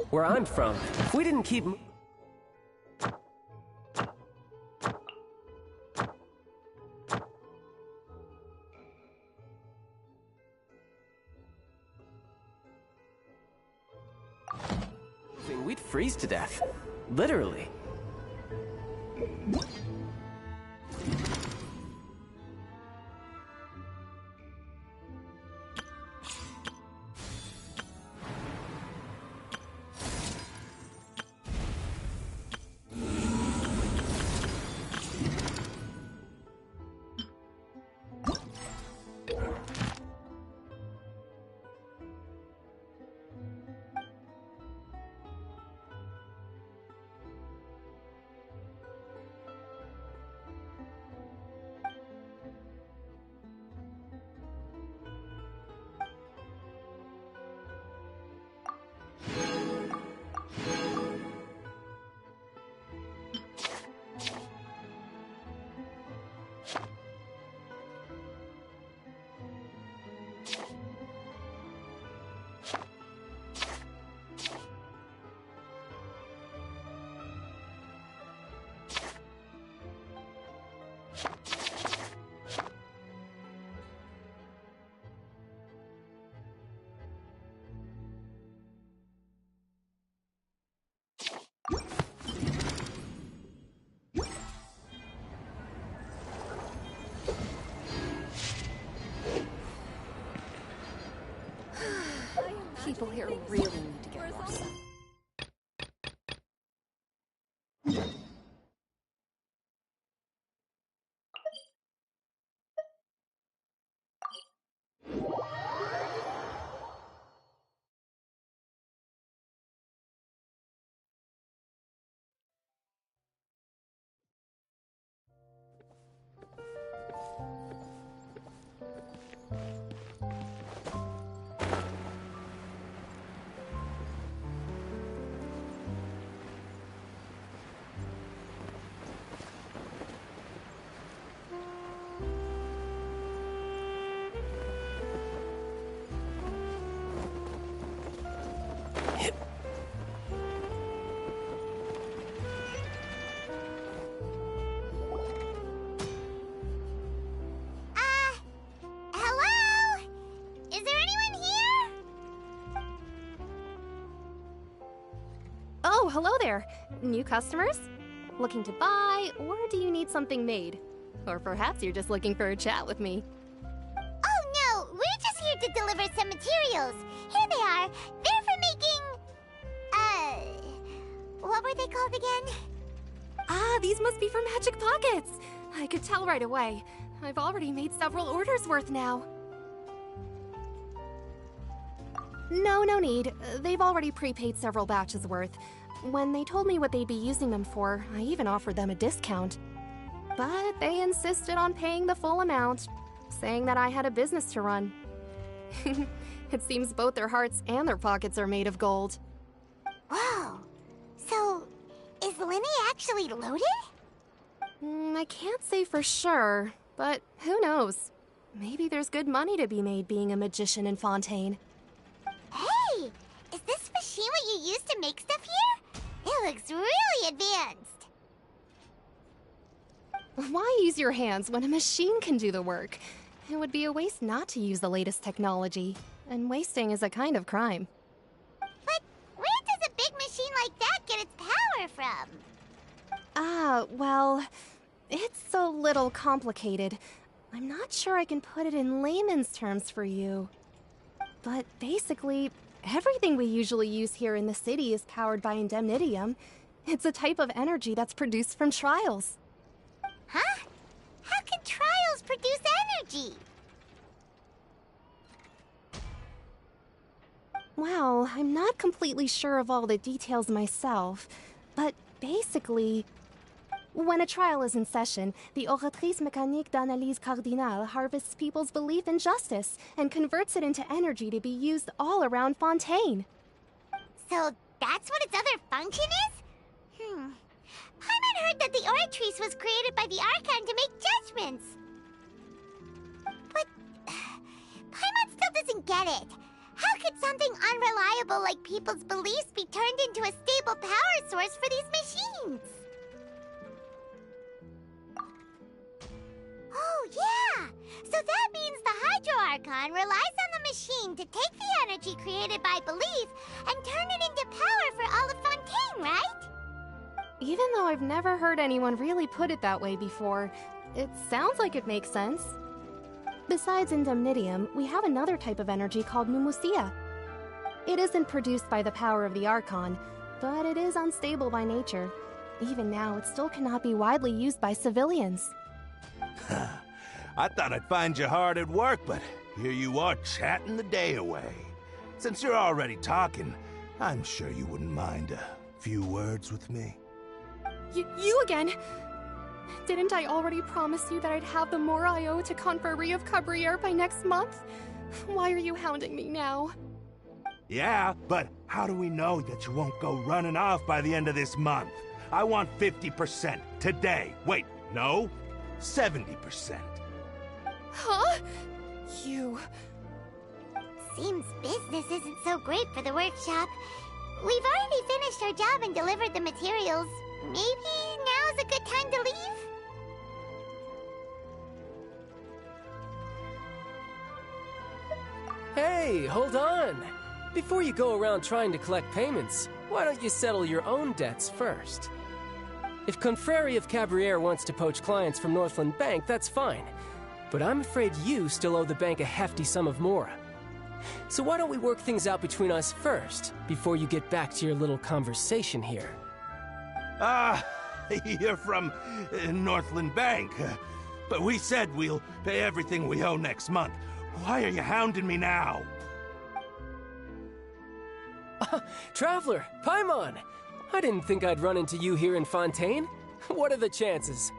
Where I'm from, if we didn't keep... we'd freeze to death. Literally. People here really need to get lost. Oh, hello there! New customers? Looking to buy, or do you need something made? Or perhaps you're just looking for a chat with me. Oh no, we're just here to deliver some materials. Here they are. They're for making... what were they called again? Ah, these must be for Magic Pockets! I could tell right away. I've already made several orders worth now. No need. They've already prepaid several batches worth. When they told me what they'd be using them for, I even offered them a discount. But they insisted on paying the full amount, saying that I had a business to run. It seems both their hearts and their pockets are made of gold. Whoa! So, is Linny actually loaded? I can't say for sure, but who knows? Maybe there's good money to be made being a magician in Fontaine. Hey! Is this machine what you use to make stuff here? It looks really advanced. Why use your hands when a machine can do the work? It would be a waste not to use the latest technology, and wasting is a kind of crime. But where does a big machine like that get its power from? Well, it's a little complicated. I'm not sure I can put it in layman's terms for you. But basically, everything we usually use here in the city is powered by indemnitium. It's a type of energy that's produced from trials. Huh? How can trials produce energy? Well, I'm not completely sure of all the details myself, but basically, when a trial is in session, the Oratrice Mécanique d'Analyse Cardinale harvests people's belief in justice and converts it into energy to be used all around Fontaine. So that's what its other function is? I had heard that the Artrice was created by the Archon to make judgments. But Paimon still doesn't get it. How could something unreliable like people's beliefs be turned into a stable power source for these machines? Oh, yeah! So that means the Hydro Archon relies on the machine to take the energy created by belief and turn it into power for all of Fontaine, right? Even though I've never heard anyone really put it that way before, it sounds like it makes sense. Besides Indemnitium, we have another type of energy called Pneumosia. It isn't produced by the power of the Archon, but it is unstable by nature. Even now, it still cannot be widely used by civilians. I thought I'd find you hard at work, but here you are chatting the day away. Since you're already talking, I'm sure you wouldn't mind a few words with me. You again? Didn't I already promise you that I'd have the more I owe to Confrérie of Cabriere by next month? Why are you hounding me now? Yeah, but how do we know that you won't go running off by the end of this month? I want 50% today. Wait, no, 70%. Huh? You... Seems business isn't so great for the workshop. We've already finished our job and delivered the materials. Maybe now's a good time to leave? Hey, hold on! Before you go around trying to collect payments, why don't you settle your own debts first? If Confrérie of Cabriere wants to poach clients from Northland Bank, that's fine. But I'm afraid you still owe the bank a hefty sum of Mora. So why don't we work things out between us first, before you get back to your little conversation here? You're from Northland Bank. But we said we'll pay everything we owe next month. Why are you hounding me now? Traveler, Paimon! I didn't think I'd run into you here in Fontaine. What are the chances?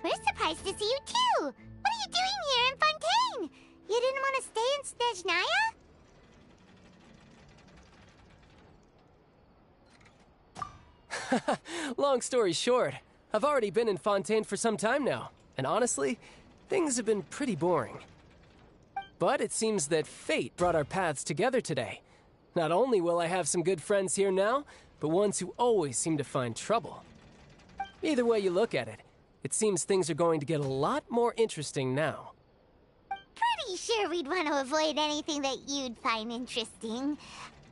We're surprised to see you too! What are you doing here in Fontaine? You didn't want to stay in Snezhnaya? Long story short, I've already been in Fontaine for some time now, and honestly, things have been pretty boring. But it seems that fate brought our paths together today. Not only will I have some good friends here now, but ones who always seem to find trouble. Either way you look at it, it seems things are going to get a lot more interesting now. Pretty sure we'd want to avoid anything that you'd find interesting.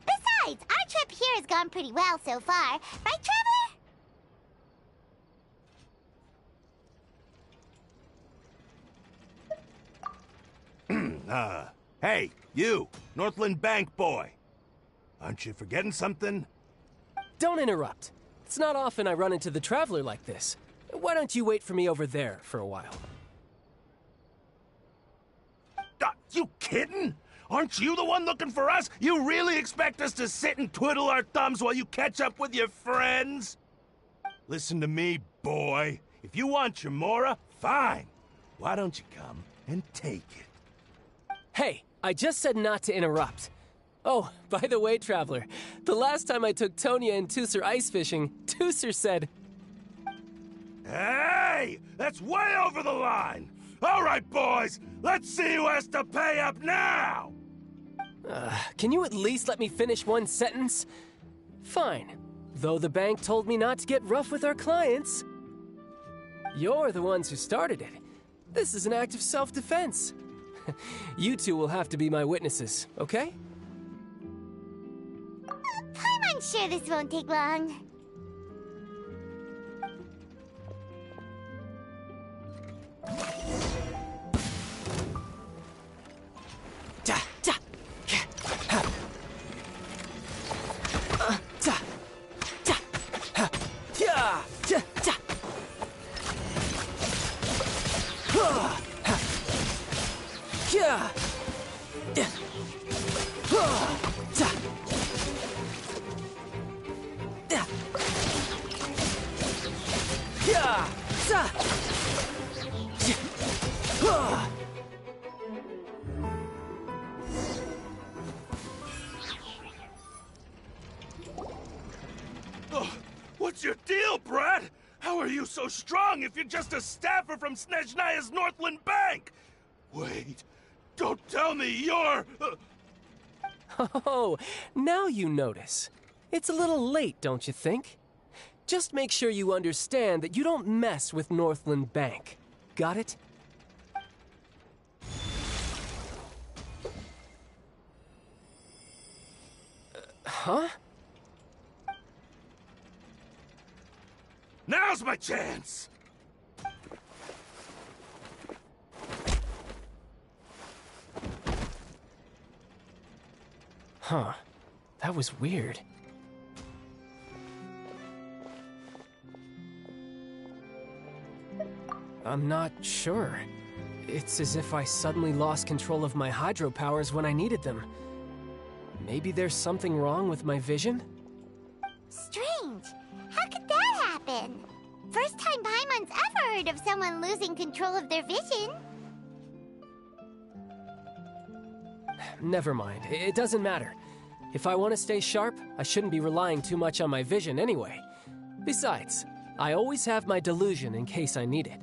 Besides, our trip here has gone pretty well so far. Right, Traveler? Hey, you, Northland Bank boy. Aren't you forgetting something? Don't interrupt. It's not often I run into the Traveler like this. Why don't you wait for me over there for a while? You kidding? Aren't you the one looking for us? You really expect us to sit and twiddle our thumbs while you catch up with your friends? Listen to me, boy. If you want your Mora, fine. Why don't you come and take it? Hey, I just said not to interrupt. Oh, by the way, Traveler, the last time I took Tonya and Tusser ice fishing, Tusser said... Hey! That's way over the line! All right, boys, let's see who has to pay up now! Can you at least let me finish one sentence? Fine. Though the bank told me not to get rough with our clients. You're the ones who started it. This is an act of self-defense. You two will have to be my witnesses, okay? I'm sure this won't take long. What's your deal, Brad? How are you so strong if you're just a staffer from Snezhnaya's Northland Bank? Wait, don't tell me you're... Oh, now you notice. It's a little late, don't you think? Just make sure you understand that you don't mess with Northland Bank. Got it? Huh? Now's my chance! Huh. That was weird. I'm not sure. It's as if I suddenly lost control of my hydro powers when I needed them. Maybe there's something wrong with my vision? Strange. How could that happen? First time Paimon's ever heard of someone losing control of their vision. Never mind. It doesn't matter. If I want to stay sharp, I shouldn't be relying too much on my vision anyway. Besides, I always have my delusion in case I need it.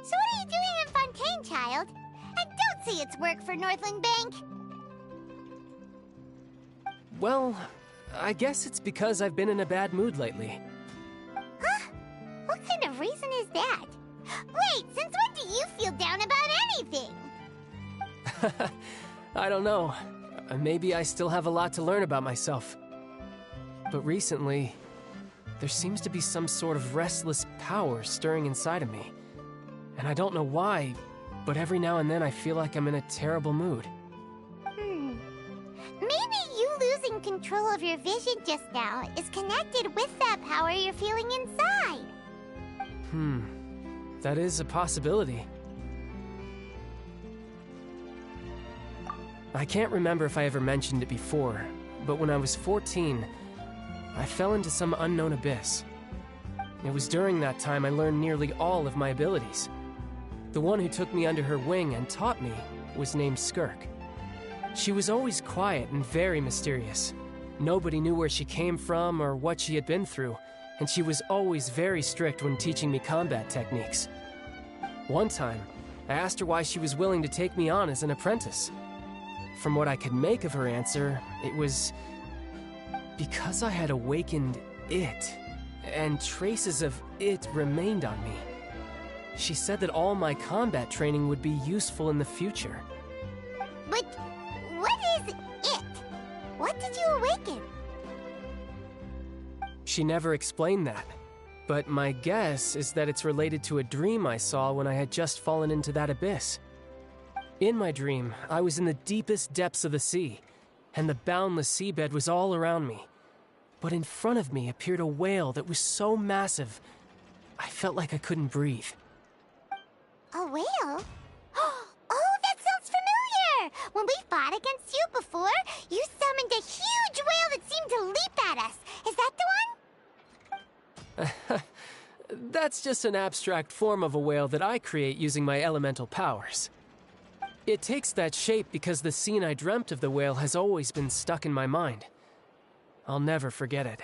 So what are you doing in Fontaine, child? I don't see its work for Northland Bank. Well, I guess it's because I've been in a bad mood lately. Huh? What kind of reason is that? Wait, since when do you feel down about anything? I don't know. Maybe I still have a lot to learn about myself. But recently, there seems to be some sort of restless power stirring inside of me. And I don't know why, but every now and then I feel like I'm in a terrible mood. Maybe you losing control of your vision just now is connected with that power you're feeling inside. That is a possibility. I can't remember if I ever mentioned it before, but when I was 14, I fell into some unknown abyss. It was during that time I learned nearly all of my abilities. The one who took me under her wing and taught me was named Skirk. She was always quiet and very mysterious. Nobody knew where she came from or what she had been through, and she was always very strict when teaching me combat techniques. One time, I asked her why she was willing to take me on as an apprentice. From what I could make of her answer, it was because I had awakened it, and traces of it remained on me. She said that all my combat training would be useful in the future. But what is it? What did you awaken? She never explained that, but my guess is that it's related to a dream I saw when I had just fallen into that abyss. In my dream, I was in the deepest depths of the sea, and the boundless seabed was all around me. But in front of me appeared a whale that was so massive, I felt like I couldn't breathe. A whale? Oh, that sounds familiar! When we fought against you before, you summoned a huge whale that seemed to leap at us. Is that the one? That's just an abstract form of a whale that I create using my elemental powers. It takes that shape because the scene I dreamt of the whale has always been stuck in my mind. I'll never forget it.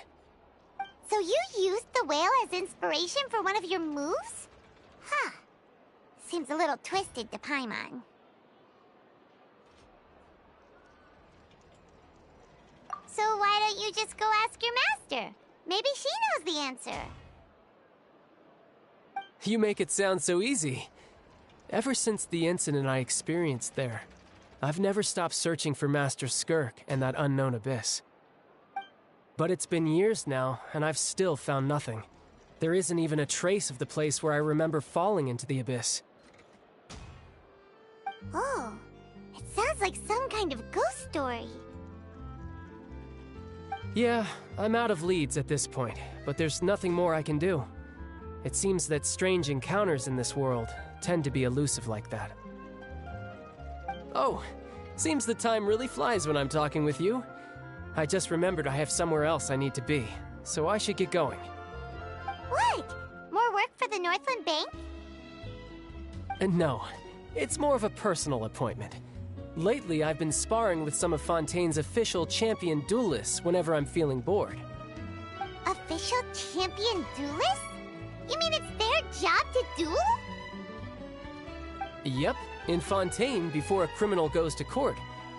So you used the whale as inspiration for one of your moves? Huh. Seems a little twisted to Paimon. So why don't you just go ask your master? Maybe she knows the answer. You make it sound so easy. Ever since the incident I experienced there, I've never stopped searching for Master Skirk and that unknown abyss. But it's been years now, and I've still found nothing. There isn't even a trace of the place where I remember falling into the abyss. Oh, it sounds like some kind of ghost story. Yeah, I'm out of leads at this point, but there's nothing more I can do. It seems that strange encounters in this world tend to be elusive like that. Oh, seems the time really flies when I'm talking with you. I just remembered I have somewhere else I need to be, so I should get going. What? More work for the Northland Bank? No, it's more of a personal appointment. Lately, I've been sparring with some of Fontaine's official champion duelists whenever I'm feeling bored. Official champion duelists? You mean it's their job to duel? Yep, in Fontaine, before a criminal goes to court,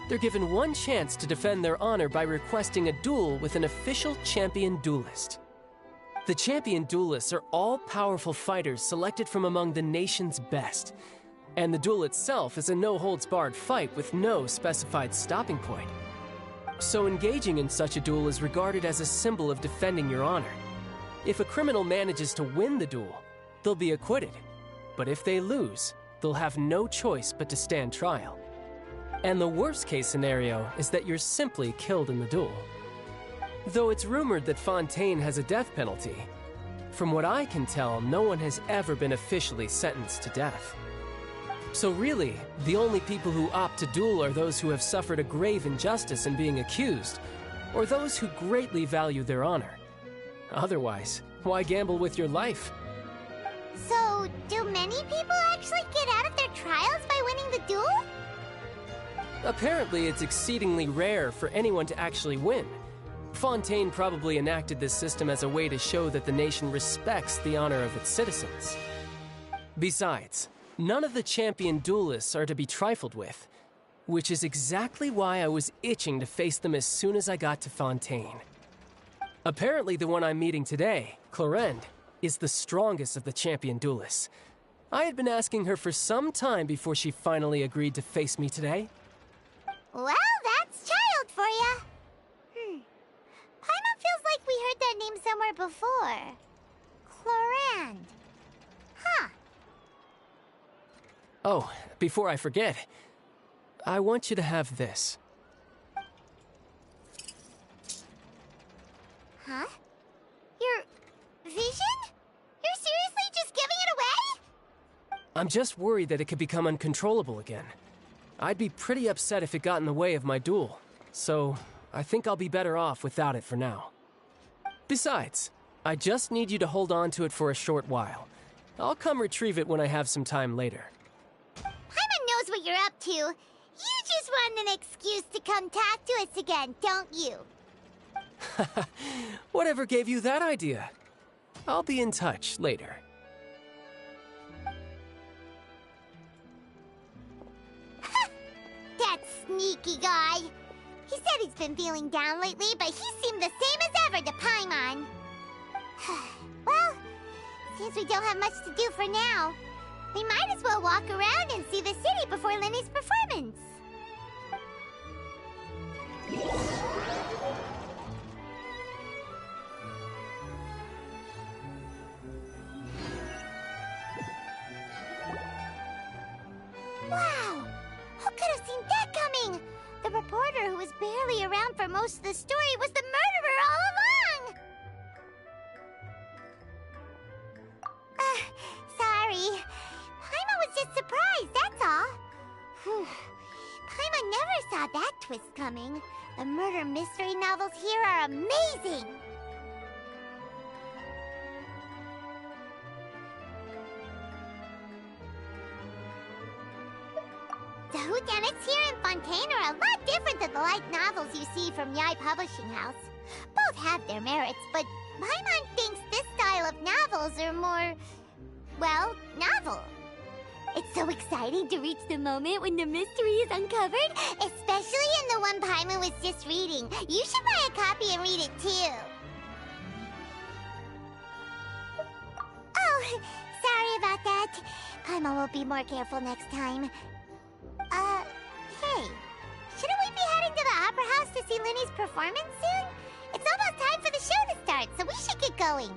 they're given one chance to defend their honor by requesting a duel with an official champion duelist. The champion duelists are all-powerful fighters selected from among the nation's best, and the duel itself is a no-holds-barred fight with no specified stopping point. So engaging in such a duel is regarded as a symbol of defending your honor. If a criminal manages to win the duel, they'll be acquitted. But if they lose, they'll have no choice but to stand trial. And the worst-case scenario is that you're simply killed in the duel. Though it's rumored that Fontaine has a death penalty, from what I can tell, no one has ever been officially sentenced to death. So really, the only people who opt to duel are those who have suffered a grave injustice in being accused, or those who greatly value their honor. Otherwise, why gamble with your life? So, do many people actually get out of their trials by winning the duel? Apparently, it's exceedingly rare for anyone to actually win. Fontaine probably enacted this system as a way to show that the nation respects the honor of its citizens. Besides, none of the champion duelists are to be trifled with, which is exactly why I was itching to face them as soon as I got to Fontaine. Apparently, the one I'm meeting today, Clorinde, is the strongest of the champion duelists. I had been asking her for some time before she finally agreed to face me today. Well, that's child for ya. Paimon feels like we heard that name somewhere before. Clorinde. Huh. Oh, before I forget, I want you to have this. Huh? Your vision? You're seriously just giving it away? I'm just worried that it could become uncontrollable again. I'd be pretty upset if it got in the way of my duel, so I think I'll be better off without it for now. Besides, I just need you to hold on to it for a short while. I'll come retrieve it when I have some time later. Paimon knows what you're up to. You just want an excuse to come talk to us again, don't you? Whatever gave you that idea? I'll be in touch later. That sneaky guy. He said he's been feeling down lately, but he seemed the same as ever to Paimon. Well, since we don't have much to do for now, we might as well walk around and see the city before Lenny's performance. Wow! Who could have seen that coming? The reporter who was barely around for most of the story was the murderer all along! Sorry. Paimon was just surprised, that's all. Whew. Paimon never saw that twist coming. The murder mystery novels here are amazing! The whodunits here in Fontaine are a lot different than the light novels you see from Yai Publishing House. Both have their merits, but Paimon thinks this style of novels are more, well, novel. It's so exciting to reach the moment when the mystery is uncovered, especially in the one Paimon was just reading. You should buy a copy and read it too. Oh, sorry about that. Paimon will be more careful next time. Hey, shouldn't we be heading to the Opera House to see Lenny's performance soon? It's almost time for the show to start, so we should get going.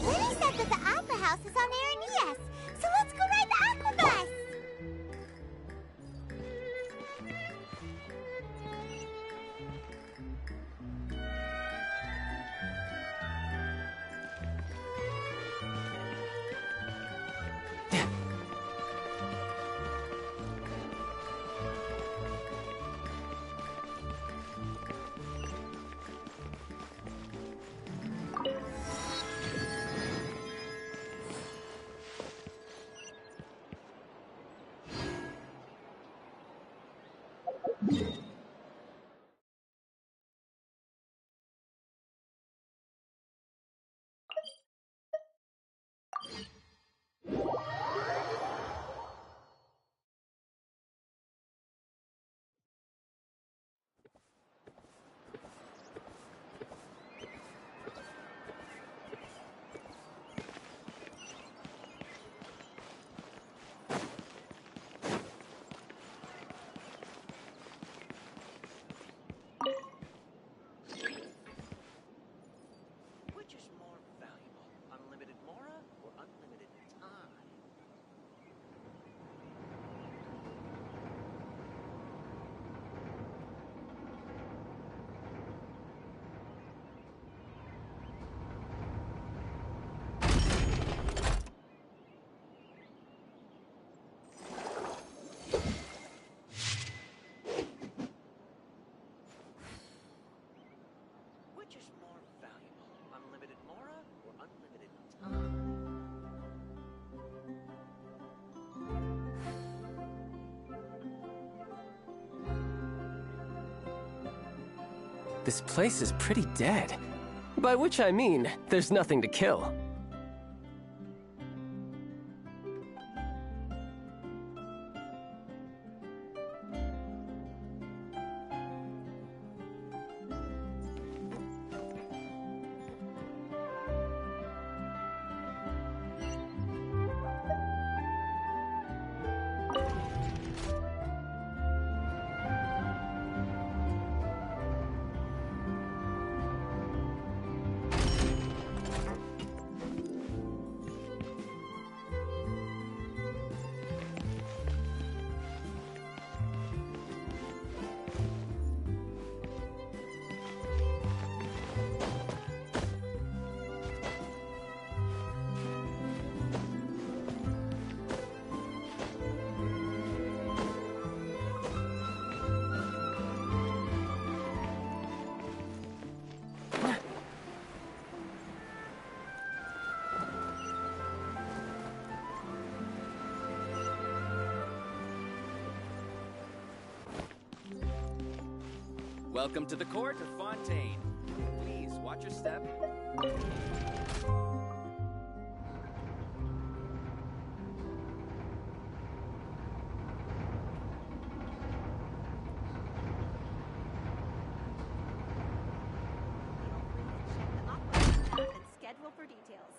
Lenny said that the Opera House is on Areneas, so let's go ride the Aqua Bus! This place is pretty dead. By which I mean, there's nothing to kill. Welcome to the court of Fontaine. Please watch your step. Schedule for details.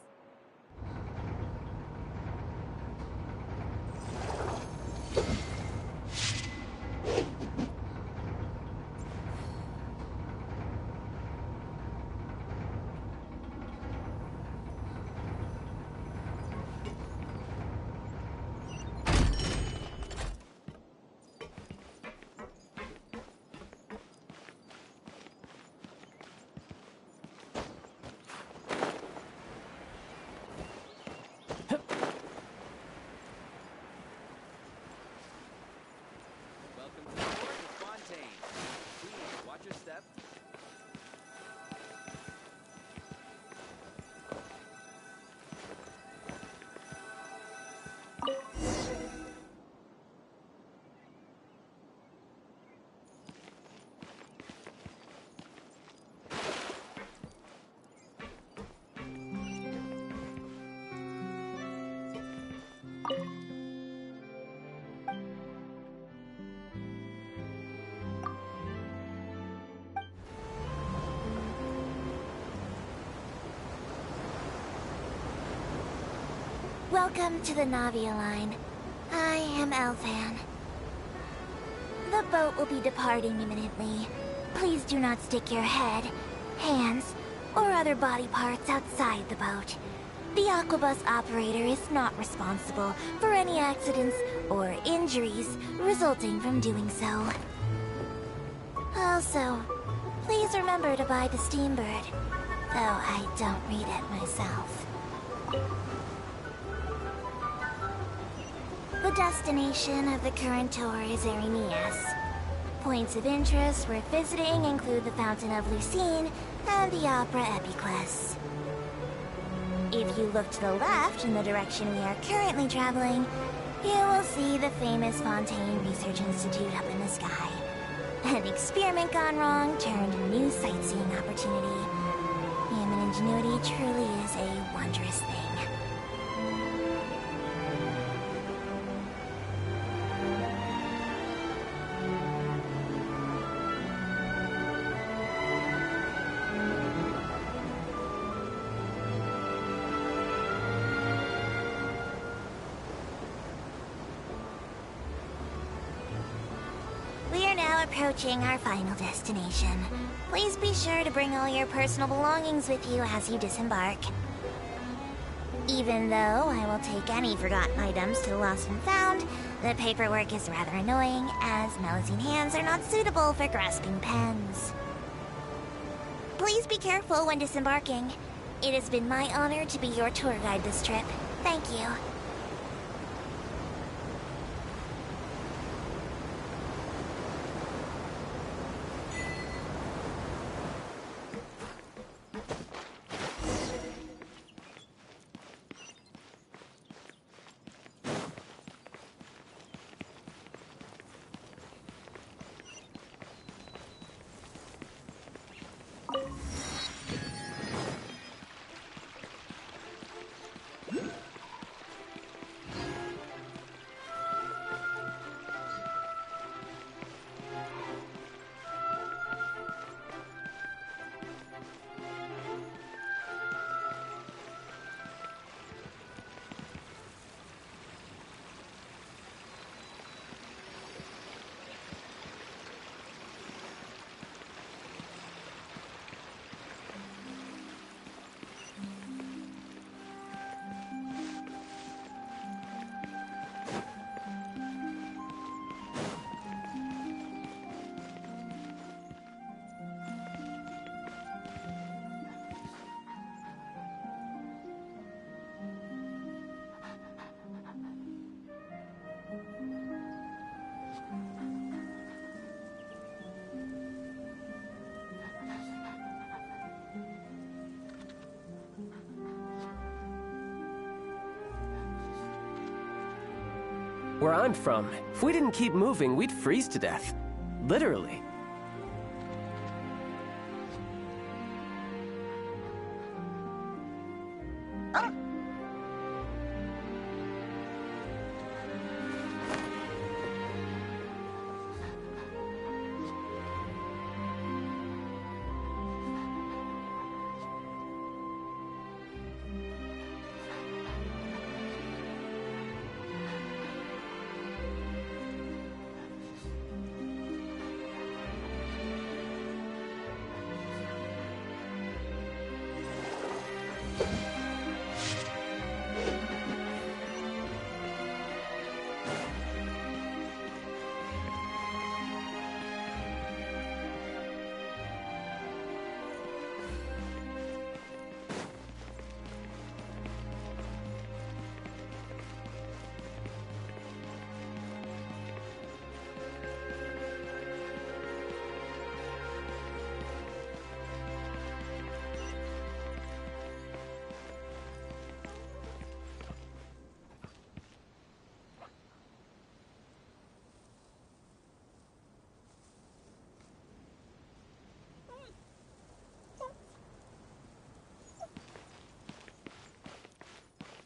Welcome to the court of Fontaine. Please watch your step. Welcome to the Navia line. I am Elfan. The boat will be departing imminently. Please do not stick your head, hands, or other body parts outside the boat. The Aquabus operator is not responsible for any accidents or injuries resulting from doing so. Also, please remember to buy the Steambird, though I don't read it myself. The destination of the current tour is Erinias. Points of interest worth visiting include the Fountain of Lucine and the Opera Epiclese. If you look to the left in the direction we are currently traveling, you will see the famous Fontaine Research Institute up in the sky. An experiment gone wrong turned a new sightseeing opportunity. Human ingenuity truly is a wondrous thing. We are now approaching our final destination. Please be sure to bring all your personal belongings with you as you disembark. Even though I will take any forgotten items to the lost and found, the paperwork is rather annoying, as Melusine hands are not suitable for grasping pens. Please be careful when disembarking. It has been my honor to be your tour guide this trip. Thank you. Where I'm from, if we didn't keep moving, we'd freeze to death. Literally.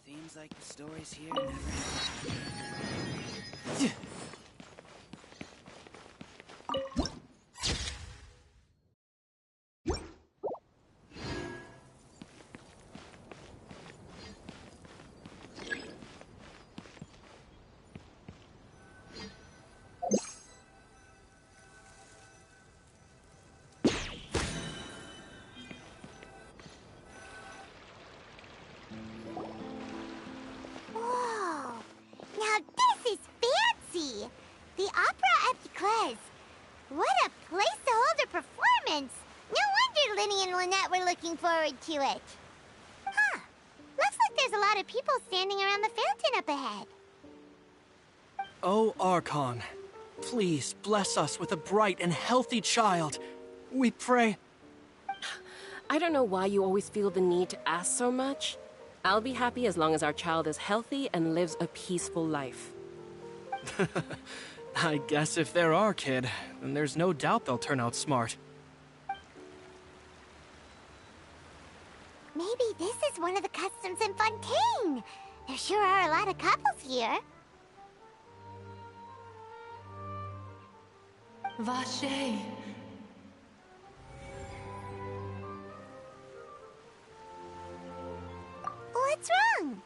Seems like the stories here never Whoa! Now this is fancy! The Opera Epiclese. What a place to hold a performance! No wonder Linny and Lynette were looking forward to it. Huh. Looks like there's a lot of people standing around the fountain up ahead. O Archon, please bless us with a bright and healthy child. We pray. I don't know why you always feel the need to ask so much. I'll be happy as long as our child is healthy and lives a peaceful life. I guess if they're our kid, then there's no doubt they'll turn out smart. Maybe this is one of the customs in Fontaine. There sure are a lot of couples here. Vache. What's wrong?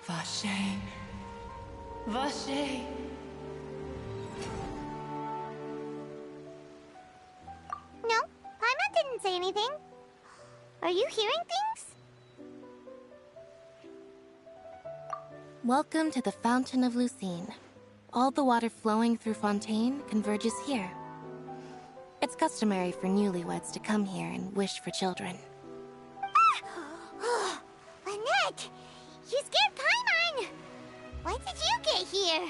Vache. Vache. No, Paimon didn't say anything. Are you hearing things? Welcome to the Fountain of Lucine. All the water flowing through Fontaine converges here. It's customary for newlyweds to come here and wish for children. Ah! Lynette! You scared Paimon! Why did you get here?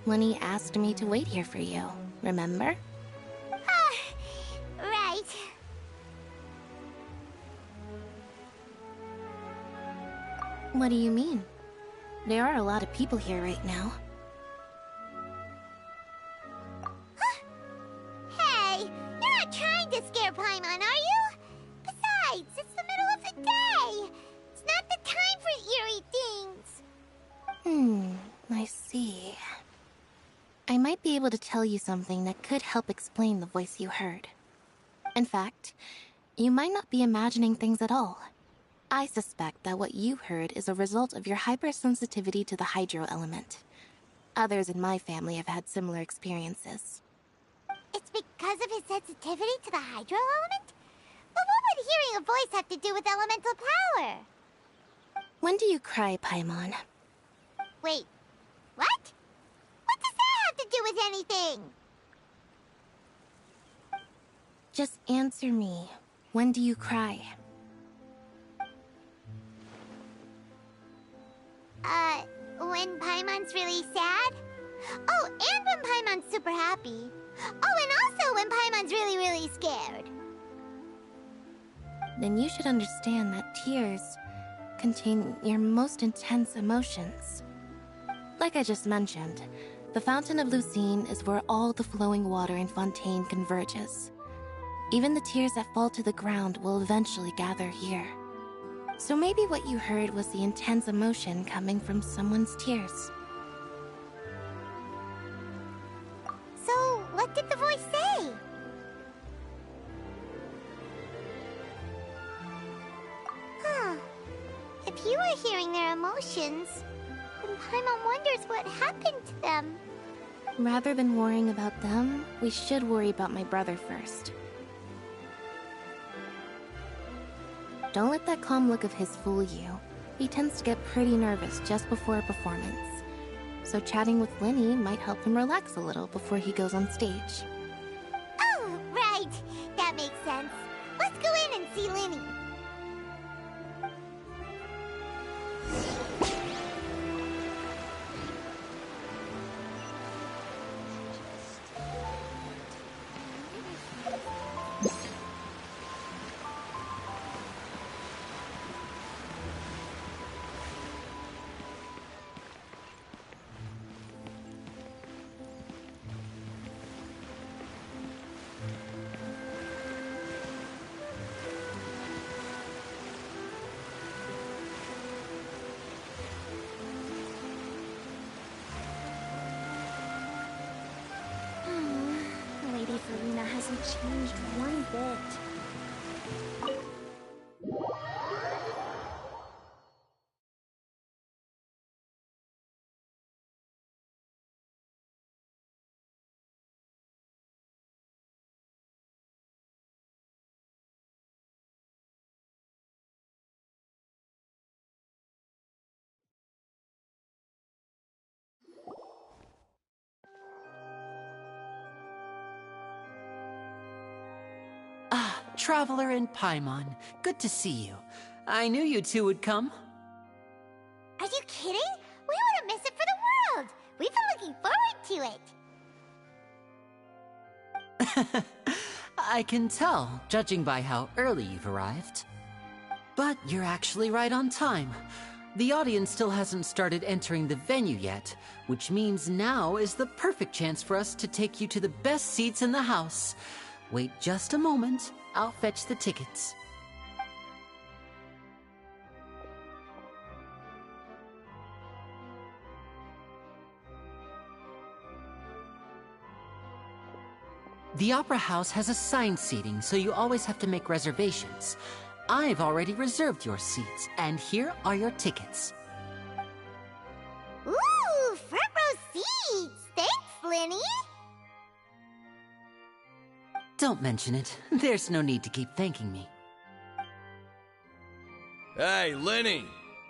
Lenny asked me to wait here for you, remember? Right. What do you mean? There are a lot of people here right now. Hey, you're not trying to scare Paimon, are you? Besides, it's the middle of the day. It's not the time for eerie things. I see. I might be able to tell you something that could help explain the voice you heard. In fact, you might not be imagining things at all. I suspect that what you heard is a result of your hypersensitivity to the hydro element. Others in my family have had similar experiences. It's because of his sensitivity to the hydro element? But what would hearing a voice have to do with elemental power? When do you cry, Paimon? Wait, what? What does that have to do with anything? Just answer me. When do you cry? When Paimon's really sad? Oh, and when Paimon's super happy. Oh, and also when Paimon's really, really scared. Then you should understand that tears contain your most intense emotions. Like I just mentioned, the Fountain of Lucine is where all the flowing water in Fontaine converges. Even the tears that fall to the ground will eventually gather here. So maybe what you heard was the intense emotion coming from someone's tears. So, what did the voice say? Huh. If you were hearing their emotions, then Paimon wonders what happened to them. Rather than worrying about them, we should worry about my brother first. Don't let that calm look of his fool you. He tends to get pretty nervous just before a performance. So chatting with Linny might help him relax a little before he goes on stage. Oh, right. That makes sense. Let's go in and see Linny. Lady Farina hasn't changed one bit. Ah, Traveler and Paimon. Good to see you. I knew you two would come. Are you kidding? We wouldn't miss it for the world! We've been looking forward to it! I can tell, judging by how early you've arrived. But you're actually right on time. The audience still hasn't started entering the venue yet, which means now is the perfect chance for us to take you to the best seats in the house. Wait just a moment. I'll fetch the tickets. The Opera House has assigned seating, so you always have to make reservations. I've already reserved your seats, and here are your tickets. Ooh, front row seats! Thanks, Linny! Don't mention it. There's no need to keep thanking me. Hey, Linny!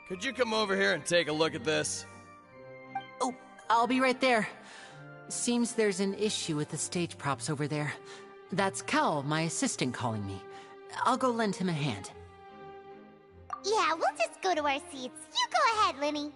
Could you come over here and take a look at this? Oh, I'll be right there. Seems there's an issue with the stage props over there. That's Cal, my assistant, calling me. I'll go lend him a hand. Yeah, we'll just go to our seats. You go ahead, Linny.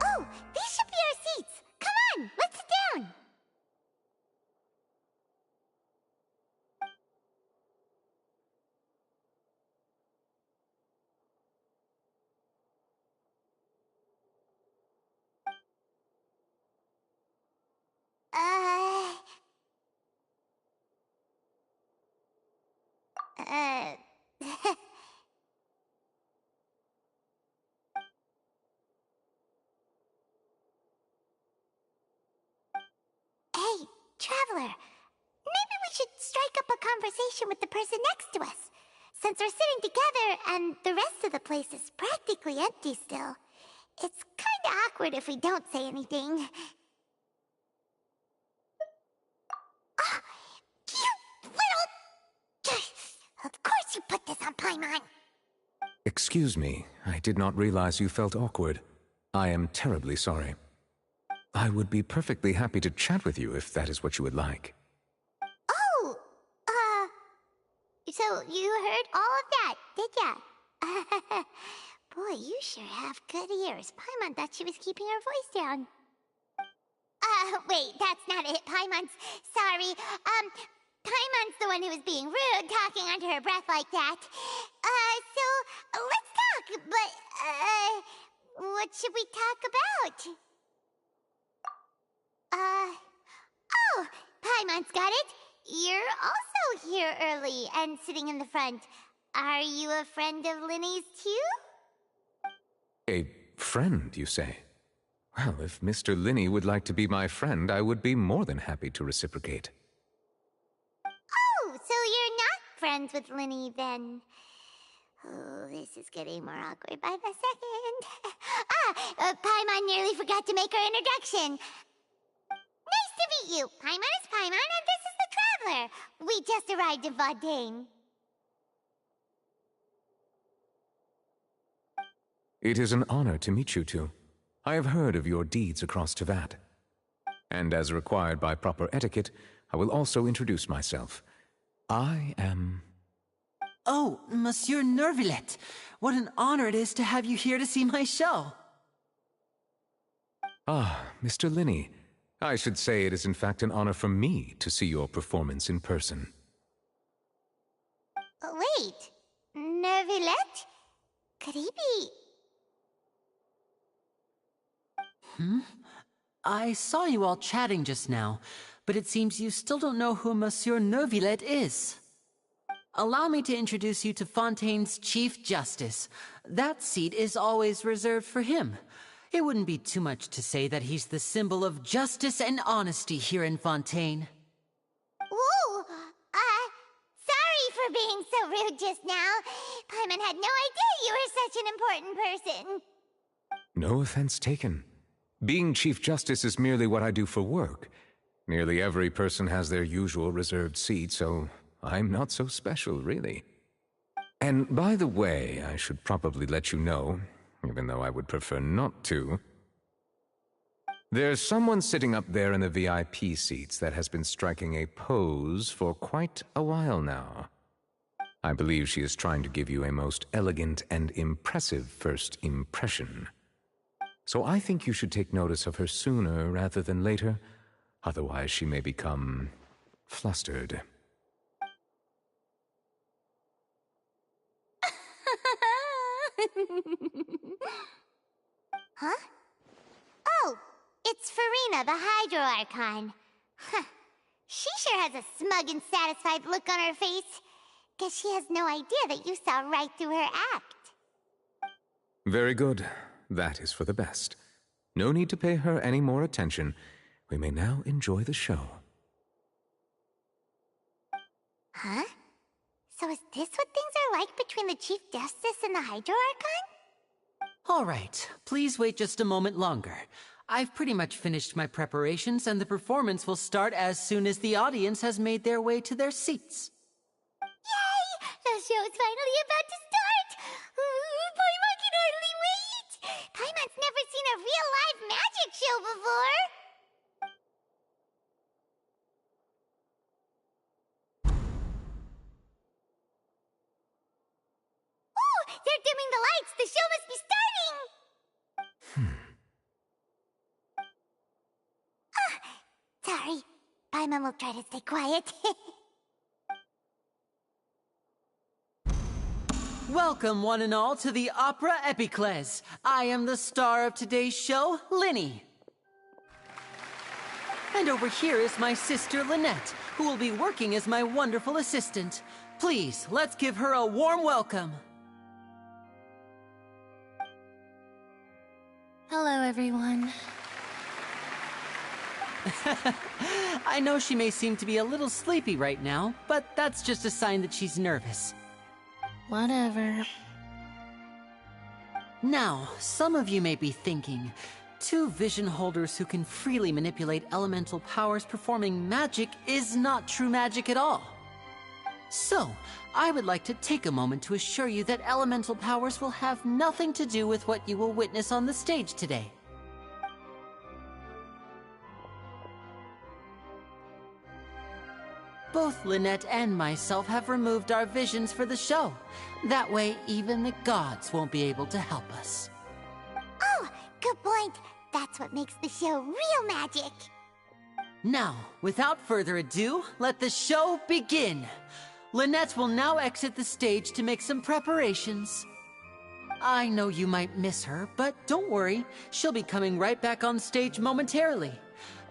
Oh, these should be our seats. Come on, let's sit down. Uh... Hey, Traveler, maybe we should strike up a conversation with the person next to us. Since we're sitting together and the rest of the place is practically empty still, It's kinda awkward if we don't say anything. Ah, you little... Of course you put this on Paimon! Excuse me, I did not realize you felt awkward. I am terribly sorry. I would be perfectly happy to chat with you if that is what you would like. Oh! So you heard all of that, did ya? Boy, you sure have good ears. Paimon thought she was keeping her voice down. Wait, that's not it. Paimon's... Sorry. Paimon's the one who was being rude, talking under her breath like that. So, let's talk, but, what should we talk about? Oh, Paimon's got it. You're also here early and sitting in the front. Are you a friend of Linny's, too? A friend, you say? Well, if Mr. Linny would like to be my friend, I would be more than happy to reciprocate. Oh, so you're not friends with Linny, then? Oh, this is getting more awkward by the second. Paimon nearly forgot to make her introduction. Nice to meet you. Paimon is Paimon, and this is the Traveler. We just arrived in FONTAINE. It is an honor to meet you two. I have heard of your deeds across Tevat. And as required by proper etiquette, I will also introduce myself. I am... Oh, Monsieur Nervillet. What an honor it is to have you here to see my show. Ah, Mr. Linny. I should say it is in fact an honor for me to see your performance in person. Wait, Nervillet? Could he be... I saw you all chatting just now, but it seems you still don't know who Monsieur Nervillet is. Allow me to introduce you to Fontaine's Chief Justice. That seat is always reserved for him. It wouldn't be too much to say that he's the symbol of justice and honesty here in Fontaine. Whoa! Sorry for being so rude just now. Paimon had no idea you were such an important person. No offense taken. Being Chief Justice is merely what I do for work. Nearly every person has their usual reserved seat, so I'm not so special, really. And by the way, I should probably let you know, even though I would prefer not to. There's someone sitting up there in the VIP seats that has been striking a pose for quite a while now. I believe she is trying to give you a most elegant and impressive first impression. So I think you should take notice of her sooner rather than later. Otherwise, she may become flustered. Huh? Oh, it's Farina, the Hydro Archon. Huh. She sure has a smug and satisfied look on her face. Guess she has no idea that you saw right through her act. Very good. That is for the best. No need to pay her any more attention. We may now enjoy the show. Huh? So is this what things are like between the Chief Justice and the Hydro Archon? All right, please wait just a moment longer. I've pretty much finished my preparations, and the performance will start as soon as the audience has made their way to their seats. Yay! The show is finally about to start! Paimon can hardly wait! Paimon's never seen a real live magic show before! Oh! They're dimming the lights! The show must be starting! Sorry. Paimon will try to stay quiet. Welcome, one and all, to the Opera Epiclese. I am the star of today's show, Linny. And over here is my sister, Lynette, who will be working as my wonderful assistant. Please, let's give her a warm welcome. Hello, everyone. I know she may seem to be a little sleepy right now, but that's just a sign that she's nervous. Whatever. Now, some of you may be thinking, two vision holders who can freely manipulate elemental powers performing magic is not true magic at all. So, I would like to take a moment to assure you that elemental powers will have nothing to do with what you will witness on the stage today. Both Lynette and myself have removed our visions for the show. That way, even the gods won't be able to help us. Oh, good point. That's what makes the show real magic. Now, without further ado, let the show begin. Lynette will now exit the stage to make some preparations. I know you might miss her, but don't worry. She'll be coming right back on stage momentarily.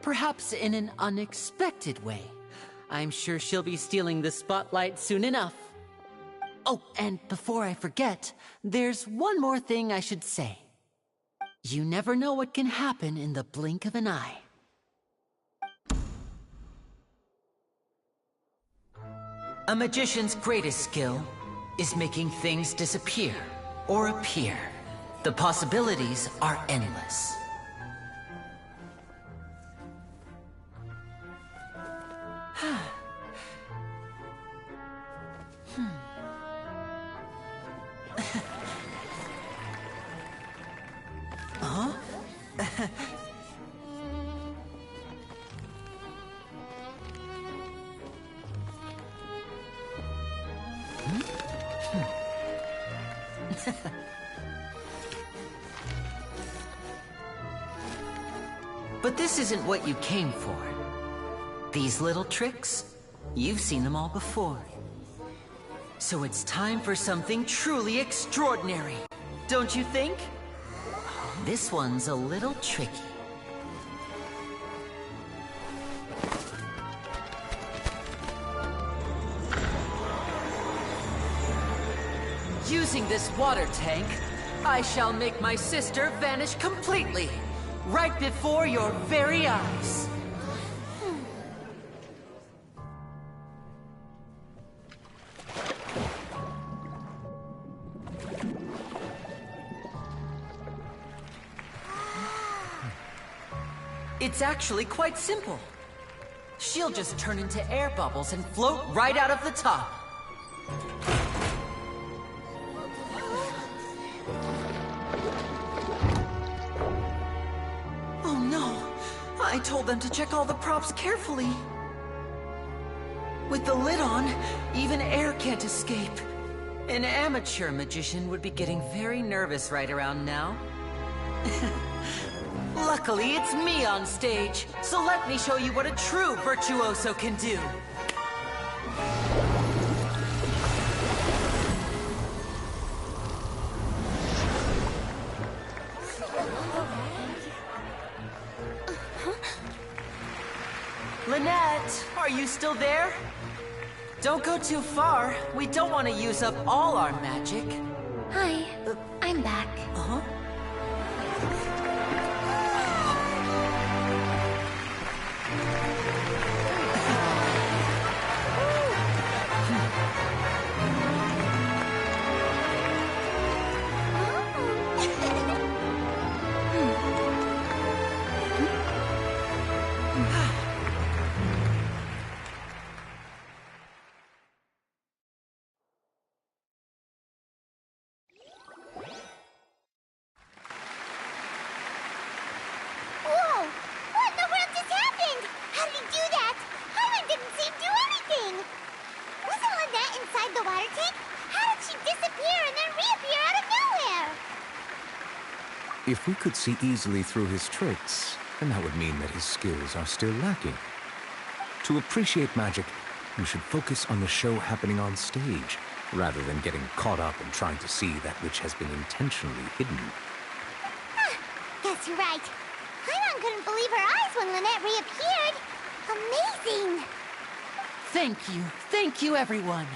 Perhaps in an unexpected way. I'm sure she'll be stealing the spotlight soon enough. Oh, and before I forget, there's one more thing I should say. You never know what can happen in the blink of an eye. A magician's greatest skill is making things disappear or appear. The possibilities are endless. Huh? But this isn't what you came for. These little tricks, you've seen them all before. So it's time for something truly extraordinary, don't you think? This one's a little tricky. Using this water tank, I shall make my sister vanish completely, right before your very eyes. It's actually quite simple. She'll just turn into air bubbles and float right out of the top. Oh no! I told them to check all the props carefully. With the lid on, even air can't escape. An amateur magician would be getting very nervous right around now. Luckily, it's me on stage, so let me show you what a true virtuoso can do. Lynette, are you still there? Don't go too far. We don't want to use up all our magic. Hi, I'm back. Uh-huh. If we could see easily through his tricks, then that would mean that his skills are still lacking. To appreciate magic, we should focus on the show happening on stage, rather than getting caught up in trying to see that which has been intentionally hidden. Guess you're right. Paimon couldn't believe her eyes when Lynette reappeared. Amazing! Thank you everyone.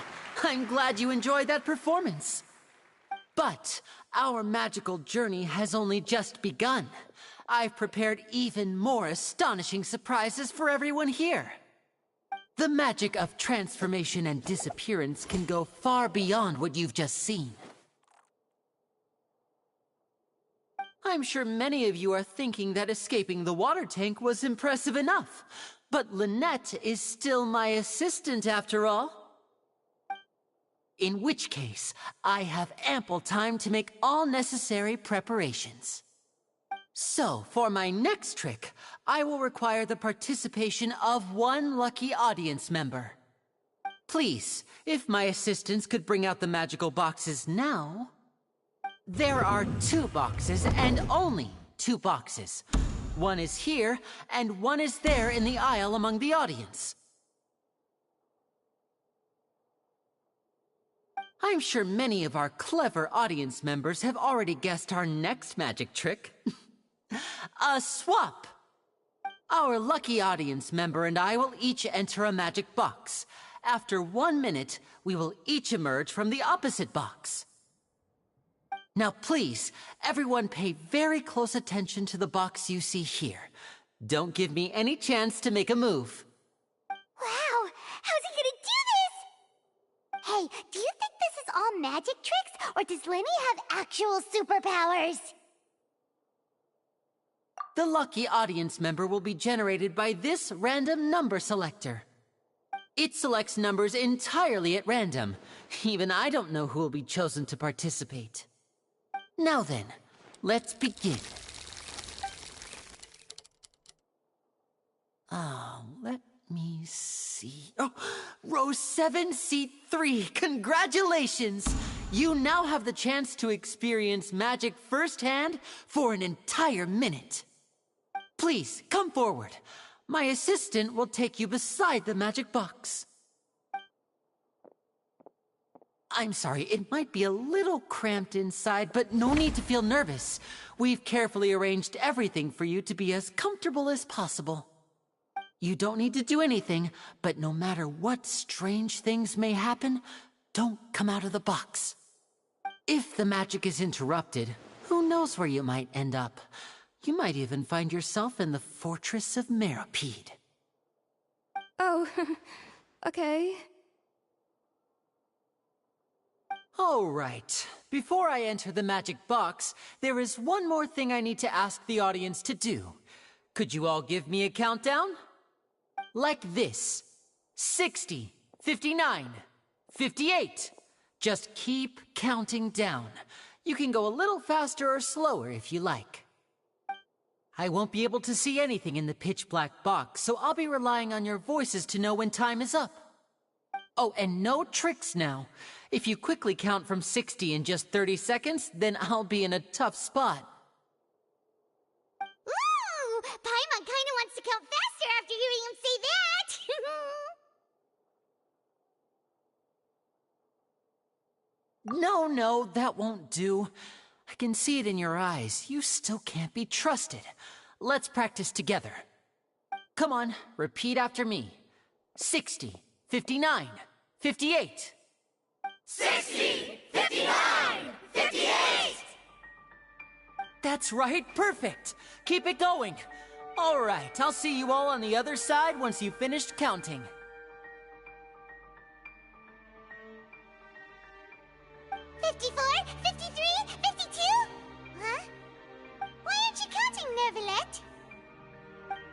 I'm glad you enjoyed that performance. But our magical journey has only just begun. I've prepared even more astonishing surprises for everyone here. The magic of transformation and disappearance can go far beyond what you've just seen. I'm sure many of you are thinking that escaping the water tank was impressive enough, but Lynette is still my assistant after all. In which case, I have ample time to make all necessary preparations. So, for my next trick, I will require the participation of one lucky audience member. Please, if my assistants could bring out the magical boxes now. There are 2 boxes, and only 2 boxes. One is here, and one is there in the aisle among the audience. I'm sure many of our clever audience members have already guessed our next magic trick. A swap! Our lucky audience member and I will each enter a magic box. After 1 minute, we will each emerge from the opposite box. Now please, everyone pay very close attention to the box you see here. Don't give me any chance to make a move. Wow! How's he gonna do this? Hey, do you think this is all magic tricks, or does Lenny have actual superpowers? The lucky audience member will be generated by this random number selector. It selects numbers entirely at random. Even I don't know who will be chosen to participate. Now then, let's begin. Let me see. Oh, row 7, seat 3. Congratulations! You now have the chance to experience magic firsthand for an entire minute. Please, come forward. My assistant will take you beside the magic box. I'm sorry, it might be a little cramped inside, but no need to feel nervous. We've carefully arranged everything for you to be as comfortable as possible. You don't need to do anything, but no matter what strange things may happen, don't come out of the box. If the magic is interrupted, who knows where you might end up? You might even find yourself in the Fortress of Meropide. Oh, okay. All right. Before I enter the magic box, there is one more thing I need to ask the audience to do. Could you all give me a countdown? Like this. 60, 59, 58. Just keep counting down. You can go a little faster or slower if you like. I won't be able to see anything in the pitch-black box, so I'll be relying on your voices to know when time is up. Oh, and no tricks now. If you quickly count from 60 in just 30 seconds, then I'll be in a tough spot. Ooh! Paimon kinda wants to count faster after hearing him say that! No, that won't do. I can see it in your eyes. You still can't be trusted. Let's practice together. Come on, repeat after me. 60, 59, 58. 60, 59, 58! That's right, perfect. Keep it going. All right, I'll see you all on the other side once you've finished counting.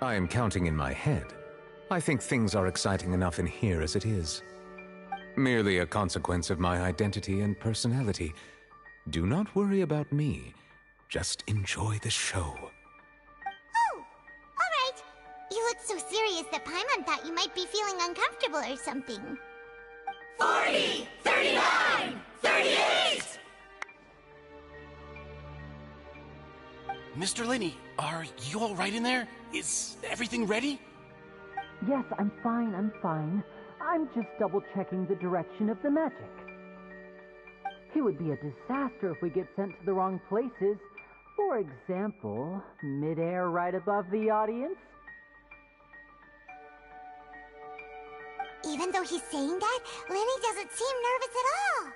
I am counting in my head. I think things are exciting enough in here as it is. Merely a consequence of my identity and personality. Do not worry about me. Just enjoy the show. Oh, alright. You look so serious that Paimon thought you might be feeling uncomfortable or something. 40, 39, 38! Mr. Linney, are you all right in there? Is everything ready? Yes, I'm fine. I'm just double-checking the direction of the magic. It would be a disaster if we get sent to the wrong places. For example, mid-air right above the audience. Even though he's saying that, Lenny doesn't seem nervous at all.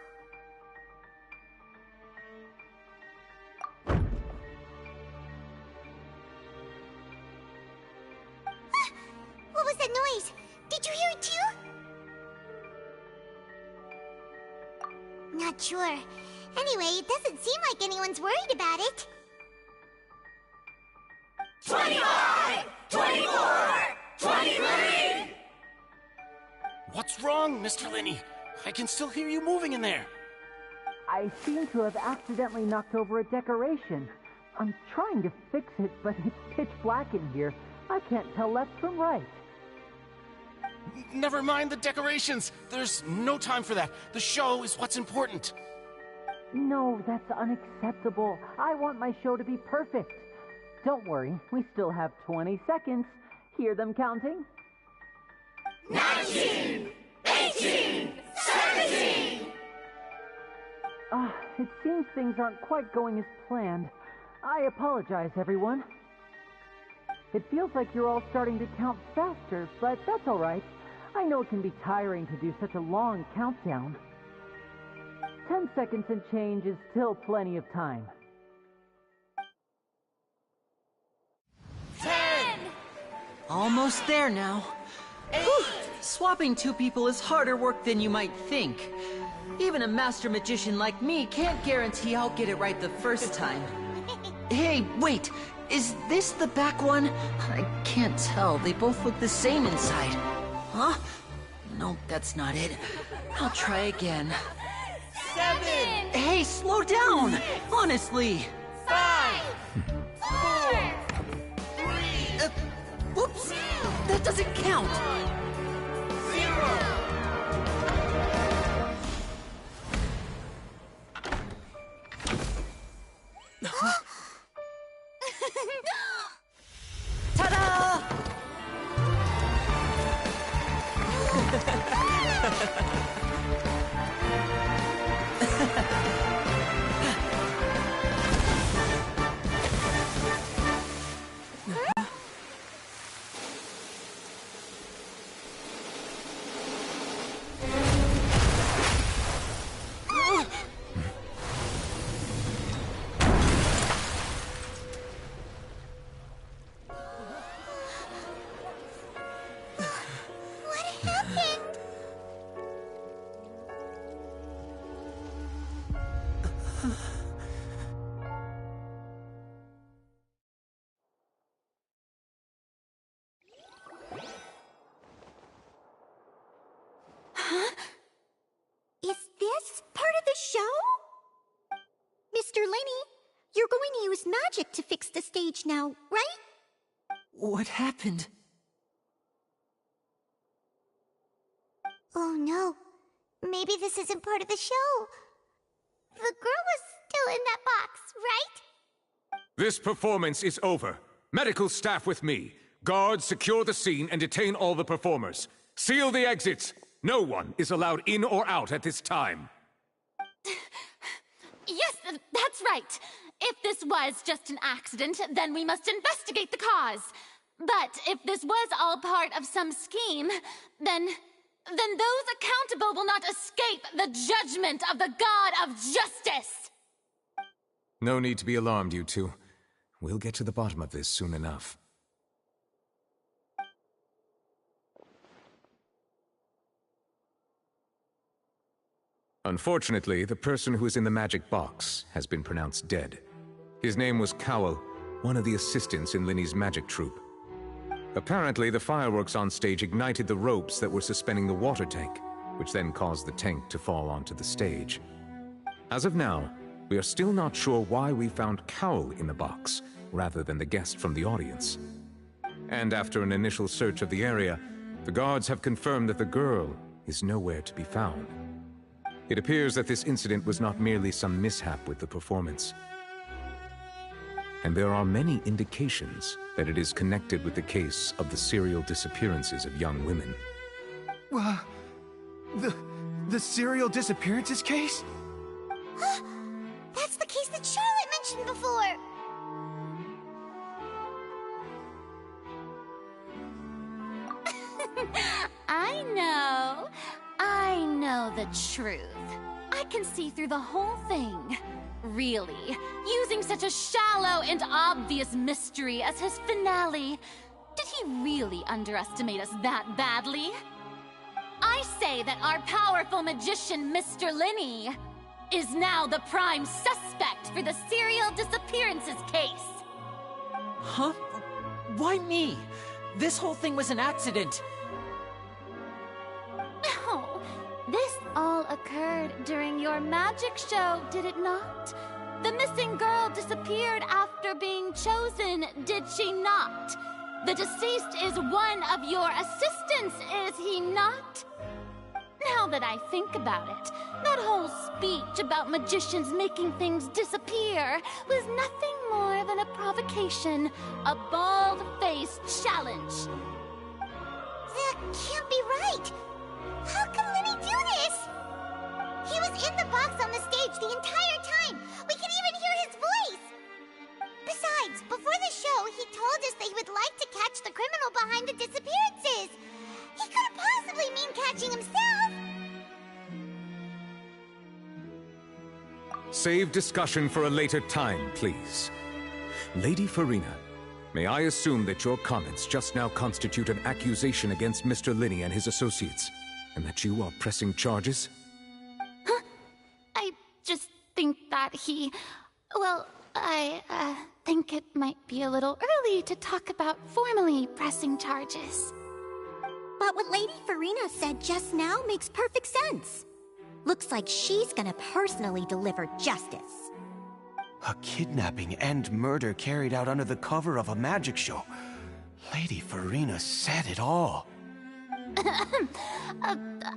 What was that noise? Did you hear it too? Not sure. Anyway, it doesn't seem like anyone's worried about it. 25, 24, 23! What's wrong, Mr. Linney? I can still hear you moving in there. I seem to have accidentally knocked over a decoration. I'm trying to fix it, but it's pitch black in here. I can't tell left from right. Never mind the decorations. There's no time for that. The show is what's important. No, that's unacceptable. I want my show to be perfect. Don't worry, we still have 20 seconds. Hear them counting? 19, 18, 17! It seems things aren't quite going as planned. I apologize, everyone. It feels like you're all starting to count faster, but that's all right. I know it can be tiring to do such a long countdown. 10 seconds and change is still plenty of time. 10! Almost there now. Whew. Swapping two people is harder work than you might think. Even a master magician like me can't guarantee I'll get it right the first time. Hey, wait! Is this the back one? I can't tell. They both look the same inside. Huh? No, that's not it. I'll try again. 7! Hey, slow down! Honestly! 5! 4! 3! Whoops! That doesn't count! 0! Ta-da! Is this part of the show? Mr. Linney, you're going to use magic to fix the stage now, right? What happened? Oh no. Maybe this isn't part of the show. The girl was still in that box, right? This performance is over. Medical staff with me. Guards, secure the scene and detain all the performers. Seal the exits. No one is allowed in or out at this time. Yes, that's right. If this was just an accident, then we must investigate the cause. But if this was all part of some scheme, then those accountable will not escape the judgment of the God of Justice. No need to be alarmed, you two. We'll get to the bottom of this soon enough. Unfortunately, the person who is in the magic box has been pronounced dead. His name was Cowell, one of the assistants in Linney's magic troupe. Apparently, the fireworks on stage ignited the ropes that were suspending the water tank, which then caused the tank to fall onto the stage. As of now, we are still not sure why we found Cowell in the box, rather than the guest from the audience. And after an initial search of the area, the guards have confirmed that the girl is nowhere to be found. It appears that this incident was not merely some mishap with the performance. And there are many indications that it is connected with the case of the serial disappearances of young women. The serial disappearances case? That's the case that Charlotte mentioned before! I know the truth. I can see through the whole thing. Really, using such a shallow and obvious mystery as his finale, did he really underestimate us that badly? I say that our powerful magician, Mr. Linney, is now the prime suspect for the serial disappearances case. Huh? Why me? This whole thing was an accident. Oh, this all occurred during your magic show, did it not? The missing girl disappeared after being chosen, did she not? The deceased is one of your assistants, is he not? Now that I think about it, that whole speech about magicians making things disappear was nothing more than a provocation, a bald-faced challenge. That can't be right. How can Lenny do this? He was in the box on the stage the entire time. We can even hear his voice. Besides, before the show, he told us that he would like to catch the criminal behind the disappearances. He couldn't possibly mean catching himself. Save discussion for a later time, please. Lady Farina, may I assume that your comments just now constitute an accusation against Mr. Linney and his associates, and that you are pressing charges? Huh? I just think that he... Well, I think it might be a little early to talk about formally pressing charges. But what Lady Farina said just now makes perfect sense. Looks like she's gonna personally deliver justice. A kidnapping and murder carried out under the cover of a magic show. Lady Farina said it all.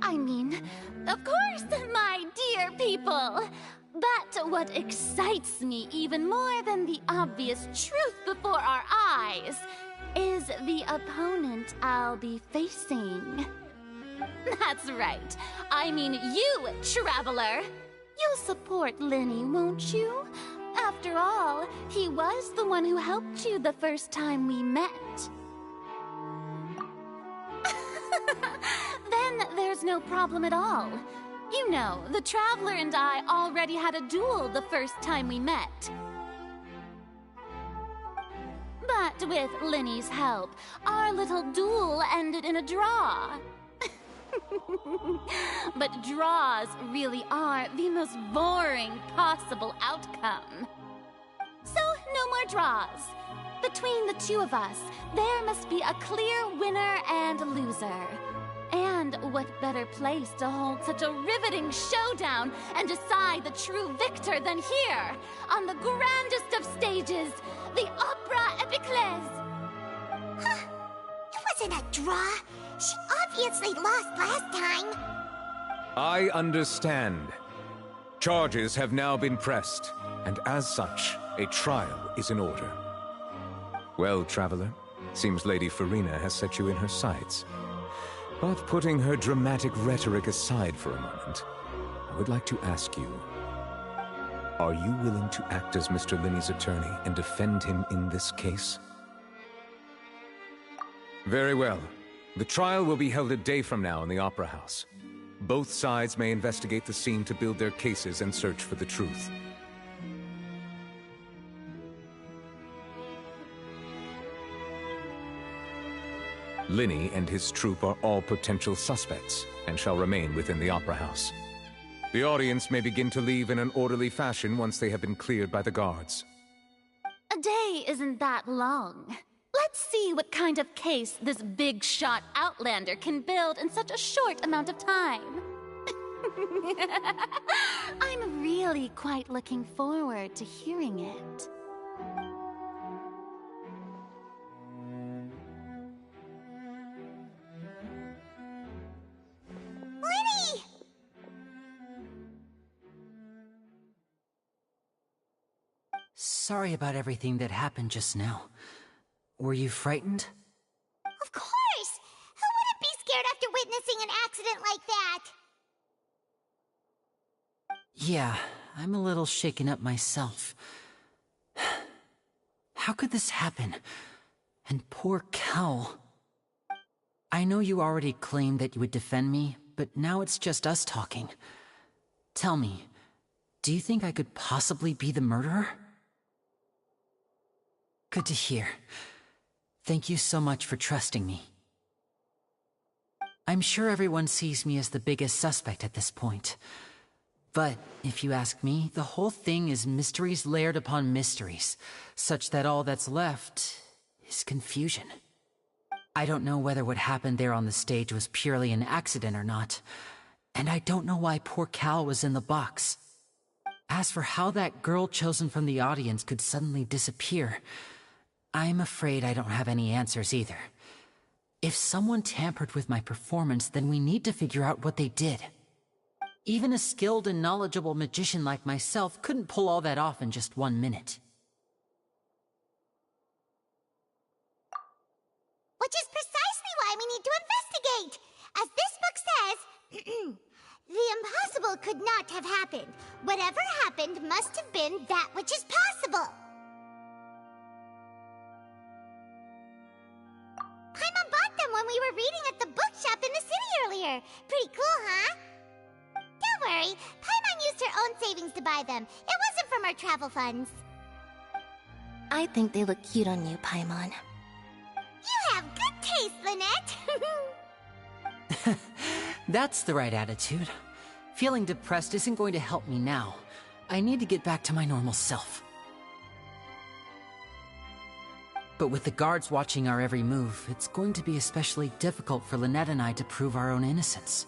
I mean, of course, my dear people. But what excites me even more than the obvious truth before our eyes is the opponent I'll be facing. That's right. I mean you, Traveler. You'll support Lenny, won't you? After all, he was the one who helped you the first time we met. Then there's no problem at all. You know, the Traveler and I already had a duel the first time we met. But with Lenny's help, our little duel ended in a draw. But draws really are the most boring possible outcome. So, no more draws. Between the two of us, there must be a clear winner and loser. And what better place to hold such a riveting showdown and decide the true victor than here, on the grandest of stages, the Opera Epiclese. Huh? It wasn't a draw. She obviously lost last time. I understand. Charges have now been pressed, and as such, a trial is in order. Well, Traveler, seems Lady Farina has set you in her sights. But putting her dramatic rhetoric aside for a moment, I would like to ask you, are you willing to act as Mr. Linney's attorney and defend him in this case? Very well. The trial will be held a day from now in the Opera House. Both sides may investigate the scene to build their cases and search for the truth. Linney and his troupe are all potential suspects and shall remain within the Opera House. The audience may begin to leave in an orderly fashion once they have been cleared by the guards. A day isn't that long. Let's see what kind of case this big-shot Outlander can build in such a short amount of time. I'm really quite looking forward to hearing it. Lenny! Sorry about everything that happened just now. Were you frightened? Of course! Who wouldn't be scared after witnessing an accident like that? Yeah, I'm a little shaken up myself. How could this happen? And poor Cal. I know you already claimed that you would defend me, but now it's just us talking. Tell me, do you think I could possibly be the murderer? Good to hear. Thank you so much for trusting me. I'm sure everyone sees me as the biggest suspect at this point. But if you ask me, the whole thing is mysteries layered upon mysteries, such that all that's left is confusion. I don't know whether what happened there on the stage was purely an accident or not, and I don't know why poor Cal was in the box. As for how that girl chosen from the audience could suddenly disappear, I'm afraid I don't have any answers either. If someone tampered with my performance, then we need to figure out what they did. Even a skilled and knowledgeable magician like myself couldn't pull all that off in just 1 minute. Which is precisely why we need to investigate! As this book says, the impossible could not have happened. Whatever happened must have been that which is possible. Paimon bought them when we were reading at the bookshop in the city earlier. Pretty cool, huh? Don't worry, Paimon used her own savings to buy them. It wasn't from our travel funds. I think they look cute on you, Paimon. You have good taste, Lynette! That's the right attitude. Feeling depressed isn't going to help me now. I need to get back to my normal self. But with the guards watching our every move, it's going to be especially difficult for Lynette and I to prove our own innocence.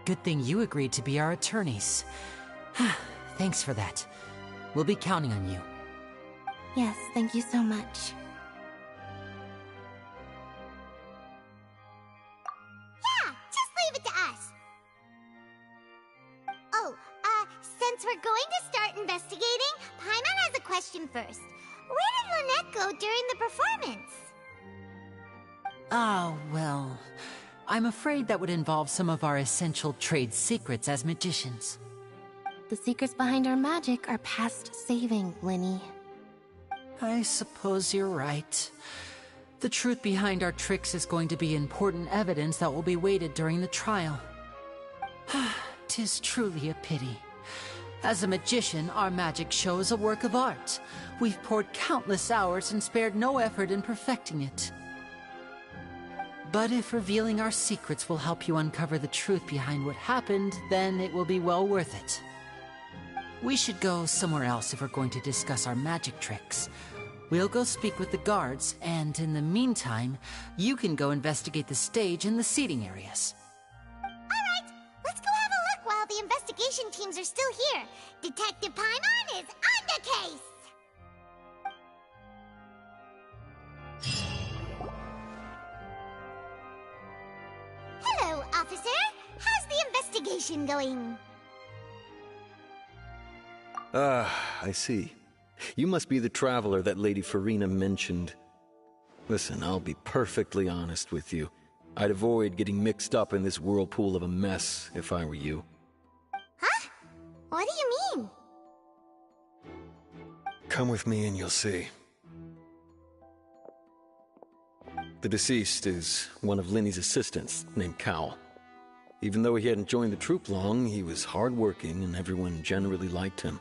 Good thing you agreed to be our attorneys. Thanks for that. We'll be counting on you. Yes, thank you so much. Yeah, just leave it to us. Oh, since we're going to start investigating, Paimon has a question first. Where did Lynette go during the performance? Ah, well, I'm afraid that would involve some of our essential trade secrets as magicians. The secrets behind our magic are past saving, Linny. I suppose you're right. The truth behind our tricks is going to be important evidence that will be weighted during the trial. 'Tis truly a pity. As a magician, our magic show is a work of art. We've poured countless hours and spared no effort in perfecting it. But if revealing our secrets will help you uncover the truth behind what happened, then it will be well worth it. We should go somewhere else if we're going to discuss our magic tricks. We'll go speak with the guards, and in the meantime, you can go investigate the stage and the seating areas. Alright, let's go have a look while the investigation teams are still here. Detective Paimon is on the case! Hello, officer. How's the investigation going? Ah, I see. You must be the traveler that Lady Farina mentioned. Listen, I'll be perfectly honest with you. I'd avoid getting mixed up in this whirlpool of a mess if I were you. Huh? What do you mean? Come with me and you'll see. The deceased is one of Linny's assistants, named Cal. Even though he hadn't joined the troupe long, he was hardworking and everyone generally liked him.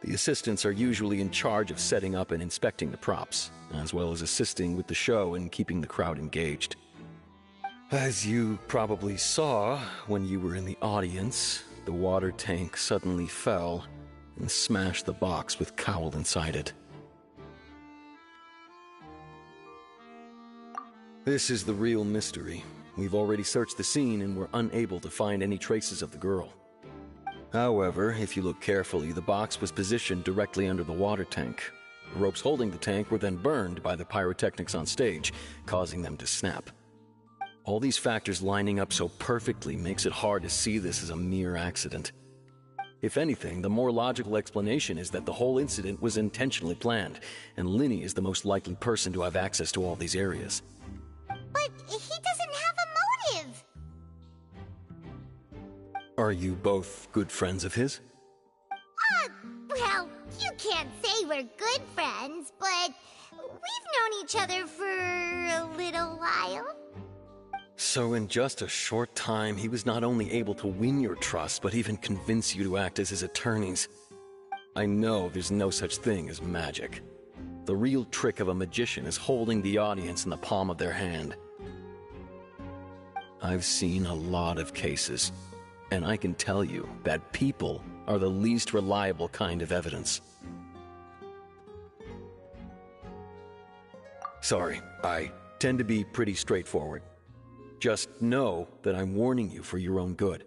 The assistants are usually in charge of setting up and inspecting the props, as well as assisting with the show and keeping the crowd engaged. As you probably saw when you were in the audience, the water tank suddenly fell and smashed the box with Cowl inside it. This is the real mystery. We've already searched the scene and were unable to find any traces of the girl. However, if you look carefully, the box was positioned directly under the water tank. The ropes holding the tank were then burned by the pyrotechnics on stage, causing them to snap. All these factors lining up so perfectly makes it hard to see this as a mere accident. If anything, the more logical explanation is that the whole incident was intentionally planned, and Linny is the most likely person to have access to all these areas. But he doesn't have a motive! Are you both good friends of his? Well, you can't say we're good friends, but we've known each other for a little while. So in just a short time, he was not only able to win your trust, but even convince you to act as his attorneys. I know there's no such thing as magic. The real trick of a magician is holding the audience in the palm of their hand. I've seen a lot of cases, and I can tell you that people are the least reliable kind of evidence. Sorry, I tend to be pretty straightforward. Just know that I'm warning you for your own good.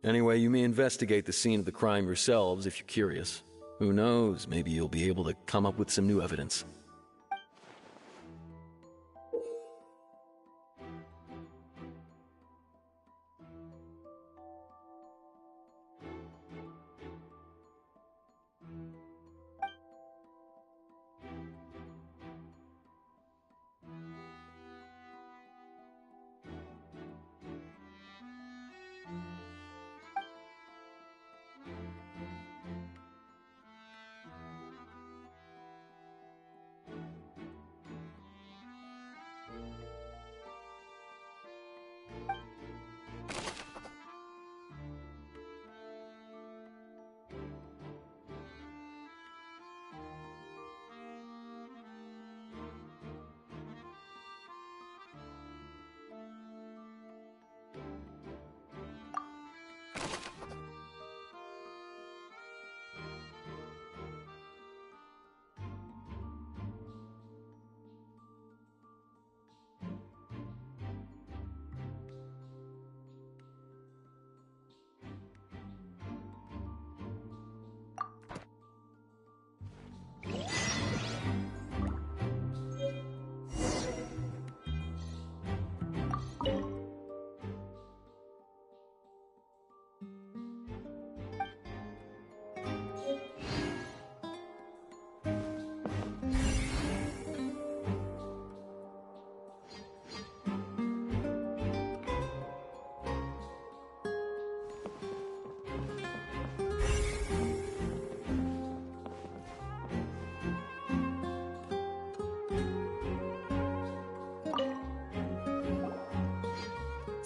Anyway, you may investigate the scene of the crime yourselves if you're curious. Who knows, maybe you'll be able to come up with some new evidence.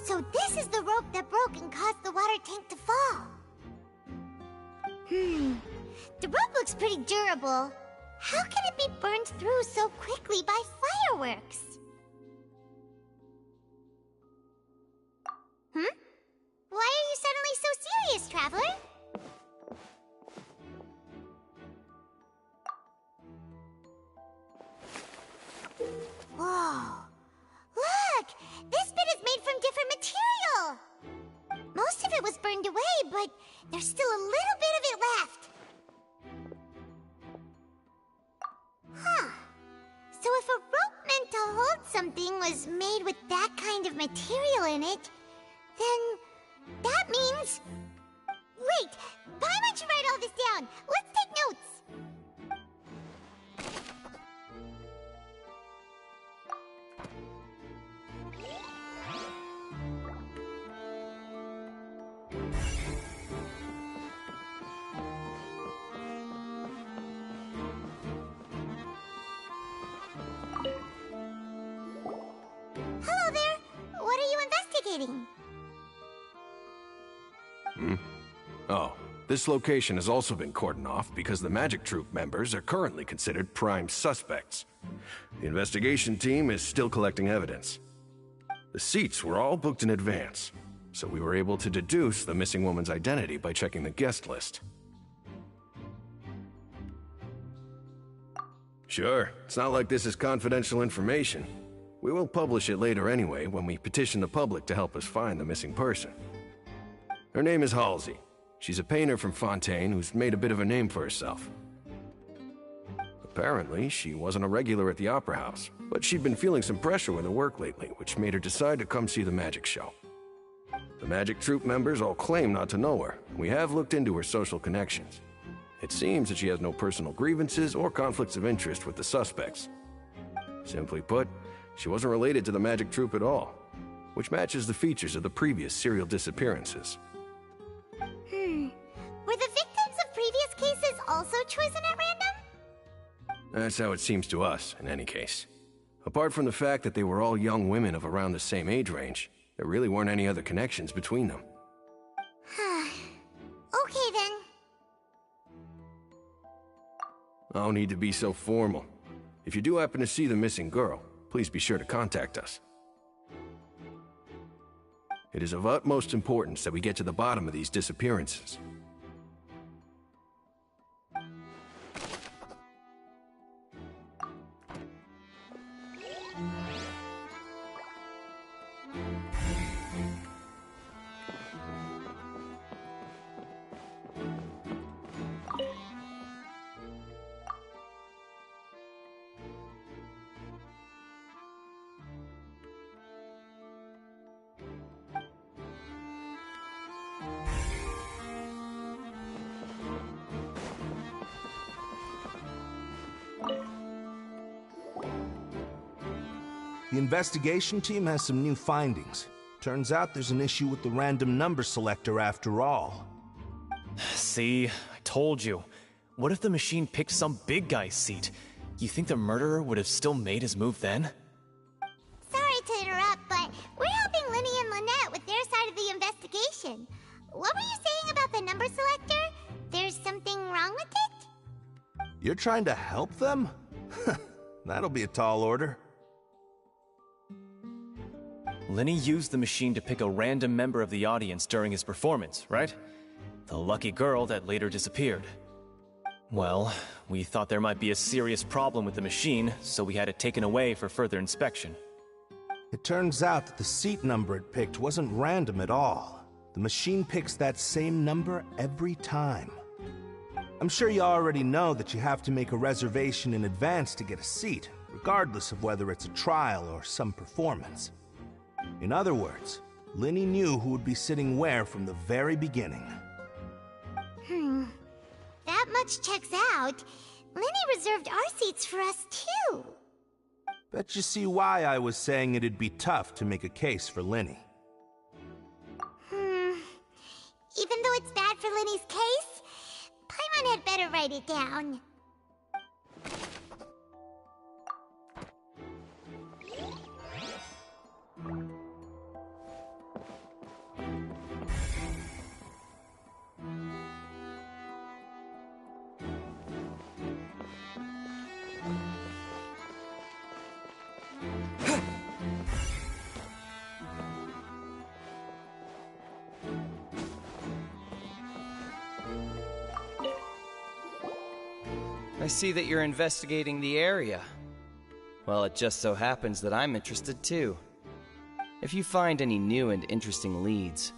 So this is the rope that broke and caused the water tank to fall. The rope looks pretty durable. How can it be burned through so quickly by fireworks? Why are you suddenly so serious, Traveler? Whoa. Look! This bit is made from different material! Most of it was burned away, but there's still a little bit of it left. Huh. So if a rope meant to hold something was made with that kind of material in it, then that means... Wait! Paimon should write all this down! Let's take notes! Hello there! What are you investigating? Oh, this location has also been cordoned off because the Magic Troop members are currently considered prime suspects. The investigation team is still collecting evidence. The seats were all booked in advance, so we were able to deduce the missing woman's identity by checking the guest list. Sure, it's not like this is confidential information. We will publish it later anyway when we petition the public to help us find the missing person. Her name is Halsey. She's a painter from Fontaine who's made a bit of a name for herself. Apparently, she wasn't a regular at the Opera House, but she'd been feeling some pressure with her work lately, which made her decide to come see the magic show. The Magic Troop members all claim not to know her. We have looked into her social connections. It seems that she has no personal grievances or conflicts of interest with the suspects. Simply put, she wasn't related to the Magic Troop at all, which matches the features of the previous serial disappearances. Were the victims of previous cases also chosen at random? That's how it seems to us, in any case. Apart from the fact that they were all young women of around the same age range, there really weren't any other connections between them. Okay then. No need to be so formal. If you do happen to see the missing girl, please be sure to contact us. It is of utmost importance that we get to the bottom of these disappearances. The investigation team has some new findings. Turns out there's an issue with the random number selector after all. See, I told you. What if the machine picked some big guy's seat? You think the murderer would have still made his move then? Sorry to interrupt, but we're helping Linny and Lynette with their side of the investigation. What were you saying about the number selector? There's something wrong with it? You're trying to help them? That'll be a tall order. Linny used the machine to pick a random member of the audience during his performance, right? The lucky girl that later disappeared. Well, we thought there might be a serious problem with the machine, so we had it taken away for further inspection. It turns out that the seat number it picked wasn't random at all. The machine picks that same number every time. I'm sure you already know that you have to make a reservation in advance to get a seat, regardless of whether it's a trial or some performance. In other words, Linny knew who would be sitting where from the very beginning. That much checks out. Linny reserved our seats for us, too. Bet you see why I was saying it'd be tough to make a case for Linny. Even though it's bad for Linny's case, Paimon had better write it down. I see that you're investigating the area. Well, it just so happens that I'm interested too. If you find any new and interesting leads,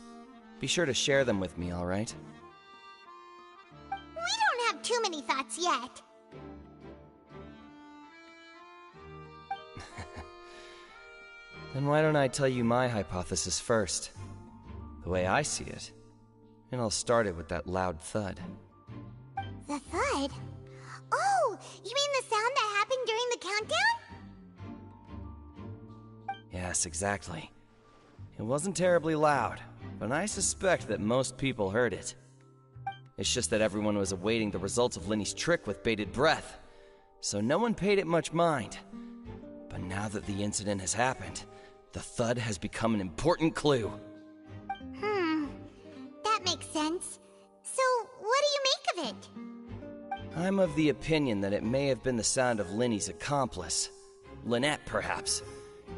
be sure to share them with me, all right? We don't have too many thoughts yet. Then why don't I tell you my hypothesis first? The way I see it. And I'll start it with that loud thud. The thud? Oh, you mean the sound that happened during the countdown? Yes, exactly. It wasn't terribly loud, but I suspect that most people heard it. It's just that everyone was awaiting the results of Linny's trick with bated breath, so no one paid it much mind. But now that the incident has happened, the thud has become an important clue. That makes sense. So, what do you make of it? I'm of the opinion that it may have been the sound of Linny's accomplice. Lynette, perhaps.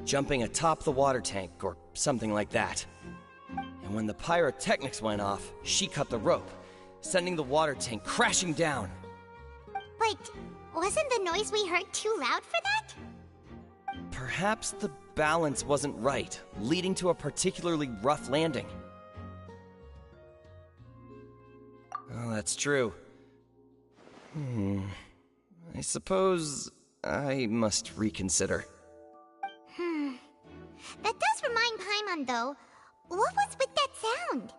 Jumping atop the water tank, or something like that. And when the pyrotechnics went off, she cut the rope, sending the water tank crashing down. But wasn't the noise we heard too loud for that? Perhaps the balance wasn't right, leading to a particularly rough landing. Oh, that's true. I suppose I must reconsider. That does remind Paimon, though. What was with that sound?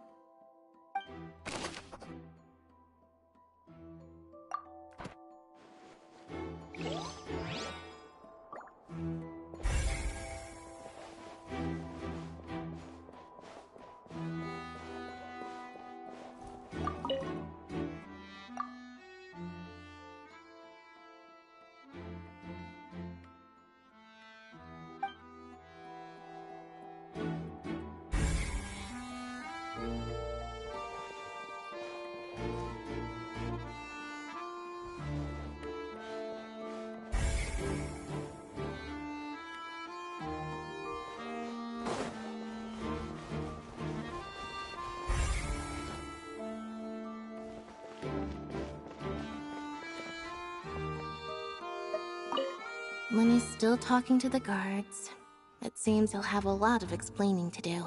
Linny's still talking to the guards. It seems he'll have a lot of explaining to do.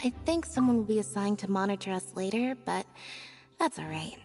I think someone will be assigned to monitor us later, but that's alright.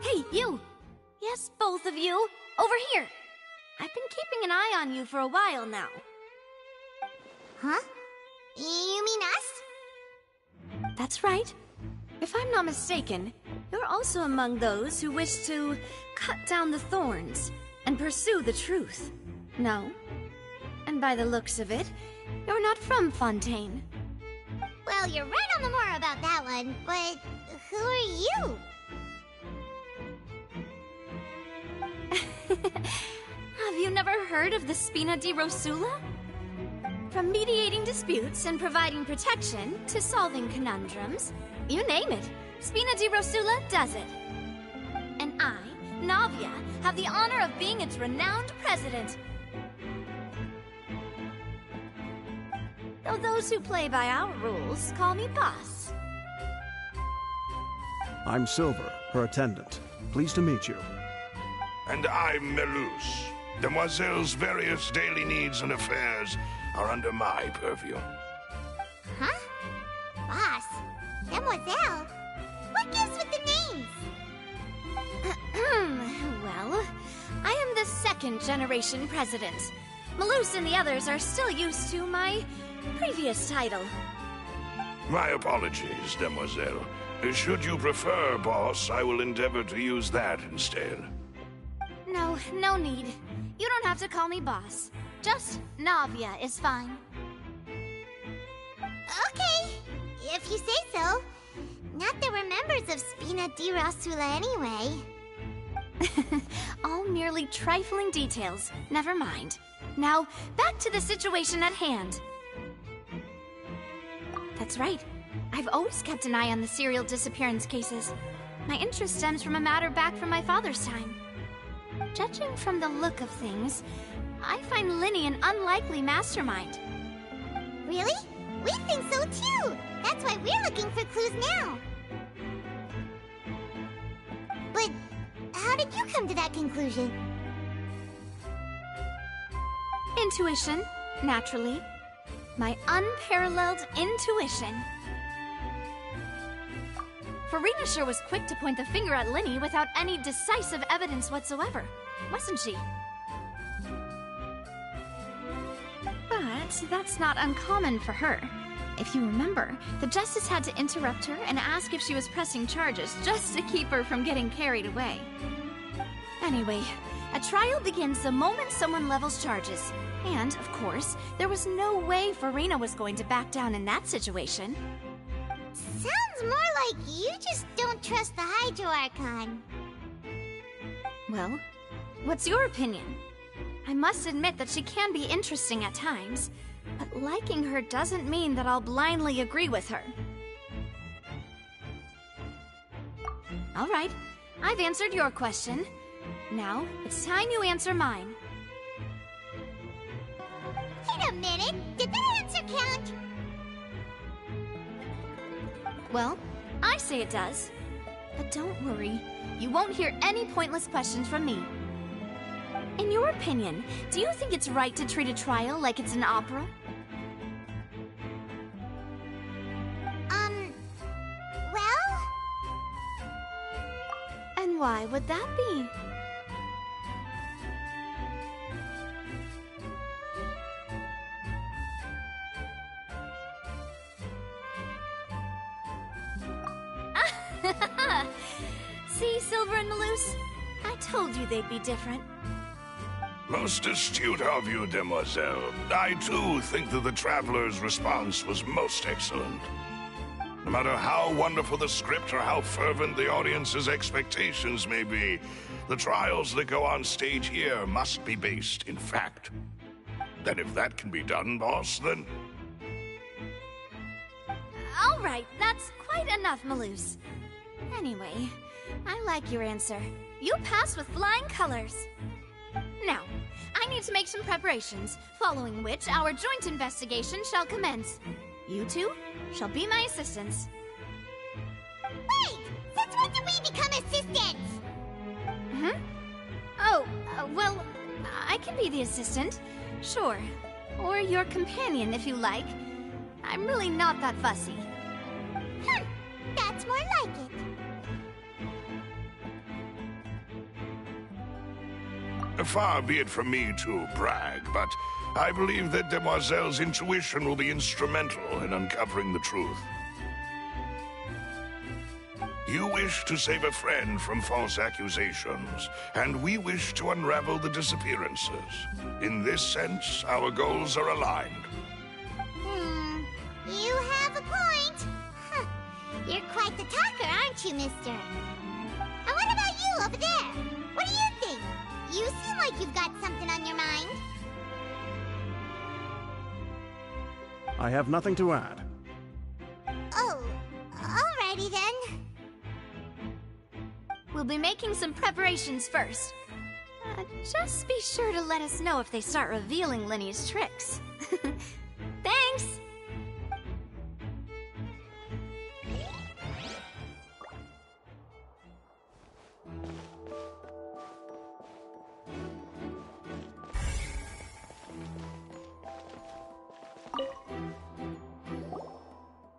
Hey, you! Yes, both of you! Over here! I've been keeping an eye on you for a while now. Huh? You mean us? That's right. If I'm not mistaken, you're also among those who wish to cut down the thorns and pursue the truth. No? And by the looks of it, you're not from Fontaine. Well, you're right on the more about that one, but who are you? Have you never heard of the Spina di Rosula? From mediating disputes and providing protection to solving conundrums, you name it, Spina di Rosula does it. And I, Navia, have the honor of being its renowned president. Though those who play by our rules call me boss. I'm Silver, her attendant. Pleased to meet you. And I'm Melus. Demoiselle's various daily needs and affairs are under my purview. Huh? Boss? Demoiselle? What gives with the names? Well, I am the second generation president. Melus and the others are still used to my previous title. My apologies, Demoiselle. Should you prefer, boss, I will endeavor to use that instead. No, no need. You don't have to call me boss. Just Navia is fine. Okay, if you say so. Not that we're members of Spina di Rosula anyway. All merely trifling details. Never mind. Now, back to the situation at hand. That's right. I've always kept an eye on the serial disappearance cases. My interest stems from a matter back from my father's time. Judging from the look of things, I find Linny an unlikely mastermind. Really? We think so too! That's why we're looking for clues now. But how did you come to that conclusion? Intuition, naturally. My unparalleled intuition. Farina sure was quick to point the finger at Linny without any decisive evidence whatsoever, wasn't she? But that's not uncommon for her. If you remember, the Justice had to interrupt her and ask if she was pressing charges just to keep her from getting carried away. Anyway, a trial begins the moment someone levels charges. And, of course, there was no way Farina was going to back down in that situation. Sounds more like you just don't trust the Hydro Archon. Well, what's your opinion? I must admit that she can be interesting at times, but liking her doesn't mean that I'll blindly agree with her. All right, I've answered your question. Now, it's time you answer mine. Wait a minute! Did that answer count? Well, I say it does. But don't worry, you won't hear any pointless questions from me. In your opinion, do you think it's right to treat a trial like it's an opera? Well? And why would that be? See, Silver and Maloose? I told you they'd be different. Most astute of you, demoiselle. I too think that the Traveler's response was most excellent. No matter how wonderful the script or how fervent the audience's expectations may be, the trials that go on stage here must be based in fact. Then if that can be done, boss, then... All right, that's quite enough, Maloose. Anyway, I like your answer. You passed with flying colors. Now, I need to make some preparations, following which our joint investigation shall commence. You two shall be my assistants. Wait! Since when did we become assistants? Oh, well, I can be the assistant. Sure. Or your companion, if you like. I'm really not that fussy. That's more like it. Far be it from me to brag, but I believe that Demoiselle's intuition will be instrumental in uncovering the truth. You wish to save a friend from false accusations, and we wish to unravel the disappearances. In this sense, our goals are aligned. You have a point. Huh. You're quite the talker, aren't you, mister? And what about you over there? What do you think? You seem like you've got something on your mind. I have nothing to add. Oh, alrighty then. We'll be making some preparations first. Just be sure to let us know if they start revealing Linny's tricks. Thanks!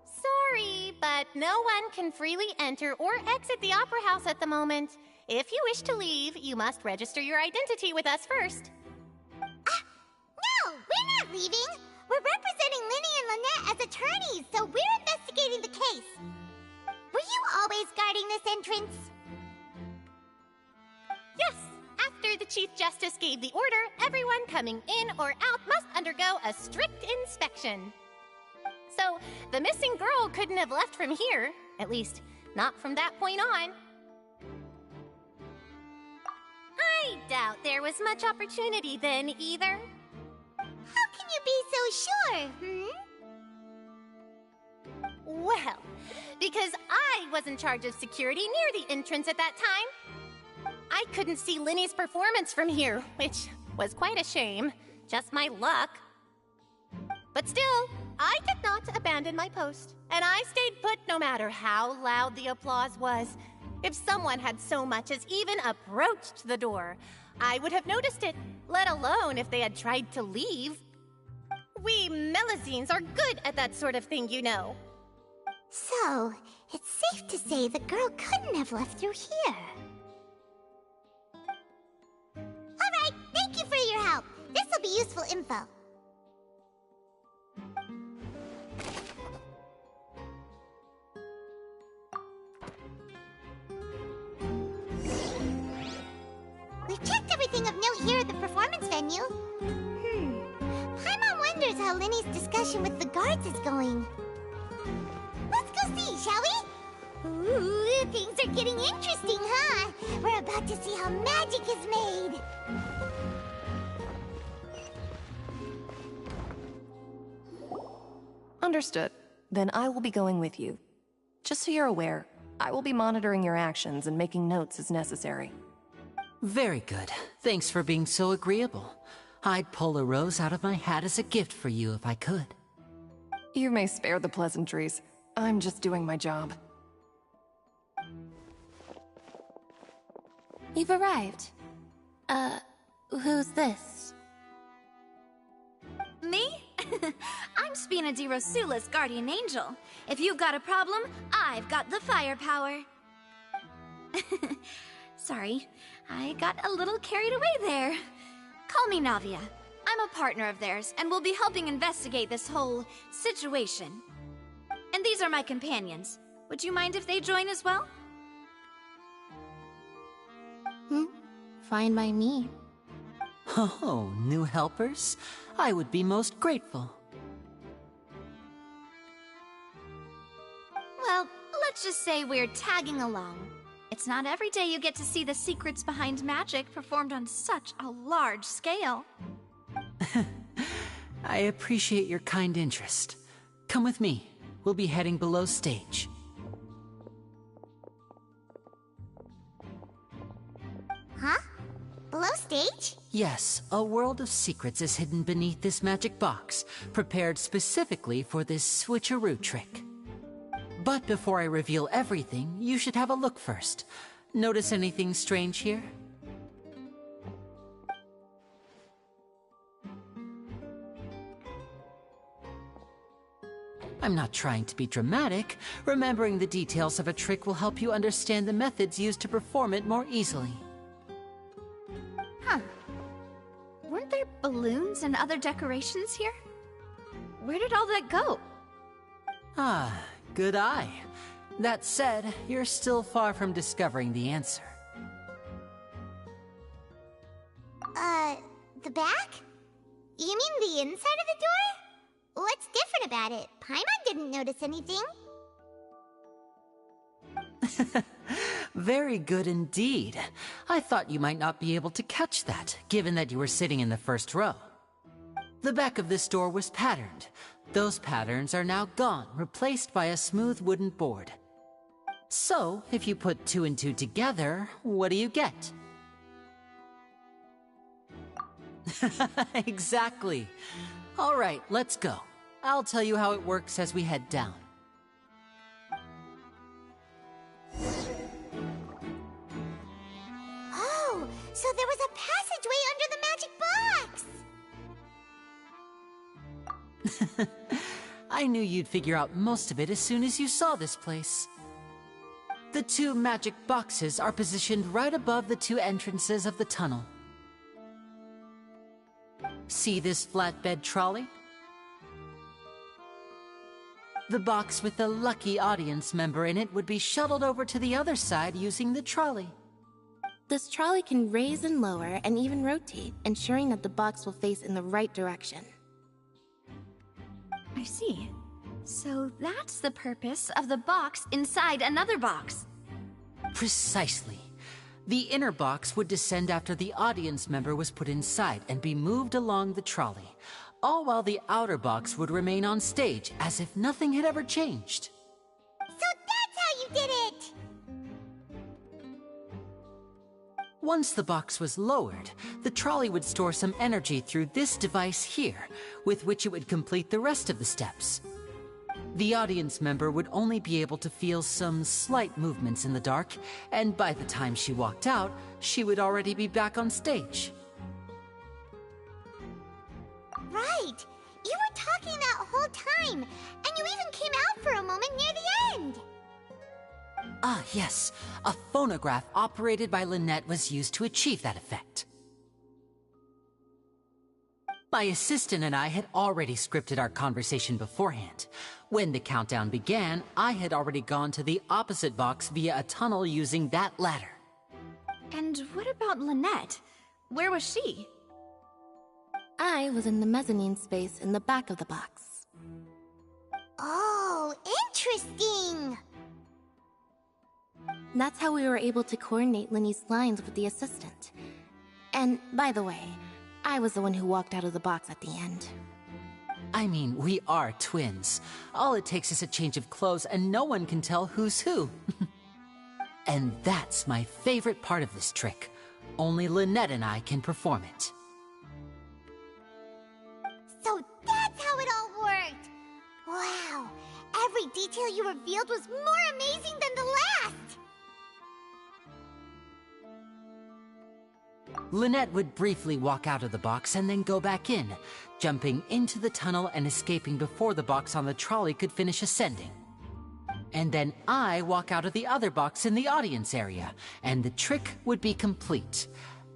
Sorry, but no one can freely enter or exit the Opera House at the moment. If you wish to leave, you must register your identity with us first. No, we're not leaving. We're representing Linny and Lynette as attorneys, so we're investigating the case. Were you always guarding this entrance? Yes, after the Chief Justice gave the order, everyone coming in or out must undergo a strict inspection. So, the missing girl couldn't have left from here. At least, not from that point on. I doubt there was much opportunity then, either. How can you be so sure, Well, because I was in charge of security near the entrance at that time. I couldn't see Linny's performance from here, which was quite a shame. Just my luck. But still, I did not abandon my post, and I stayed put no matter how loud the applause was. If someone had so much as even approached the door, I would have noticed it, let alone if they had tried to leave. We Melazines are good at that sort of thing, you know. So, it's safe to say the girl couldn't have left through here. Alright, thank you for your help. This'll be useful info. We've checked everything of note here at the performance venue. Paimon wonders how Linny's discussion with the guards is going. Let's go see, shall we? Ooh, things are getting interesting, huh? We're about to see how magic is made. Understood. Then I will be going with you. Just so you're aware, I will be monitoring your actions and making notes as necessary. Very good. Thanks for being so agreeable. I'd pull a rose out of my hat as a gift for you if I could. You may spare the pleasantries. I'm just doing my job. You've arrived. Who's this? Me? I'm Spina di Rosula's guardian angel. If you've got a problem, I've got the firepower. Sorry, I got a little carried away there. Call me Navia. I'm a partner of theirs, and will be helping investigate this whole situation. And these are my companions. Would you mind if they join as well? Fine by me. Oh, new helpers? I would be most grateful. Well, let's just say we're tagging along. It's not every day you get to see the secrets behind magic performed on such a large scale. I appreciate your kind interest. Come with me. We'll be heading below stage. Huh? Below stage? Yes, a world of secrets is hidden beneath this magic box, prepared specifically for this switcheroo trick. But before I reveal everything, you should have a look first. Notice anything strange here? I'm not trying to be dramatic. Remembering the details of a trick will help you understand the methods used to perform it more easily. Huh. Weren't there balloons and other decorations here? Where did all that go? Ah, good eye. That said, you're still far from discovering the answer. The back? You mean the inside of the door? What's different about it? Paimon didn't notice anything. Very good indeed. I thought you might not be able to catch that, given that you were sitting in the first row. The back of this door was patterned. Those patterns are now gone, replaced by a smooth wooden board. So, if you put 2 and 2 together, what do you get? Exactly. All right, let's go. I'll tell you how it works as we head down. Oh, so there was a passageway under the magic box! I knew you'd figure out most of it as soon as you saw this place. The 2 magic boxes are positioned right above the 2 entrances of the tunnel. See this flatbed trolley? The box with the lucky audience member in it would be shuttled over to the other side using the trolley. This trolley can raise and lower and even rotate, ensuring that the box will face in the right direction. I see. So that's the purpose of the box inside another box. Precisely. The inner box would descend after the audience member was put inside and be moved along the trolley, all while the outer box would remain on stage as if nothing had ever changed. So that's how you did it! Once the box was lowered, the trolley would store some energy through this device here, with which it would complete the rest of the steps. The audience member would only be able to feel some slight movements in the dark, and by the time she walked out, she would already be back on stage. Right! You were talking that whole time, and you even came out for a moment near the end! Ah, yes. A phonograph operated by Lynette was used to achieve that effect. My assistant and I had already scripted our conversation beforehand. When the countdown began, I had already gone to the opposite box via a tunnel using that ladder. And what about Lynette? Where was she? I was in the mezzanine space in the back of the box. Oh, interesting! That's how we were able to coordinate Linny's lines with the assistant. And, by the way, I was the one who walked out of the box at the end. I mean, we are twins. All it takes is a change of clothes and no one can tell who's who. And that's my favorite part of this trick. Only Lynette and I can perform it. So that's how it all worked! Wow! Every detail you revealed was more amazing than the last! Lynette would briefly walk out of the box and then go back in, jumping into the tunnel and escaping before the box on the trolley could finish ascending. And then I walk out of the other box in the audience area, and the trick would be complete.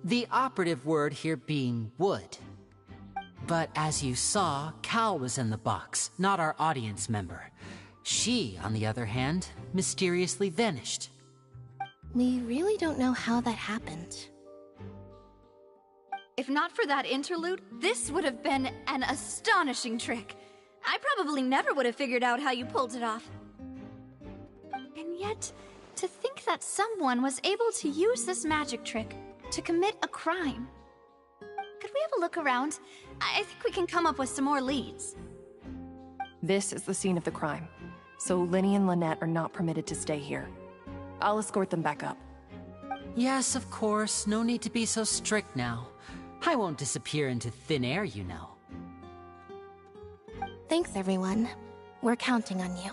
The operative word here being would. But as you saw, Cal was in the box, not our audience member. She, on the other hand, mysteriously vanished. We really don't know how that happened. If not for that interlude, this would have been an astonishing trick. I probably never would have figured out how you pulled it off. And yet, to think that someone was able to use this magic trick to commit a crime. Could we have a look around? I think we can come up with some more leads. This is the scene of the crime, so Linny and Lynette are not permitted to stay here. I'll escort them back up. Yes, of course. No need to be so strict now. I won't disappear into thin air, you know. Thanks, everyone. We're counting on you.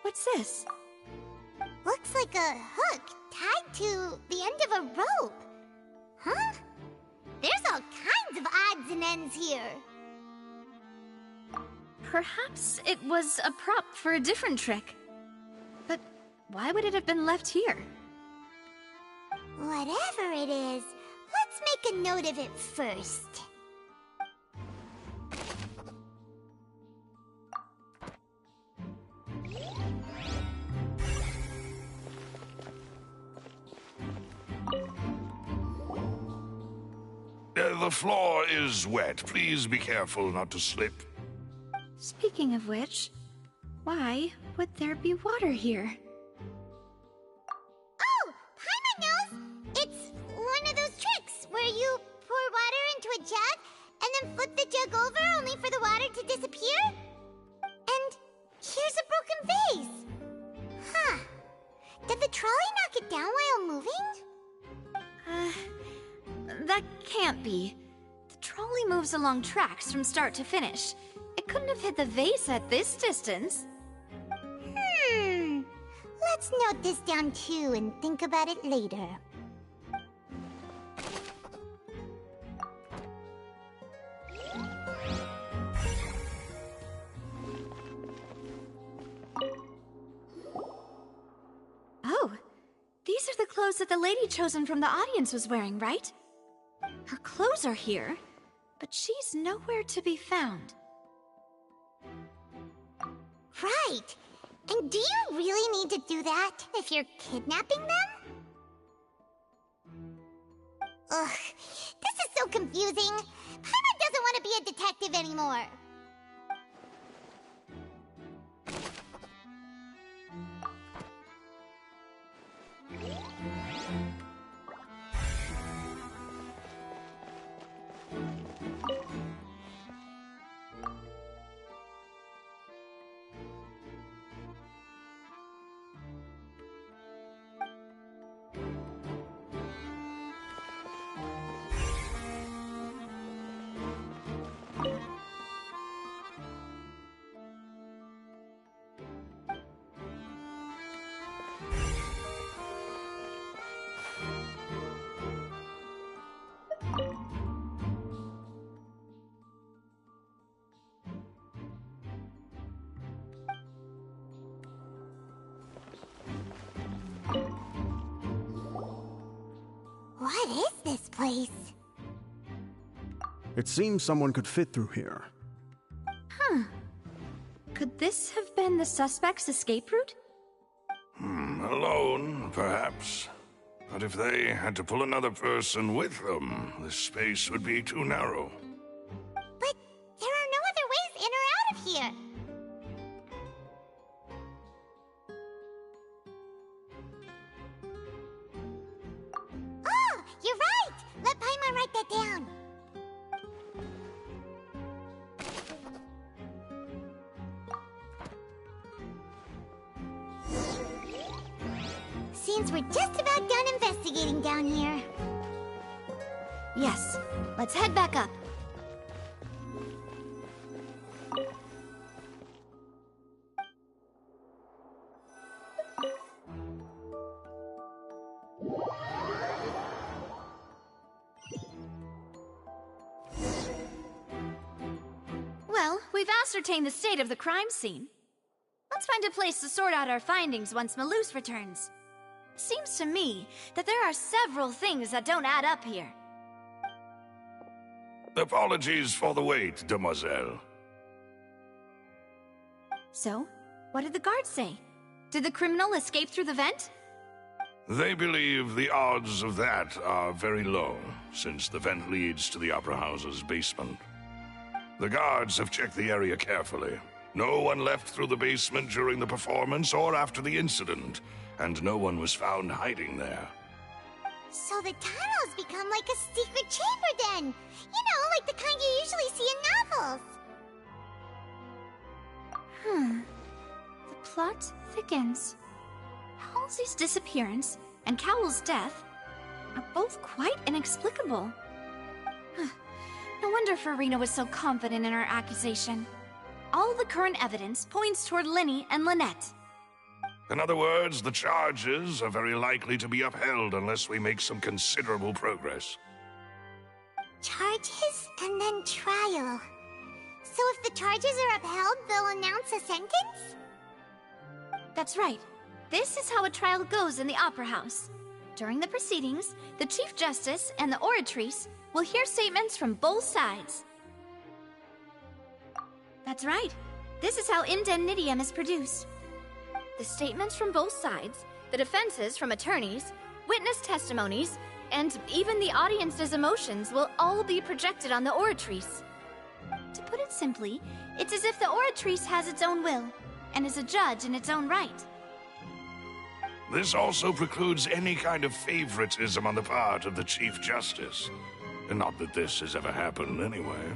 What's this? Looks like a hook tied to the end of a rope. Huh? There's all kinds of odds and ends here. Perhaps it was a prop for a different trick. But why would it have been left here? Whatever it is, let's make a note of it first. The floor is wet. Please be careful not to slip. Speaking of which, why would there be water here? Oh, Paimon knows! It's one of those tricks where you pour water into a jug and then flip the jug over only for the water to disappear? And here's a broken vase. Huh. Did the trolley knock it down while moving? That can't be. The trolley moves along tracks from start to finish. It couldn't have hit the vase at this distance. Let's note this down too and think about it later. Oh, these are the clothes that the lady chosen from the audience was wearing, right? Her clothes are here, but she's nowhere to be found. Right! And do you really need to do that if you're kidnapping them? Ugh, this is so confusing. Paimon doesn't want to be a detective anymore. What is this place? It seems someone could fit through here. Huh. Could this have been the suspect's escape route? Alone, perhaps. But if they had to pull another person with them, the space would be too narrow. But there are no other ways in or out of here. Oh, you're right! Let Paimon write that down. Seems we're just about done investigating down here. Yes, let's head back up. Well, we've ascertained the state of the crime scene. Let's find a place to sort out our findings once Malus returns. Seems to me that there are several things that don't add up here. Apologies for the wait, demoiselle. So, what did the guards say? Did the criminal escape through the vent? They believe the odds of that are very low, since the vent leads to the Opera House's basement. The guards have checked the area carefully. No one left through the basement during the performance or after the incident, and no one was found hiding there. So the tunnels become like a secret chamber then! You know, like the kind you usually see in novels! The plot thickens. Halsey's disappearance and Cowell's death are both quite inexplicable. No wonder Farina was so confident in her accusation. All the current evidence points toward Linny and Lynette. In other words, the charges are very likely to be upheld unless we make some considerable progress. Charges and then trial. So if the charges are upheld, they'll announce a sentence? That's right. This is how a trial goes in the Opera House. During the proceedings, the Chief Justice and the Oratrice will hear statements from both sides. That's right. This is how indemnitium is produced. The statements from both sides, the defenses from attorneys, witness testimonies, and even the audience's emotions will all be projected on the Oratrice. To put it simply, it's as if the Oratrice has its own will, and is a judge in its own right. This also precludes any kind of favoritism on the part of the Chief Justice. And not that this has ever happened anyway.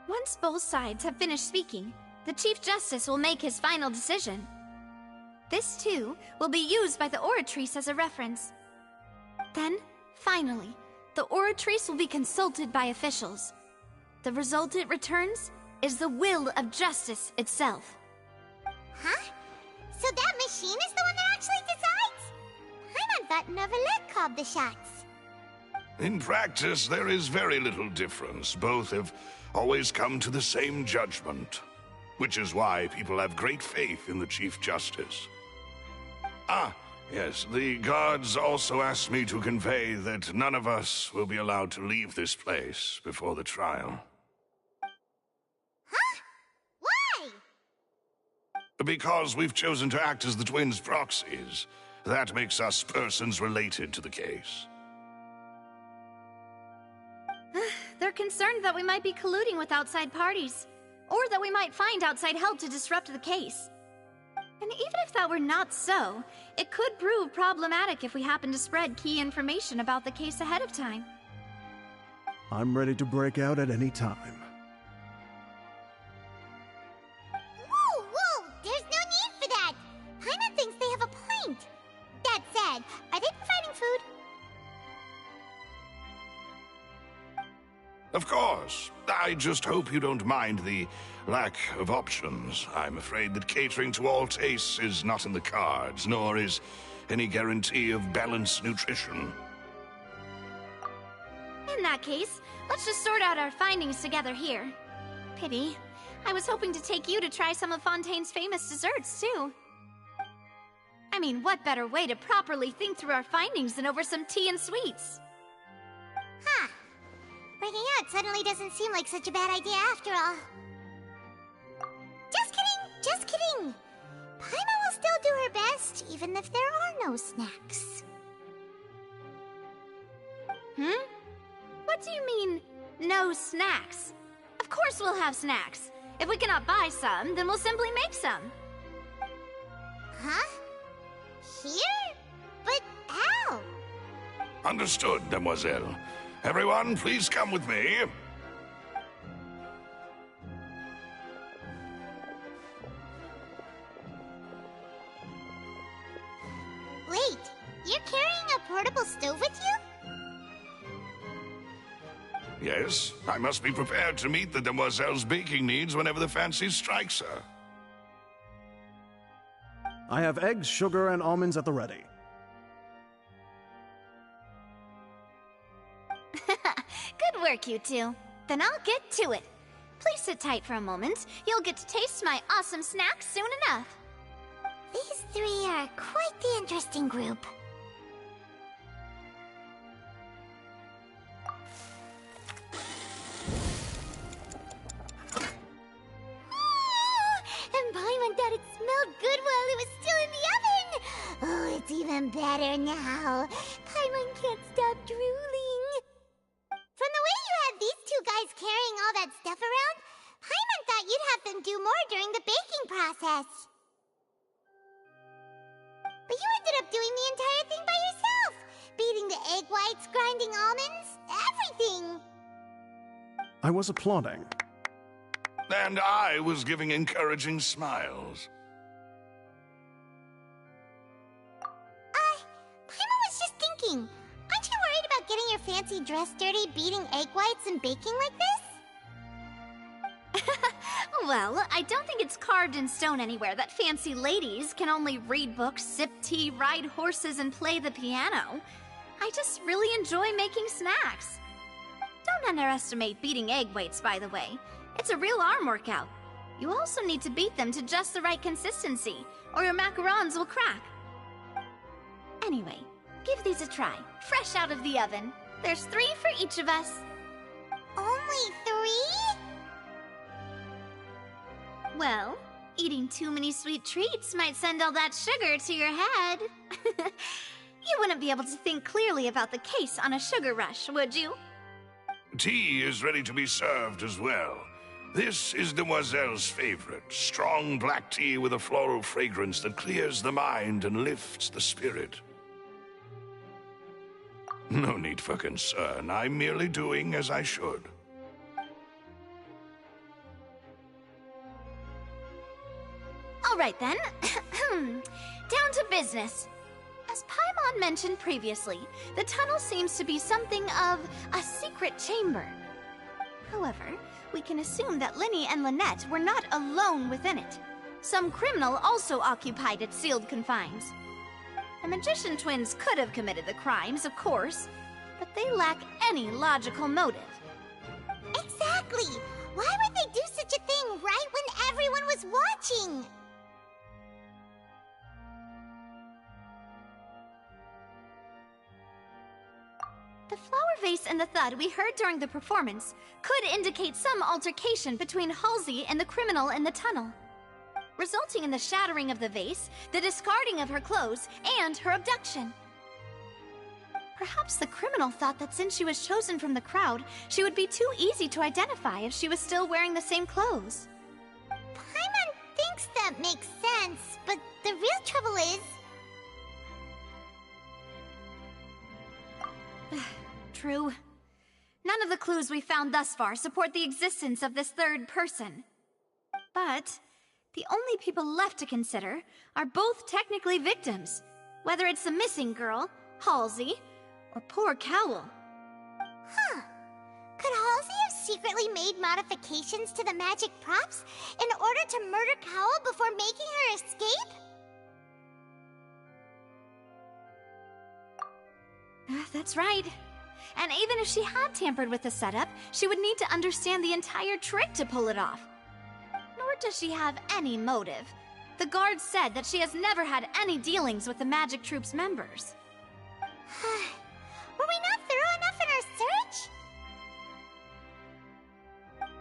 Once both sides have finished speaking, the Chief Justice will make his final decision. This, too, will be used by the Oratrice as a reference. Then, finally, the Oratrice will be consulted by officials. The result it returns is the will of justice itself. Huh? So that machine is the one that actually decides? Paimon thought Novelette called the shots. In practice, there is very little difference. Both have always come to the same judgment. Which is why people have great faith in the Chief Justice. Ah, yes, the guards also asked me to convey that none of us will be allowed to leave this place before the trial. Huh? Why? Because we've chosen to act as the twins' proxies. That makes us persons related to the case. They're concerned that we might be colluding with outside parties, or that we might find outside help to disrupt the case. And even if that were not so, it could prove problematic if we happen to spread key information about the case ahead of time. I'm ready to break out at any time. Whoa! There's no need for that! Paimon thinks they have a point. That said, are they providing food? Of course. I just hope you don't mind the lack of options. I'm afraid that catering to all tastes is not in the cards, nor is any guarantee of balanced nutrition. In that case, let's just sort out our findings together here. Pity. I was hoping to take you to try some of Fontaine's famous desserts, too. I mean, what better way to properly think through our findings than over some tea and sweets? Huh. Breaking out suddenly doesn't seem like such a bad idea after all. Just kidding! Paimon will still do her best, even if there are no snacks. What do you mean, no snacks? Of course we'll have snacks. If we cannot buy some, then we'll simply make some. Huh? Here? But how? Understood, Demoiselle. Everyone, please come with me. Wait, you're carrying a portable stove with you? Yes, I must be prepared to meet the Demoiselle's baking needs whenever the fancy strikes her. I have eggs, sugar, and almonds at the ready. Good work, you two. Then I'll get to it. Please sit tight for a moment. You'll get to taste my awesome snacks soon enough. These three are quite the interesting group. And Paimon thought it smelled good while it was still in the oven! Oh, it's even better now. Paimon can't stop drooling. From the way you had these two guys carrying all that stuff around, Paimon thought you'd have them do more during the baking process. But you ended up doing the entire thing by yourself! Beating the egg whites, grinding almonds, everything! I was applauding. And I was giving encouraging smiles. Paimon was just thinking, aren't you worried about getting your fancy dress dirty, beating egg whites and baking like this? Well, I don't think it's carved in stone anywhere that fancy ladies can only read books, sip tea, ride horses, and play the piano. I just really enjoy making snacks. Don't underestimate beating egg whites, by the way. It's a real arm workout. You also need to beat them to just the right consistency, or your macarons will crack. Anyway, give these a try, fresh out of the oven. There's 3 for each of us. Only 3? Well, eating too many sweet treats might send all that sugar to your head. You wouldn't be able to think clearly about the case on a sugar rush, would you? Tea is ready to be served as well. This is Demoiselle's favorite, strong black tea with a floral fragrance that clears the mind and lifts the spirit. No need for concern. I'm merely doing as I should. All right then. Down to business. As Paimon mentioned previously, the tunnel seems to be something of a secret chamber. However, we can assume that Linny and Lynette were not alone within it. Some criminal also occupied its sealed confines. The magician twins could have committed the crimes, of course, but they lack any logical motive. Exactly! Why would they do such a thing right when everyone was watching? The flower vase and the thud we heard during the performance could indicate some altercation between Halsey and the criminal in the tunnel, resulting in the shattering of the vase, the discarding of her clothes, and her abduction. Perhaps the criminal thought that since she was chosen from the crowd, she would be too easy to identify if she was still wearing the same clothes. Paimon thinks that makes sense, but the real trouble is... True. None of the clues we found thus far support the existence of this third person. But the only people left to consider are both technically victims, whether it's the missing girl, Halsey, or poor Cowell. Huh. Could Halsey have secretly made modifications to the magic props in order to murder Cowell before making her escape? That's right. And even if she had tampered with the setup, she would need to understand the entire trick to pull it off. Nor does she have any motive. The guard said that she has never had any dealings with the Magic Troop's members. Were we not thorough enough in our search?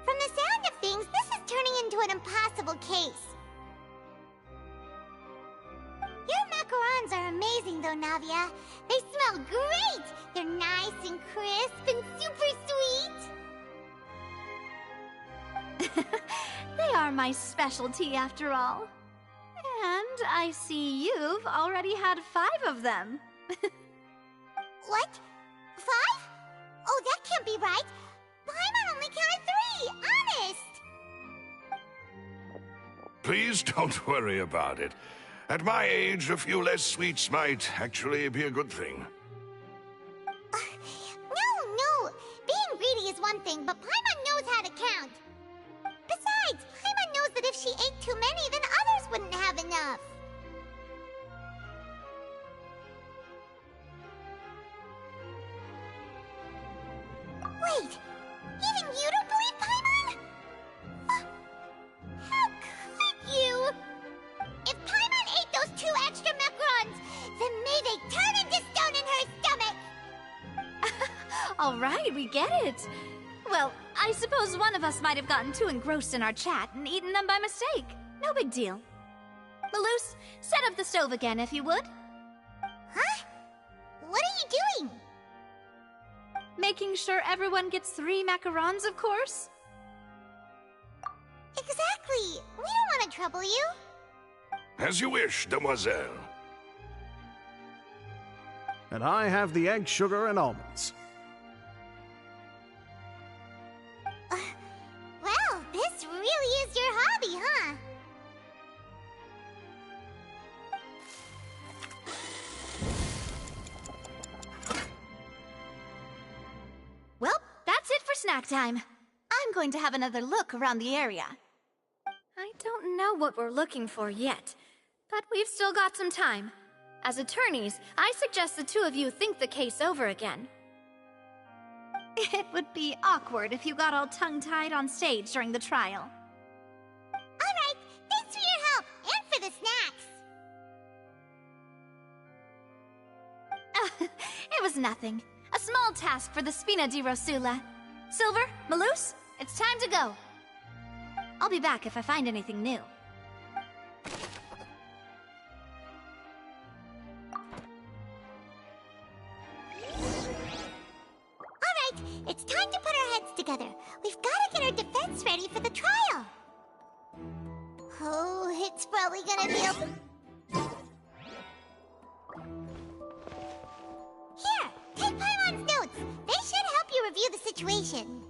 From the sound of things, this is turning into an impossible case. Your macarons are amazing though, Navia. They smell great! They're nice and crisp and super sweet. They are my specialty after all. And I see you've already had 5 of them. What? 5? Oh, that can't be right. Paimon only counted 3, honest. Please don't worry about it. At my age, a few less sweets might actually be a good thing. No. Being greedy is one thing, but Paimon knows how to count. Besides, Paimon knows that if she ate too many, then others wouldn't have enough. Wait, even you don't believe Paimon? How could you? If Paimon ate those 2 extra macarons, then may they turn into stone in her stomach! All right, we get it. Well, I suppose one of us might have gotten too engrossed in our chat and eaten them by mistake. No big deal. Malus, set up the stove again if you would. Huh? What are you doing? Making sure everyone gets 3 macarons, of course. Exactly. We don't want to trouble you. As you wish, demoiselle. And I have the egg, sugar, and almonds. Well, this really is your hobby, huh? Well, that's it for snack time. I'm going to have another look around the area. I don't know what we're looking for yet, but we've still got some time. As attorneys, I suggest the 2 of you think the case over again. It would be awkward if you got all tongue-tied on stage during the trial. All right, thanks for your help, and for the snacks. It was nothing. A small task for the Spina di Rosula. Silver, Malus, it's time to go. I'll be back if I find anything new. Alright, it's time to put our heads together. We've got to get our defense ready for the trial. Oh, it's probably gonna be a... Here, take Paimon's notes. They should help you review the situation.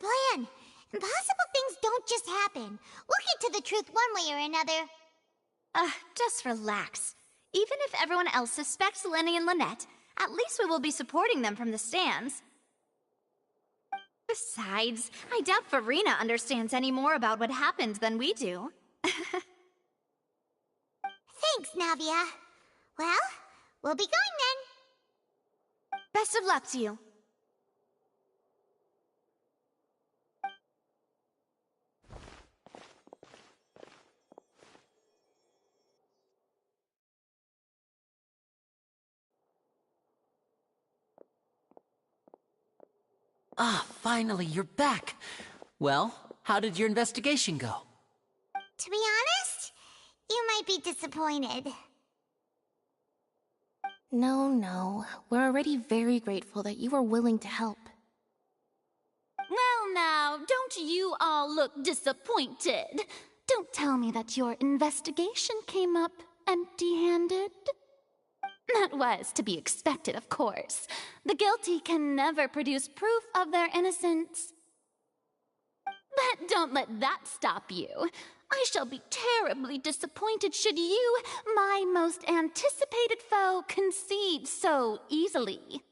plan. Impossible things don't just happen. We'll get to the truth one way or another. Just relax. Even if everyone else suspects Lenny and Lynette, at least we will be supporting them from the stands. Besides, I doubt Farina understands any more about what happened than we do. Thanks, Navia. Well, we'll be going then. Best of luck to you. Ah, finally, you're back. Well, how did your investigation go? To be honest, you might be disappointed. No. We're already very grateful that you were willing to help. Well now, don't you all look disappointed. Don't tell me that your investigation came up empty-handed. That was to be expected, of course. The guilty can never produce proof of their innocence. But don't let that stop you. I shall be terribly disappointed should you, my most anticipated foe, concede so easily.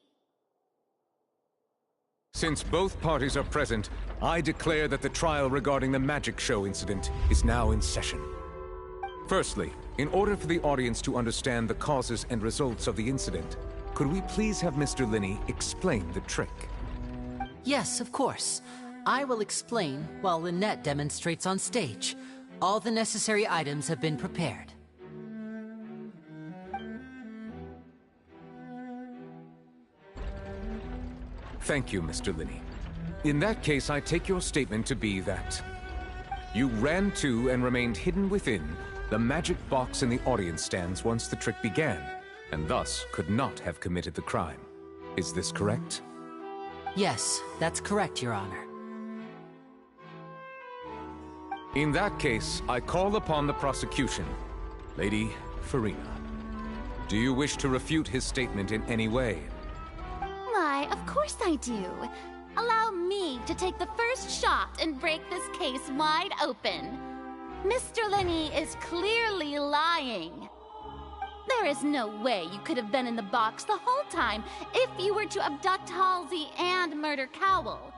Since both parties are present, I declare that the trial regarding the magic show incident is now in session. Firstly, in order for the audience to understand the causes and results of the incident, could we please have Mr. Linney explain the trick? Yes, of course. I will explain while Lynette demonstrates on stage. All the necessary items have been prepared. Thank you, Mr. Linney. In that case, I take your statement to be that you ran to and remained hidden within the magic box in the audience stands once the trick began, and thus could not have committed the crime. Is this correct? Yes, that's correct, Your Honor. In that case, I call upon the prosecution. Lady Farina, do you wish to refute his statement in any way? Why, of course I do. Allow me to take the first shot and break this case wide open. Mr. Linney is clearly lying. There is no way you could have been in the box the whole time if you were to abduct Halsey and murder Cowell.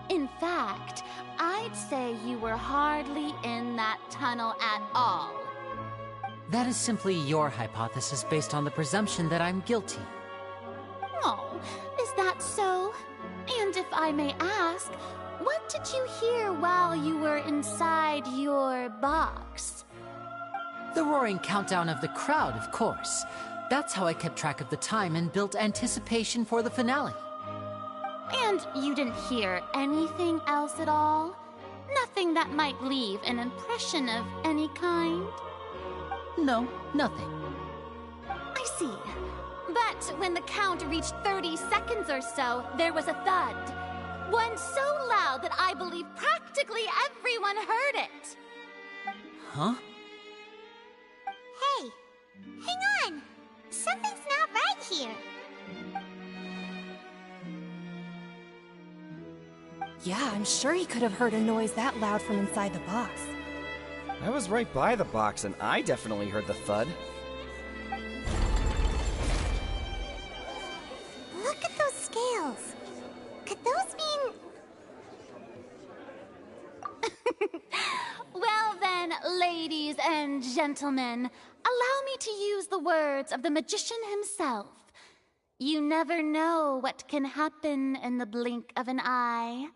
In fact, I'd say you were hardly in that tunnel at all. That is simply your hypothesis based on the presumption that I'm guilty. Oh, is that so? And if I may ask, what did you hear while you were inside your box? The roaring countdown of the crowd, of course. That's how I kept track of the time and built anticipation for the finale. And you didn't hear anything else at all? Nothing that might leave an impression of any kind? No, nothing. I see. But when the count reached 30 seconds or so, there was a thud. One so loud that I believe practically everyone heard it. Huh? Hey, hang on. Something's not right here. Yeah, I'm sure he could have heard a noise that loud from inside the box. I was right by the box, and I definitely heard the thud. Look at those scales. Could those mean... Well then, ladies and gentlemen, allow me to use the words of the magician himself. You never know what can happen in the blink of an eye.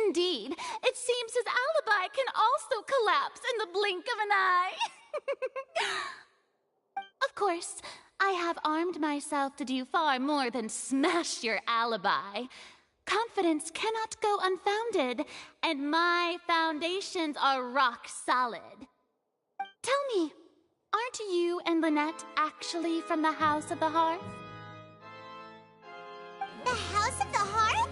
Indeed, it seems his alibi can also collapse in the blink of an eye. Of course, I have armed myself to do far more than smash your alibi. Confidence cannot go unfounded, and my foundations are rock solid. Tell me, aren't you and Lynette actually from the House of the Hearth? The House of the Hearth?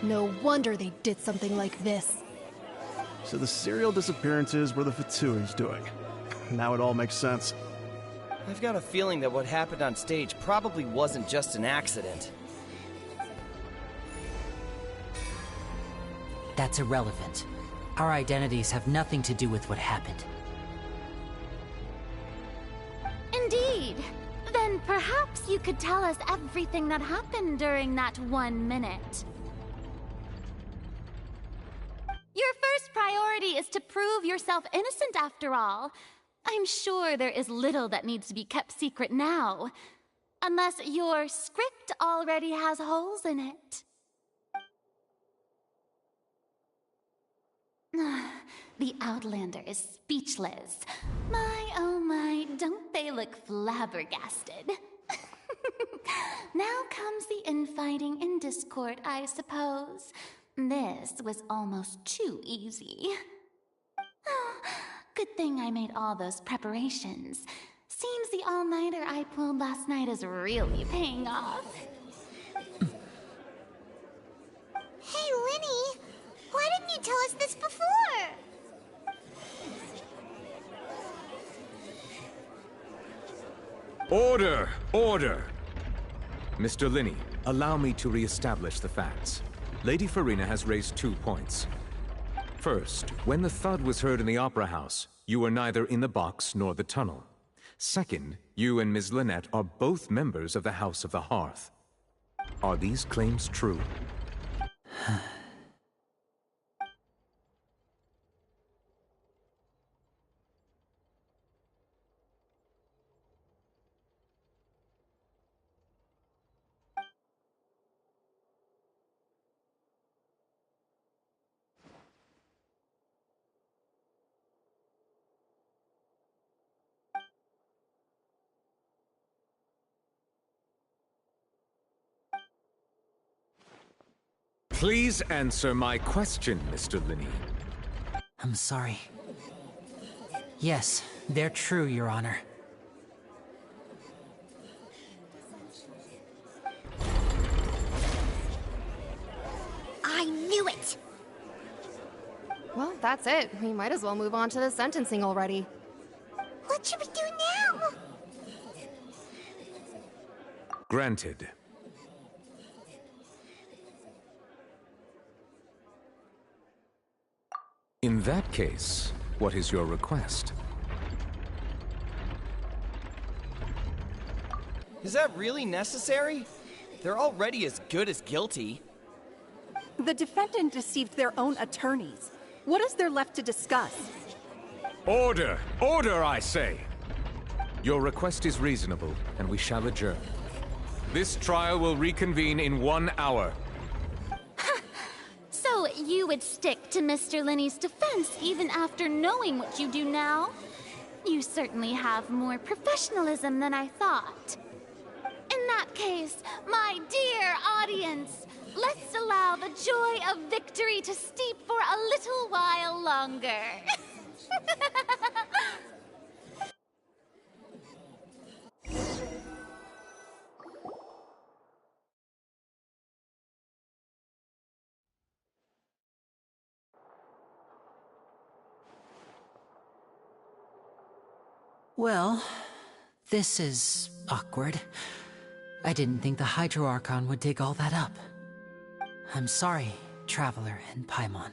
No wonder they did something like this. So the serial disappearances were the Fatui's doing. Now it all makes sense. I've got a feeling that what happened on stage probably wasn't just an accident. That's irrelevant. Our identities have nothing to do with what happened. Indeed. Then perhaps you could tell us everything that happened during that 1 minute. Your first priority is to prove yourself innocent, after all. I'm sure there is little that needs to be kept secret now. Unless your script already has holes in it. The Outlander is speechless. My, oh my, don't they look flabbergasted? Now comes the infighting and discord, I suppose. This was almost too easy. Good thing I made all those preparations. Seems the all-nighter I pulled last night is really paying off. Hey, Linny! Why didn't you tell us this before? Order! Order! Mr. Linney, allow me to re-establish the facts. Lady Farina has raised 2 points. First, when the thud was heard in the Opera House, you were neither in the box nor the tunnel. Second, you and Ms. Lynette are both members of the House of the Hearth. Are these claims true? Please answer my question, Mr. Linney. I'm sorry. Yes, they're true, Your Honor. I knew it! Well, that's it. We might as well move on to the sentencing already. What should we do now? Granted. In that case, what is your request? Is that really necessary? They're already as good as guilty. The defendant deceived their own attorneys. What is there left to discuss? Order! Order, I say! Your request is reasonable, and we shall adjourn. This trial will reconvene in 1 hour. So you would stick to Mr. Linney's defense even after knowing what you do now? You certainly have more professionalism than I thought. In that case, my dear audience, let's allow the joy of victory to steep for a little while longer. Well, this is awkward. I didn't think the Hydro Archon would dig all that up. I'm sorry, Traveler and Paimon.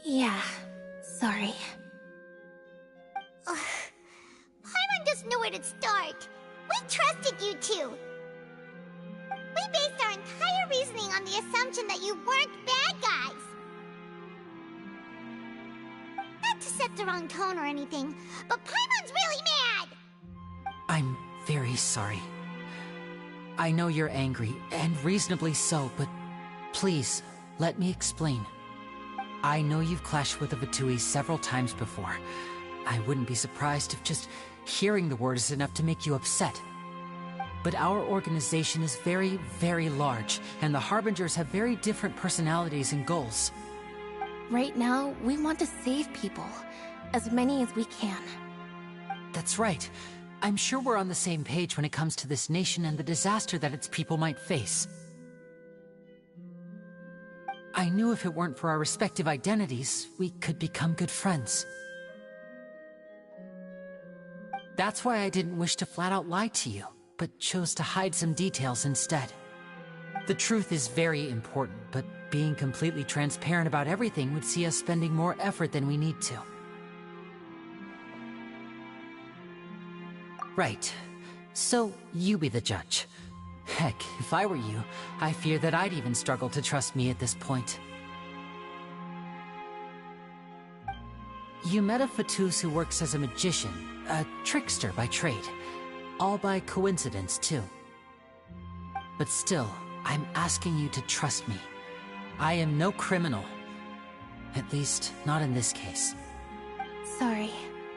Yeah, sorry. Paimon doesn't know where to start. We trusted you two. We based our entire reasoning on the assumption that you weren't bad guys. Not to set the wrong tone or anything, but Paimon's really mad! I'm very sorry. I know you're angry, and reasonably so, but please, let me explain. I know you've clashed with the Fatui several times before. I wouldn't be surprised if just hearing the word is enough to make you upset. But our organization is very, very large, and the Harbingers have very different personalities and goals. Right now, we want to save people. As many as we can. That's right. I'm sure we're on the same page when it comes to this nation and the disaster that its people might face. I knew if it weren't for our respective identities, we could become good friends. That's why I didn't wish to flat out lie to you, but chose to hide some details instead. The truth is very important, but being completely transparent about everything would see us spending more effort than we need to. Right. So, you be the judge. Heck, if I were you, I fear that I'd even struggle to trust me at this point. You met a Fatus who works as a magician, a trickster by trade. All by coincidence, too. But still, I'm asking you to trust me. I am no criminal. At least, not in this case. Sorry.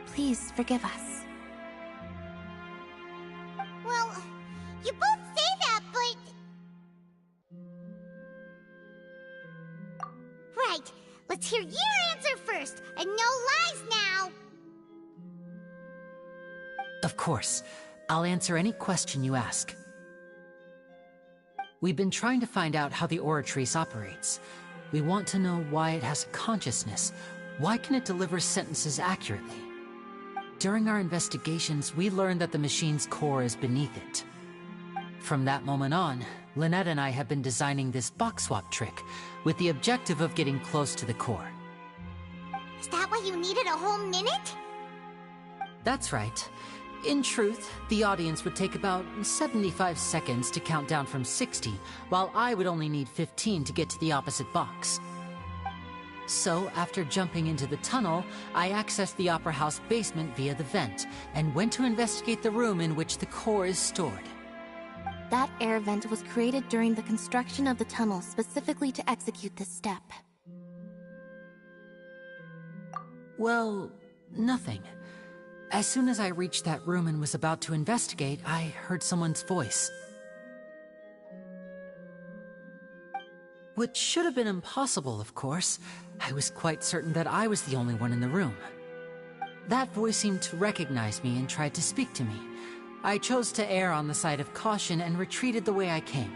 Please forgive us. Well, you both say that, but... Right. Let's hear your answer first, and no lies now! Of course. I'll answer any question you ask. We've been trying to find out how the Oratrice operates. We want to know why it has a consciousness. Why can it deliver sentences accurately? During our investigations, we learned that the machine's core is beneath it. From that moment on, Lynette and I have been designing this box swap trick with the objective of getting close to the core. Is that why you needed a whole minute? That's right. In truth, the audience would take about 75 seconds to count down from 60, while I would only need 15 to get to the opposite box. So, after jumping into the tunnel, I accessed the Opera House basement via the vent, and went to investigate the room in which the core is stored. That air vent was created during the construction of the tunnel specifically to execute this step. Well, nothing. As soon as I reached that room and was about to investigate, I heard someone's voice. Which should have been impossible, of course. I was quite certain that I was the only one in the room. That voice seemed to recognize me and tried to speak to me. I chose to err on the side of caution and retreated the way I came.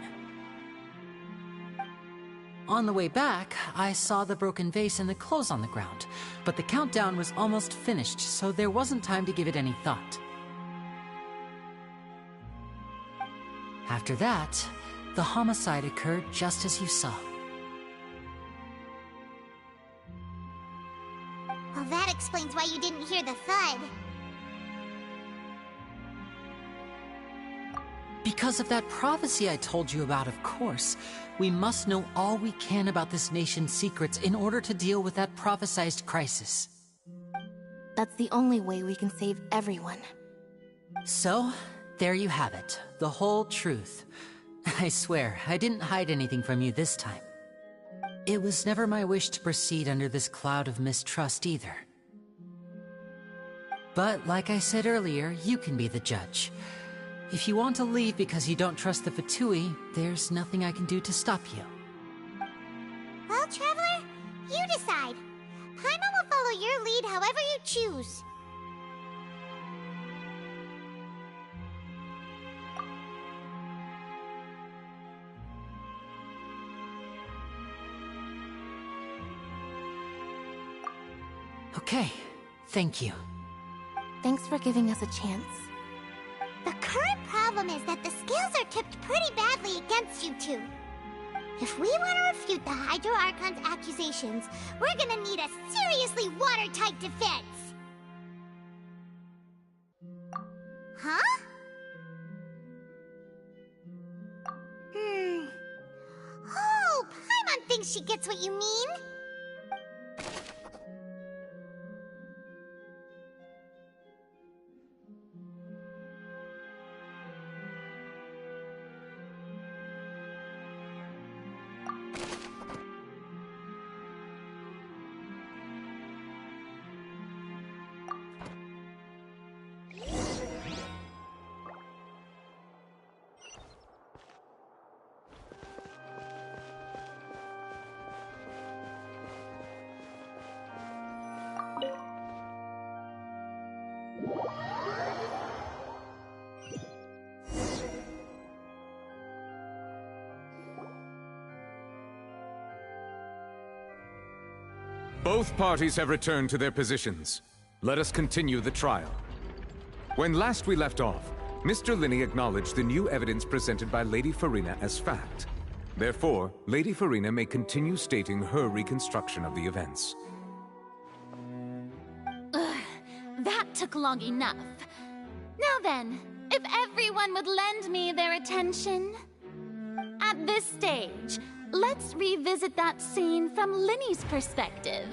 On the way back, I saw the broken vase and the clothes on the ground, but the countdown was almost finished, so there wasn't time to give it any thought. After that, the homicide occurred just as you saw. Well, that explains why you didn't hear the thud. Because of that prophecy I told you about, of course. We must know all we can about this nation's secrets in order to deal with that prophesized crisis. That's the only way we can save everyone. So, there you have it. The whole truth. I swear, I didn't hide anything from you this time. It was never my wish to proceed under this cloud of mistrust either. But, like I said earlier, you can be the judge. If you want to leave because you don't trust the Fatui, there's nothing I can do to stop you. Well, Traveler, you decide. Paimon will follow your lead however you choose. Okay, thank you. Thanks for giving us a chance. The current problem is that the scales are tipped pretty badly against you two. If we want to refute the Hydro Archon's accusations, we're gonna need a seriously watertight defense. Huh? Oh, Paimon thinks she gets what you mean. Both parties have returned to their positions. Let us continue the trial. When last we left off, Mr. Linney acknowledged the new evidence presented by Lady Farina as fact. Therefore, Lady Farina may continue stating her reconstruction of the events. Ugh, that took long enough. Now then, if everyone would lend me their attention. At this stage, let's revisit that scene from Linney's perspective.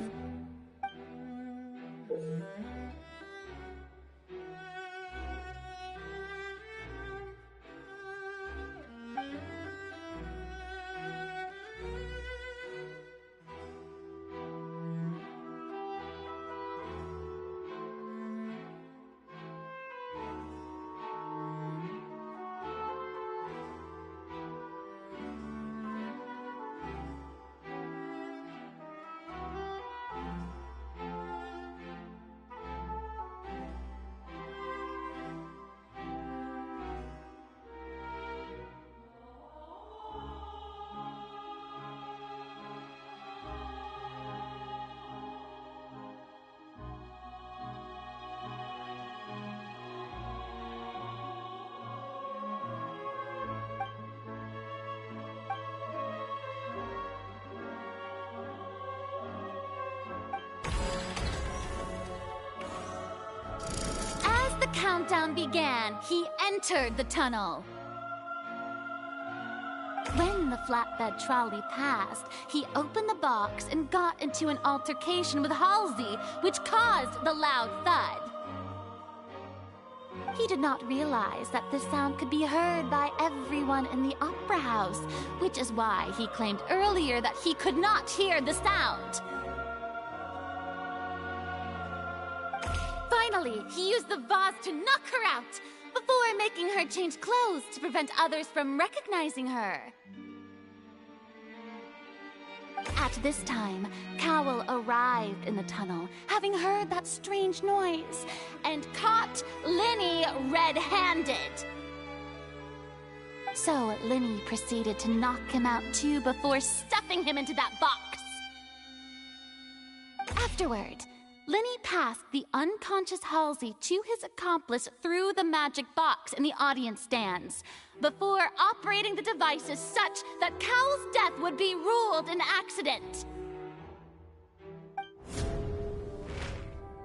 countdown began, he entered the tunnel. When the flatbed trolley passed, he opened the box and got into an altercation with Halsey, which caused the loud thud. He did not realize that the sound could be heard by everyone in the opera house, which is why he claimed earlier that he could not hear the sound. Finally, he used the vase to knock her out, before making her change clothes to prevent others from recognizing her. At this time, Cowell arrived in the tunnel, having heard that strange noise, and caught Linny red-handed. So Linny proceeded to knock him out too before stuffing him into that box. Afterward, Linny passed the unconscious Halsey to his accomplice through the magic box in the audience stands, before operating the devices such that Cowell's death would be ruled an accident.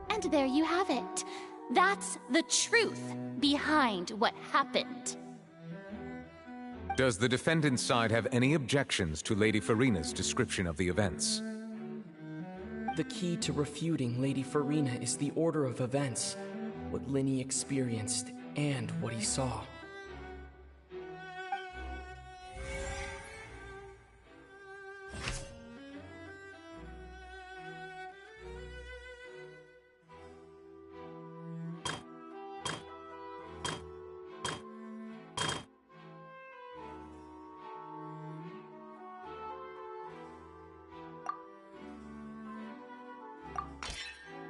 And there you have it. That's the truth behind what happened. Does the defendant's side have any objections to Lady Farina's description of the events? The key to refuting Lady Farina is the order of events, what Linny experienced, and what he saw.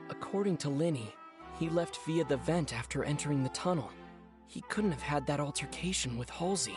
According to Linny, he left via the vent after entering the tunnel. He couldn't have had that altercation with Halsey.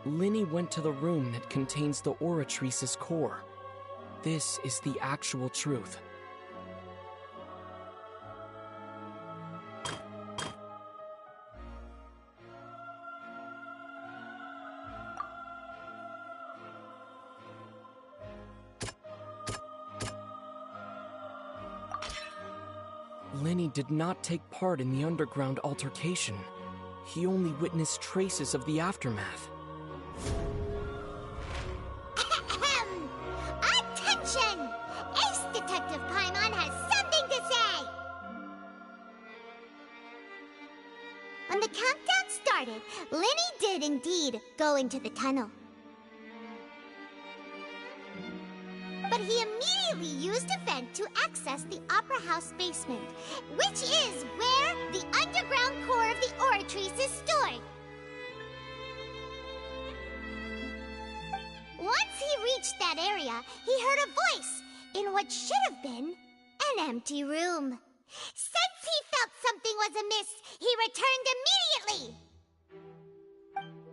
Linny went to the room that contains the Oratrice's core. This is the actual truth. Linny did not take part in the underground altercation. He only witnessed traces of the aftermath. Attention! Ace Detective Paimon has something to say! When the countdown started, Linny did indeed go into the tunnel. But he immediately used a vent to access the Opera House basement, which is where the underground core of the Oratrice is stored. Once he reached that area, he heard a voice in what should have been an empty room. Since he felt something was amiss, he returned immediately.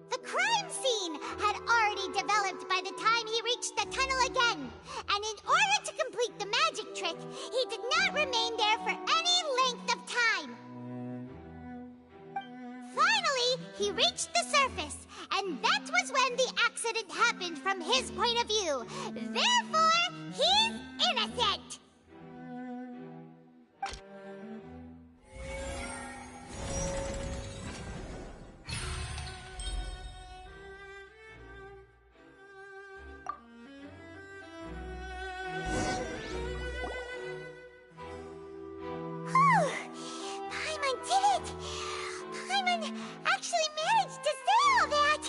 The crime scene had already developed by the time he reached the tunnel again, and in order to complete the magic trick, he did not remain there for any length of time. Finally, he reached the surface, and that was when the accident happened from his point of view. Therefore, he's innocent! Paimon did it! Paimon actually managed to say all that!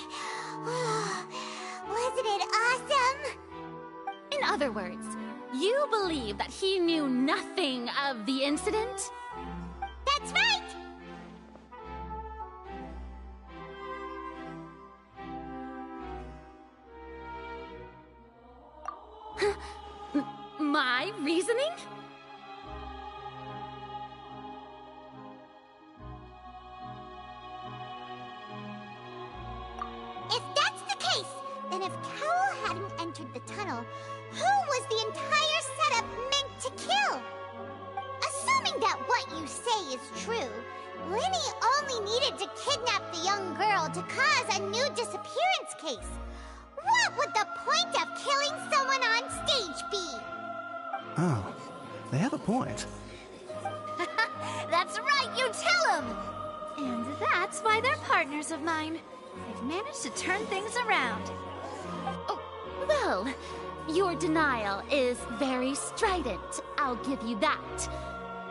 Wasn't it awesome? In other words, you believe that he knew nothing of the incident? That's right! My reasoning? If that's the case, then if Cowell hadn't entered the tunnel, who was the entire setup meant to kill? what would the point of killing someone on stage be? Oh, they have a point. That's right, you tell them! And that's why they're partners of mine. They've managed to turn things around. Oh, well, your denial is very strident, I'll give you that.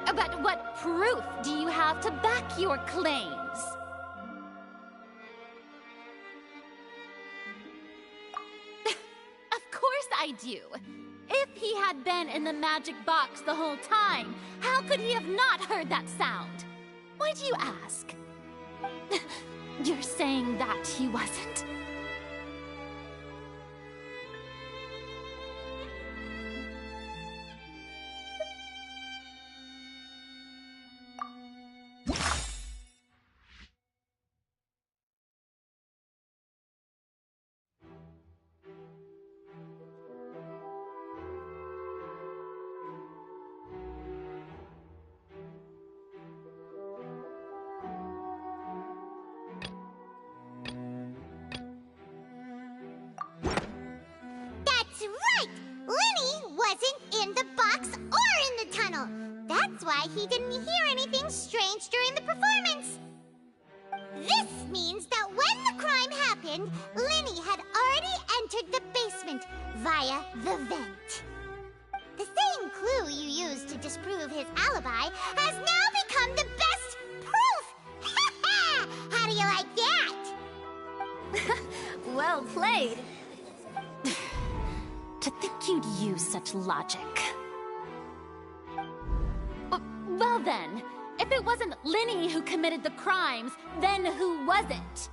But what proof do you have to back your claims? Of course I do. If he had been in the magic box the whole time, how could he have not heard that sound? Why do you ask? You're saying that he wasn't? That's right! Lenny wasn't in the box or in the tunnel. That's why he didn't hear anything strange during the performance. This means that when the crime happened, Lenny had already entered the basement via the vent. The same clue you used to disprove his alibi has now become the best proof! How do you like that? Well played. To think you'd use such logic. Well then, if it wasn't Lenny who committed the crimes, then who was it?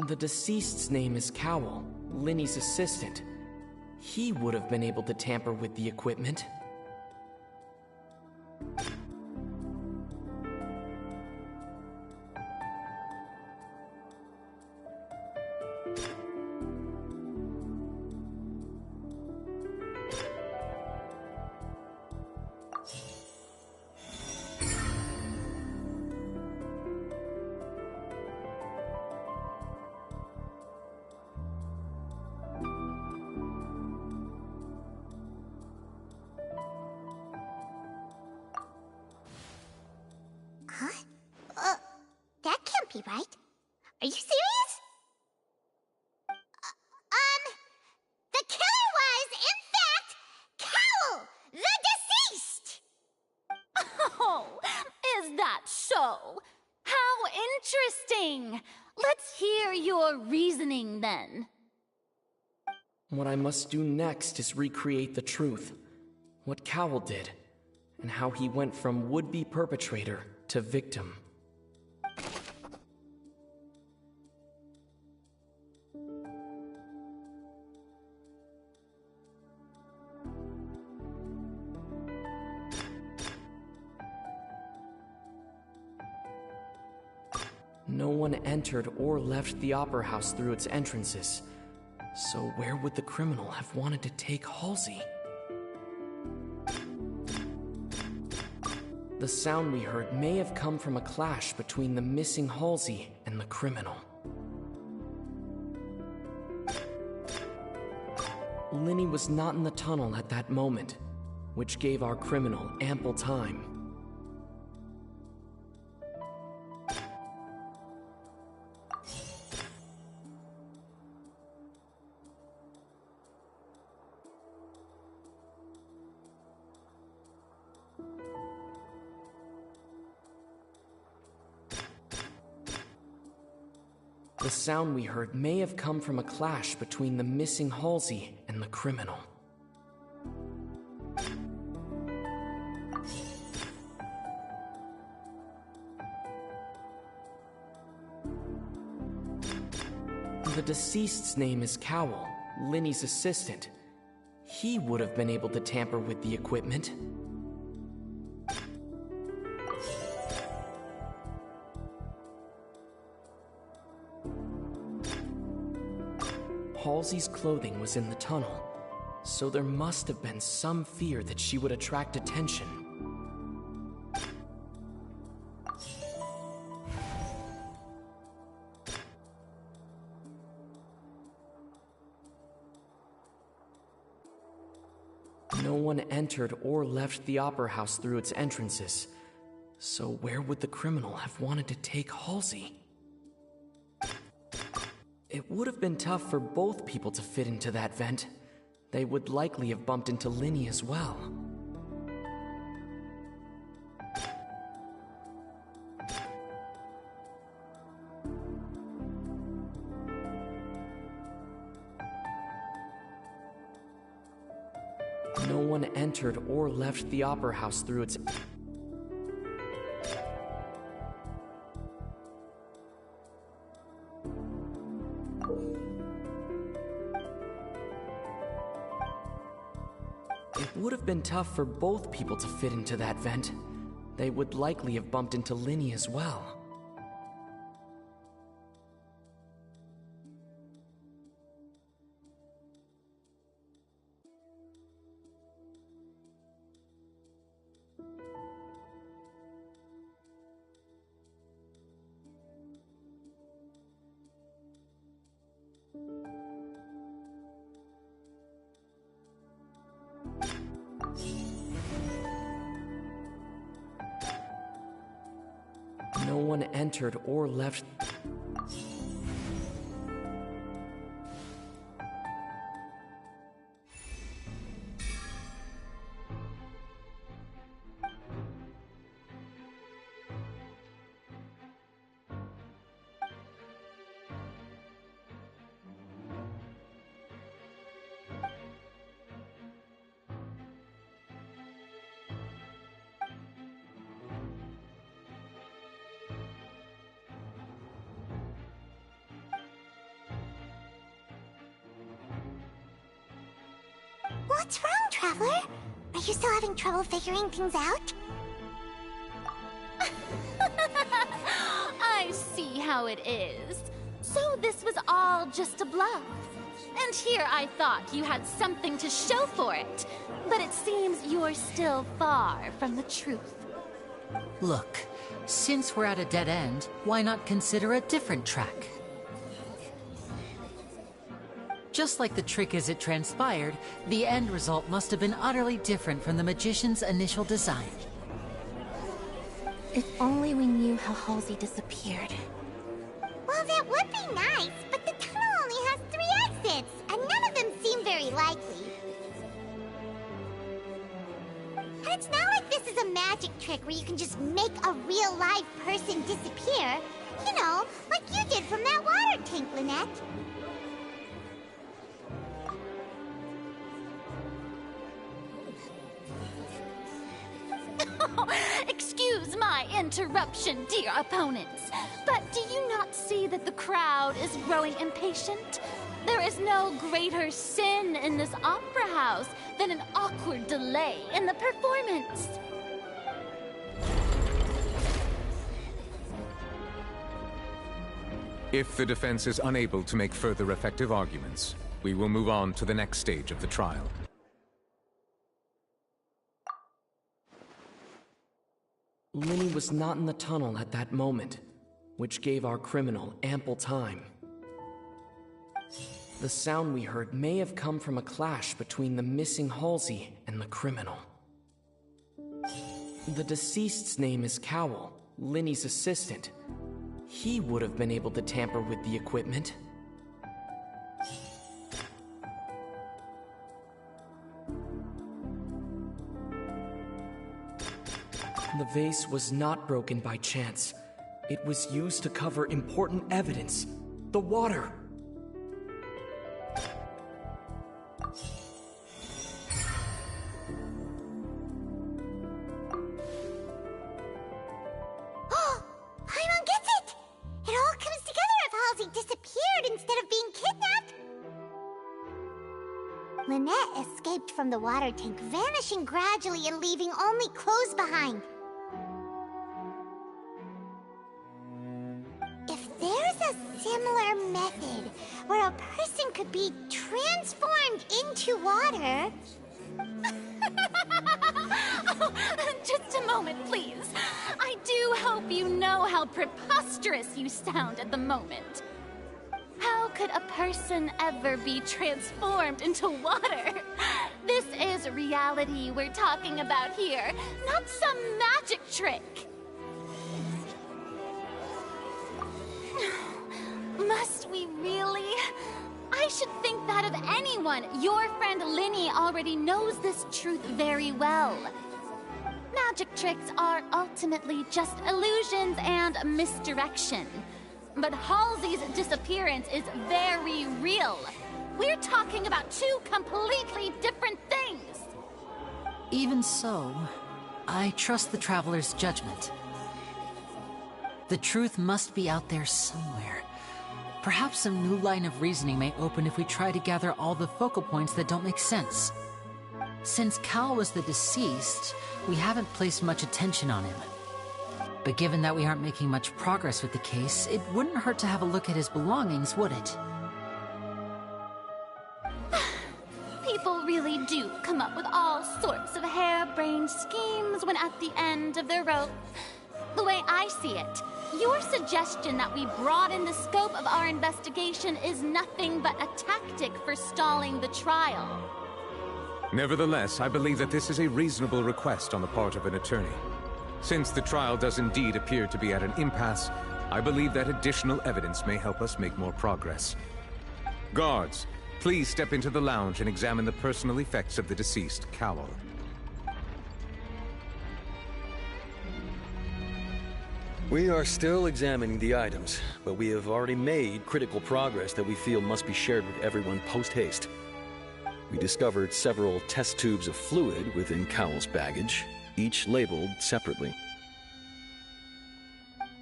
The deceased's name is Cowell, Linny's assistant. He would have been able to tamper with the equipment. That can't be right. Are you serious? The killer was, in fact, Cowell, the deceased! Oh, is that so? How interesting! Let's hear your reasoning then. What I must do next is recreate the truth. What Cowell did, and how he went from would-be perpetrator to victim. No one entered or left the Opera House through its entrances. So where would the criminal have wanted to take Halsey? The sound we heard may have come from a clash between the missing Halsey and the criminal. Linny was not in the tunnel at that moment, which gave our criminal ample time. The sound we heard may have come from a clash between the missing Halsey and the criminal. The deceased's name is Cowell, Linny's assistant. He would have been able to tamper with the equipment. Halsey's clothing was in the tunnel, so there must have been some fear that she would attract attention. No one entered or left the Opera House through its entrances, so where would the criminal have wanted to take Halsey? It would have been tough for both people to fit into that vent. They would likely have bumped into Linny as well. No one entered or left the Opera House through its... It would have been tough for both people to fit into that vent. They would likely have bumped into Linny as well. No one entered or left. What's wrong, Traveler? Are you still having trouble figuring things out? I see how it is. So this was all just a bluff. And here I thought you had something to show for it. But it seems you're still far from the truth. Look, since we're at a dead end, why not consider a different track? Just like the trick as it transpired, the end result must have been utterly different from the magician's initial design. If only we knew how Halsey disappeared. Well, that would be nice, but the tunnel only has 3 exits, and none of them seem very likely. And it's not like this is a magic trick where you can just make a real live person disappear. You know, like you did from that water tank, Lynette. Excuse my interruption, dear opponents, but do you not see that the crowd is growing impatient? There is no greater sin in this opera house than an awkward delay in the performance. If the defense is unable to make further effective arguments, we will move on to the next stage of the trial. Linny was not in the tunnel at that moment, which gave our criminal ample time. The sound we heard may have come from a clash between the missing Halsey and the criminal. The deceased's name is Cowell, Linny's assistant. He would have been able to tamper with the equipment. The vase was not broken by chance. It was used to cover important evidence. The water. Paimon gets it! It all comes together if Halsey disappeared instead of being kidnapped. Lynette escaped from the water tank, vanishing gradually and leaving only clothes behind. If there's a similar method where a person could be transformed into water... Oh, just a moment, please. I do hope you know how preposterous you sound at the moment. How could a person ever be transformed into water? This is reality we're talking about here, not some magic trick. Must we really? I should think that of anyone. Your friend Linny already knows this truth very well. Magic tricks are ultimately just illusions and misdirection. But Halsey's disappearance is very real. We're talking about two completely different things. Even so, I trust the Traveler's judgment. The truth must be out there somewhere. Perhaps some new line of reasoning may open if we try to gather all the focal points that don't make sense. Since Cal was the deceased, we haven't placed much attention on him. But given that we aren't making much progress with the case, it wouldn't hurt to have a look at his belongings, would it? People really do come up with all sorts of harebrained schemes when at the end of their rope. The way I see it, your suggestion that we broaden the scope of our investigation is nothing but a tactic for stalling the trial. Nevertheless, I believe that this is a reasonable request on the part of an attorney. Since the trial does indeed appear to be at an impasse, I believe that additional evidence may help us make more progress. Guards, please step into the lounge and examine the personal effects of the deceased, Cowell. We are still examining the items, but we have already made critical progress that we feel must be shared with everyone post-haste. We discovered several test tubes of fluid within Cowell's baggage, each labeled separately.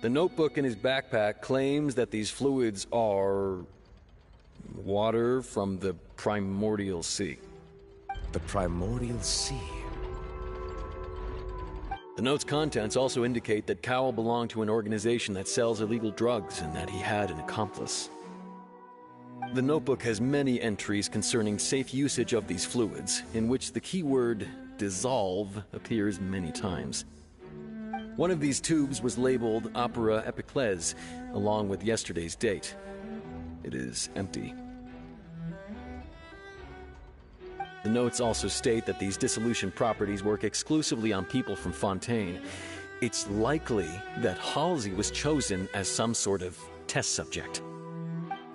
The notebook in his backpack claims that these fluids are water from the primordial sea. The primordial sea? The note's contents also indicate that Cowell belonged to an organization that sells illegal drugs and that he had an accomplice. The notebook has many entries concerning safe usage of these fluids, in which the keyword dissolve appears many times. One of these tubes was labeled Opera Epiclese, along with yesterday's date. It is empty. The notes also state that these dissolution properties work exclusively on people from Fontaine. It's likely that Halsey was chosen as some sort of test subject.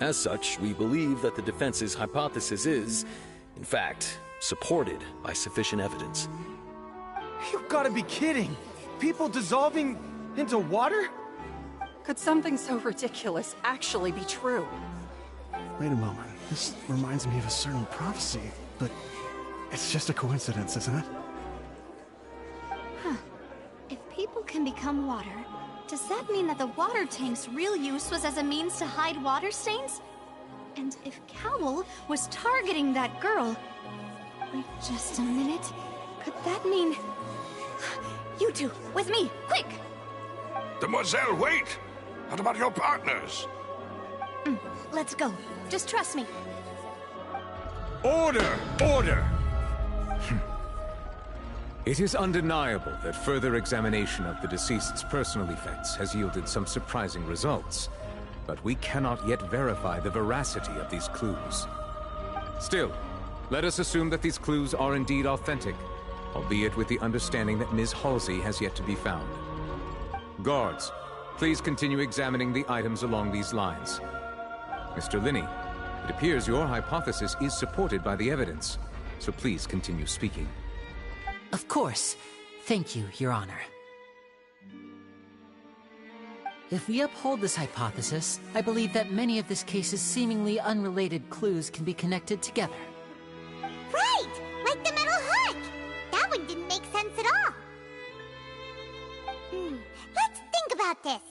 As such, we believe that the defense's hypothesis is, in fact, supported by sufficient evidence. You've got to be kidding! People dissolving into water? Could something so ridiculous actually be true? Wait a moment. This reminds me of a certain prophecy, but it's just a coincidence, isn't it? Huh. If people can become water, does that mean that the water tank's real use was as a means to hide water stains? And if Cowell was targeting that girl... Wait just a minute. Could that mean... You two, with me, quick! Demoiselle, wait! What about your partners? Let's go. Just trust me. Order! Order! It is undeniable that further examination of the deceased's personal effects has yielded some surprising results, but we cannot yet verify the veracity of these clues. Still, let us assume that these clues are indeed authentic, albeit with the understanding that Ms. Halsey has yet to be found. Guards, please continue examining the items along these lines. Mr. Linney, it appears your hypothesis is supported by the evidence, so please continue speaking. Of course. Thank you, Your Honor. If we uphold this hypothesis, I believe that many of this case's seemingly unrelated clues can be connected together. Right! Like the metal hook! That one didn't make sense at all. Let's think about this.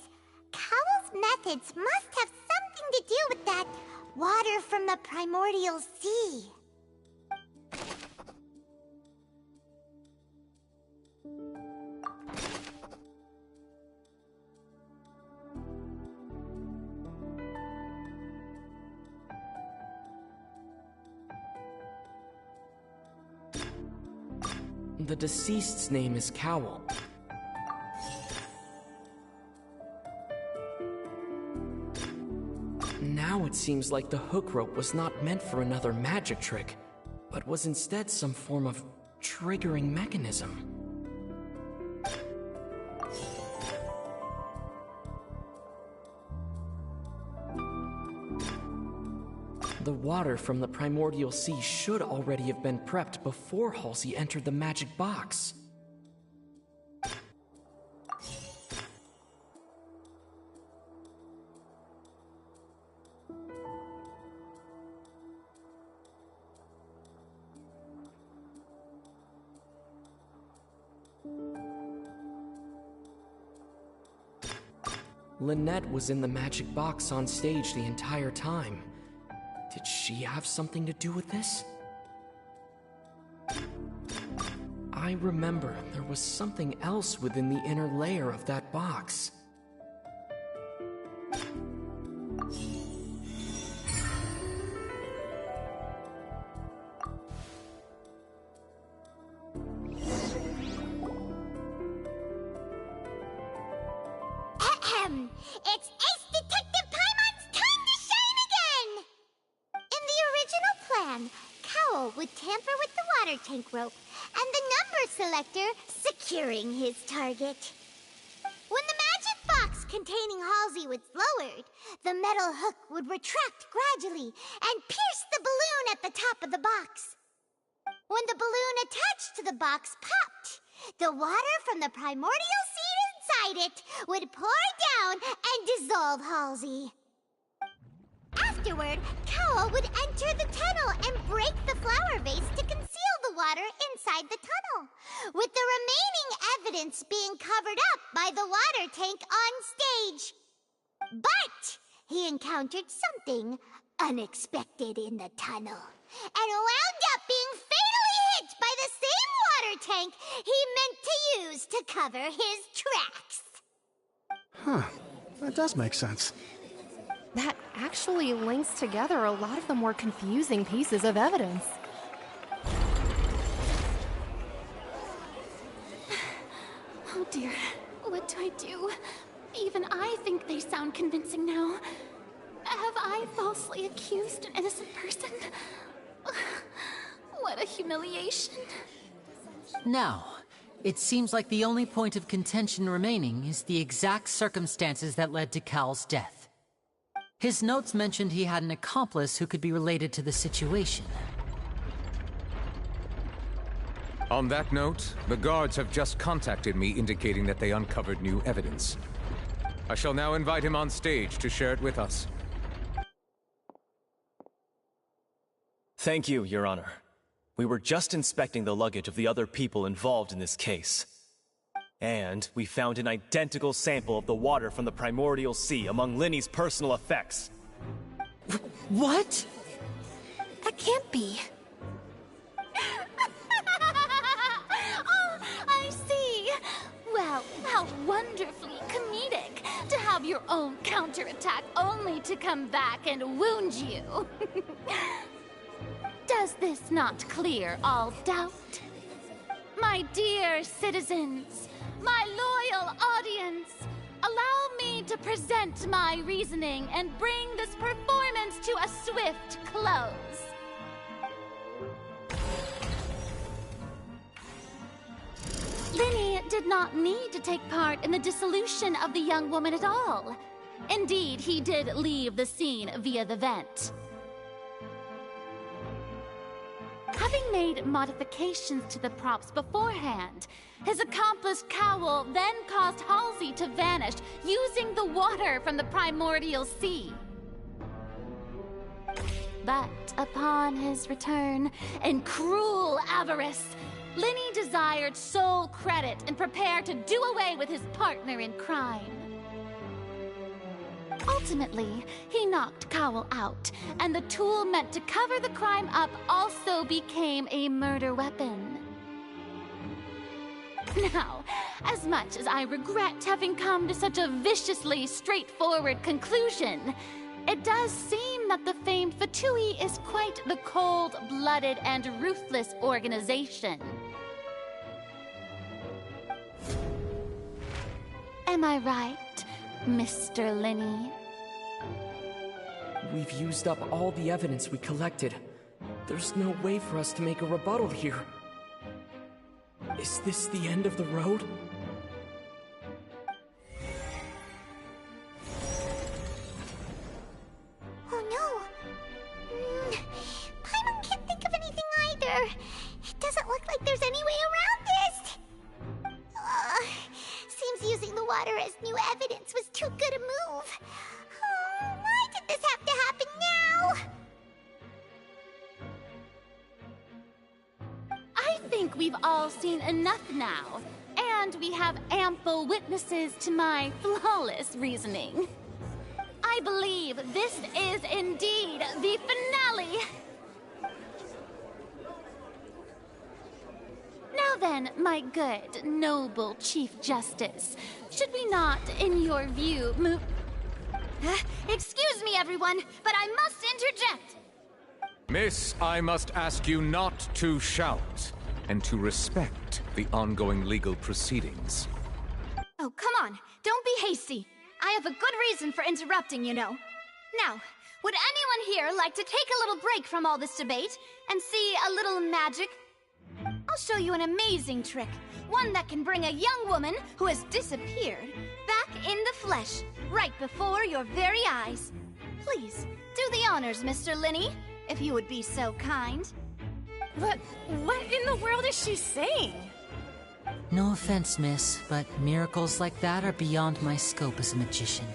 Cowell's methods must have something to do with that water from the primordial sea. The deceased's name is Cowell. Now it seems like the hook rope was not meant for another magic trick, but was instead some form of triggering mechanism. The water from the primordial sea should already have been prepped before Halsey entered the magic box. Lynette was in the magic box on stage the entire time. Did she have something to do with this? I remember there was something else within the inner layer of that box. It's Ace Detective Paimon's time to shine again! In the original plan, Cowell would tamper with the water tank rope and the number selector securing his target. When the magic box containing Halsey was lowered, the metal hook would retract gradually and pierce the balloon at the top of the box. When the balloon attached to the box popped, the water from the primordial seed inside it would pour down and dissolve Halsey. Afterward, Cowell would enter the tunnel and break the flower vase to conceal the water inside the tunnel, with the remaining evidence being covered up by the water tank on stage. But he encountered something unexpected in the tunnel and wound up being fatally hit by the same water tank he meant to use to cover his tracks. Huh. That does make sense. That actually links together a lot of the more confusing pieces of evidence. Oh dear, what do I do? Even I think they sound convincing now. Have I falsely accused an innocent person? What a humiliation. Now, it seems like the only point of contention remaining is the exact circumstances that led to Cal's death. His notes mentioned he had an accomplice who could be related to the situation. On that note, the guards have just contacted me indicating that they uncovered new evidence. I shall now invite him on stage to share it with us. Thank you, Your Honor. We were just inspecting the luggage of the other people involved in this case. And we found an identical sample of the water from the primordial sea among Linny's personal effects. What? That can't be. Oh, I see. Well, how wonderfully comedic. to have your own counterattack only to come back and wound you. Does this not clear all doubt? My dear citizens, my loyal audience, allow me to present my reasoning and bring this performance to a swift close. Linny did not need to take part in the dissolution of the young woman at all. Indeed, he did leave the scene via the vent. Having made modifications to the props beforehand, his accomplice Cowell then caused Halsey to vanish using the water from the primordial sea. But upon his return, in cruel avarice, Linny desired sole credit and prepared to do away with his partner in crime. Ultimately, he knocked Cowell out, and the tool meant to cover the crime up also became a murder weapon. Now, as much as I regret having come to such a viciously straightforward conclusion, it does seem that the famed Fatui is quite the cold-blooded and ruthless organization. Am I right, Mr. Linny? We've used up all the evidence we collected. There's no way for us to make a rebuttal here. Is this the end of the road? Oh no! Paimon can't think of anything either. It doesn't look like there's any way around this. Seems using the water as new evidence was too good a move. Why did this have to happen now? I think we've all seen enough now, and we have ample witnesses to my flawless reasoning. I believe this is indeed the finale. Now then, my good, noble Chief Justice, should we not, in your view, move... Excuse me, everyone, but I must interject. Miss, I must ask you not to shout, and to respect the ongoing legal proceedings. Oh, come on. Don't be hasty. I have a good reason for interrupting, you know. Now, would anyone here like to take a little break from all this debate and see a little magic? I'll show you an amazing trick. One that can bring a young woman who has disappeared back in the flesh, right before your very eyes. Please, do the honors, Mr. Linny, if you would be so kind. What in the world is she saying? No offense, miss, but miracles like that are beyond my scope as a magician.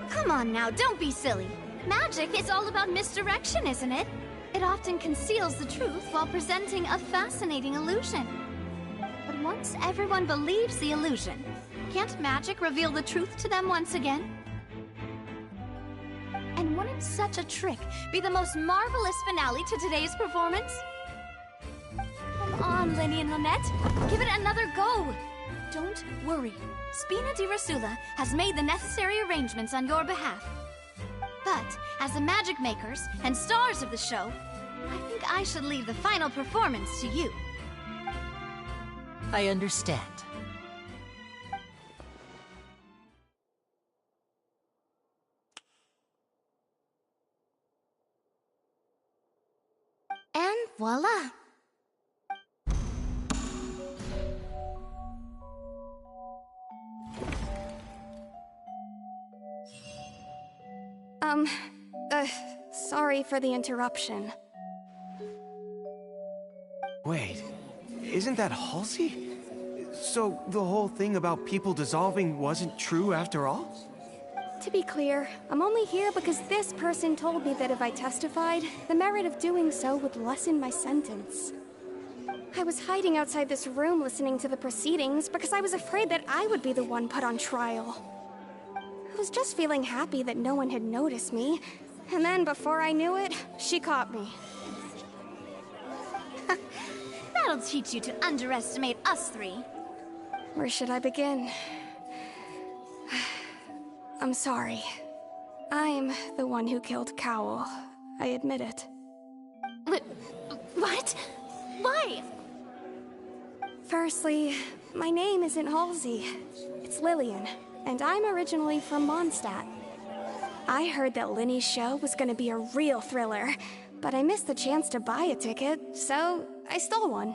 Come on now, don't be silly. Magic is all about misdirection, isn't it? It often conceals the truth while presenting a fascinating illusion. But once everyone believes the illusion, can't magic reveal the truth to them once again? And wouldn't such a trick be the most marvelous finale to today's performance? Come on, Linny and Lynette. Give it another go. Don't worry. Spina di Rasula has made the necessary arrangements on your behalf. But, as the magic makers and stars of the show, I think I should leave the final performance to you. I understand. And voila! Sorry for the interruption. Wait, isn't that Halsey? So the whole thing about people dissolving wasn't true after all? To be clear, I'm only here because this person told me that if I testified, the merit of doing so would lessen my sentence. I was hiding outside this room listening to the proceedings because I was afraid that I would be the one put on trial. I was just feeling happy that no one had noticed me, and then before I knew it, she caught me. That That'll teach you to underestimate us three. Where should I begin? I'm sorry. I'm the one who killed Cowl. I admit it. What? Why? Firstly, my name isn't Halsey. It's Lillian, and I'm originally from Mondstadt. I heard that Linny's show was gonna be a real thriller, but I missed the chance to buy a ticket, so I stole one.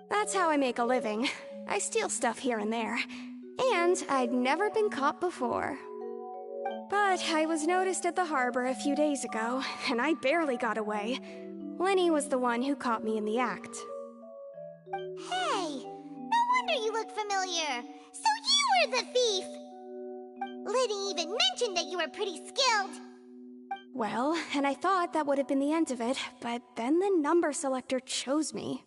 That's how I make a living. I steal stuff here and there, and I'd never been caught before. But I was noticed at the harbor a few days ago, and I barely got away. Linny was the one who caught me in the act. Hey, no wonder you look familiar. So you were the thief! Liddy even mentioned that you were pretty skilled. Well, and I thought that would have been the end of it, but then the number selector chose me.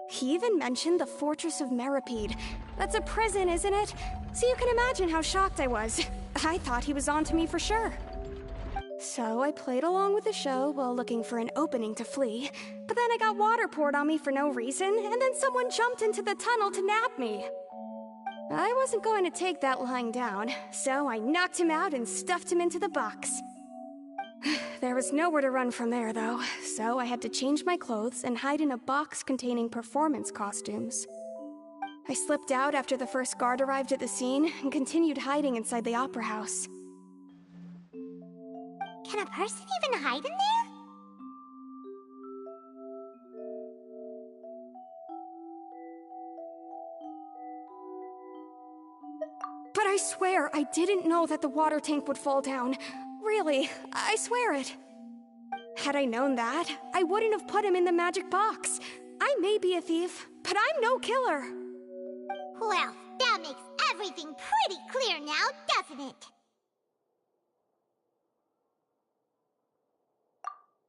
He even mentioned the Fortress of Meripede. That's a prison, isn't it? So you can imagine how shocked I was. I thought he was onto me for sure. So I played along with the show while looking for an opening to flee, but then I got water poured on me for no reason, and then someone jumped into the tunnel to nab me. I wasn't going to take that lying down, so I knocked him out and stuffed him into the box. There was nowhere to run from there, though, so I had to change my clothes and hide in a box containing performance costumes. I slipped out after the first guard arrived at the scene and continued hiding inside the opera house. Can a person even hide in there? But I swear I didn't know that the water tank would fall down. Really, I swear it. Had I known that, I wouldn't have put him in the magic box. I may be a thief, but I'm no killer. Well, that makes everything pretty clear now, doesn't it?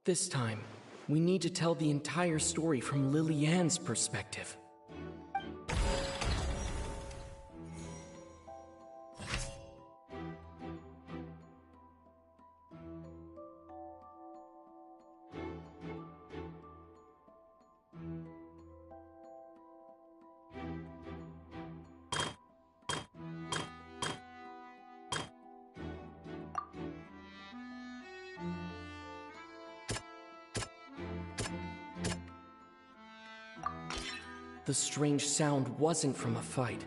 This time, we need to tell the entire story from Lily-Ann's perspective. The strange sound wasn't from a fight.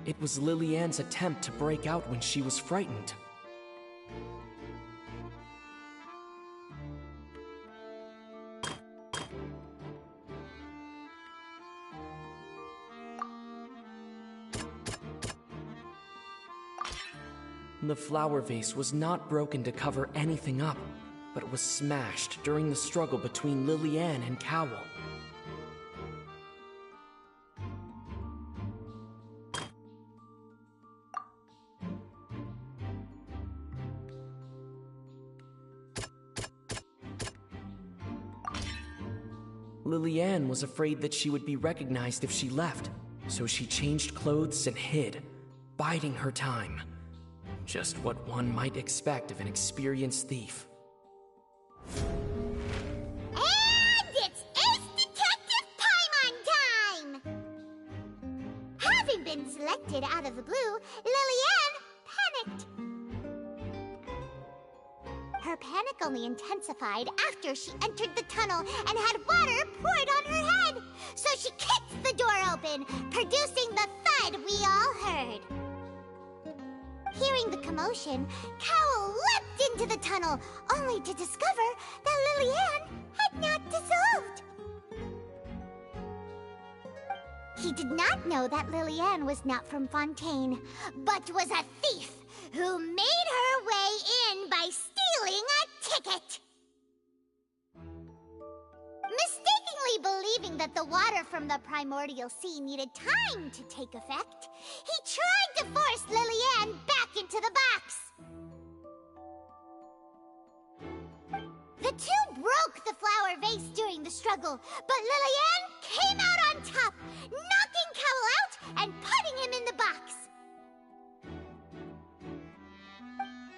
It was Lily-Ann's attempt to break out when she was frightened. The flower vase was not broken to cover anything up, but was smashed during the struggle between Lily-Ann and Cowl. Lily-Ann was afraid that she would be recognized if she left, so she changed clothes and hid, biding her time. Just what one might expect of an experienced thief. And it's Ace Detective Paimon time! Having been selected out of the blue, Lily-Ann panicked. Her panic only intensified after she entered the tunnel and had water poured on her head. So she kicked the door open, producing the thud we all heard. Hearing the commotion, Cowl leapt into the tunnel, only to discover that Lily-Ann had not dissolved. He did not know that Lily-Ann was not from Fontaine, but was a thief who made her way in by stealing a ticket. Mistakenly believing that the water from the primordial sea needed time to take effect, he tried to force Lily-Ann back into the box. The two broke the flower vase during the struggle, but Lily-Ann came out on top, knocking Cowl out and putting him in the box.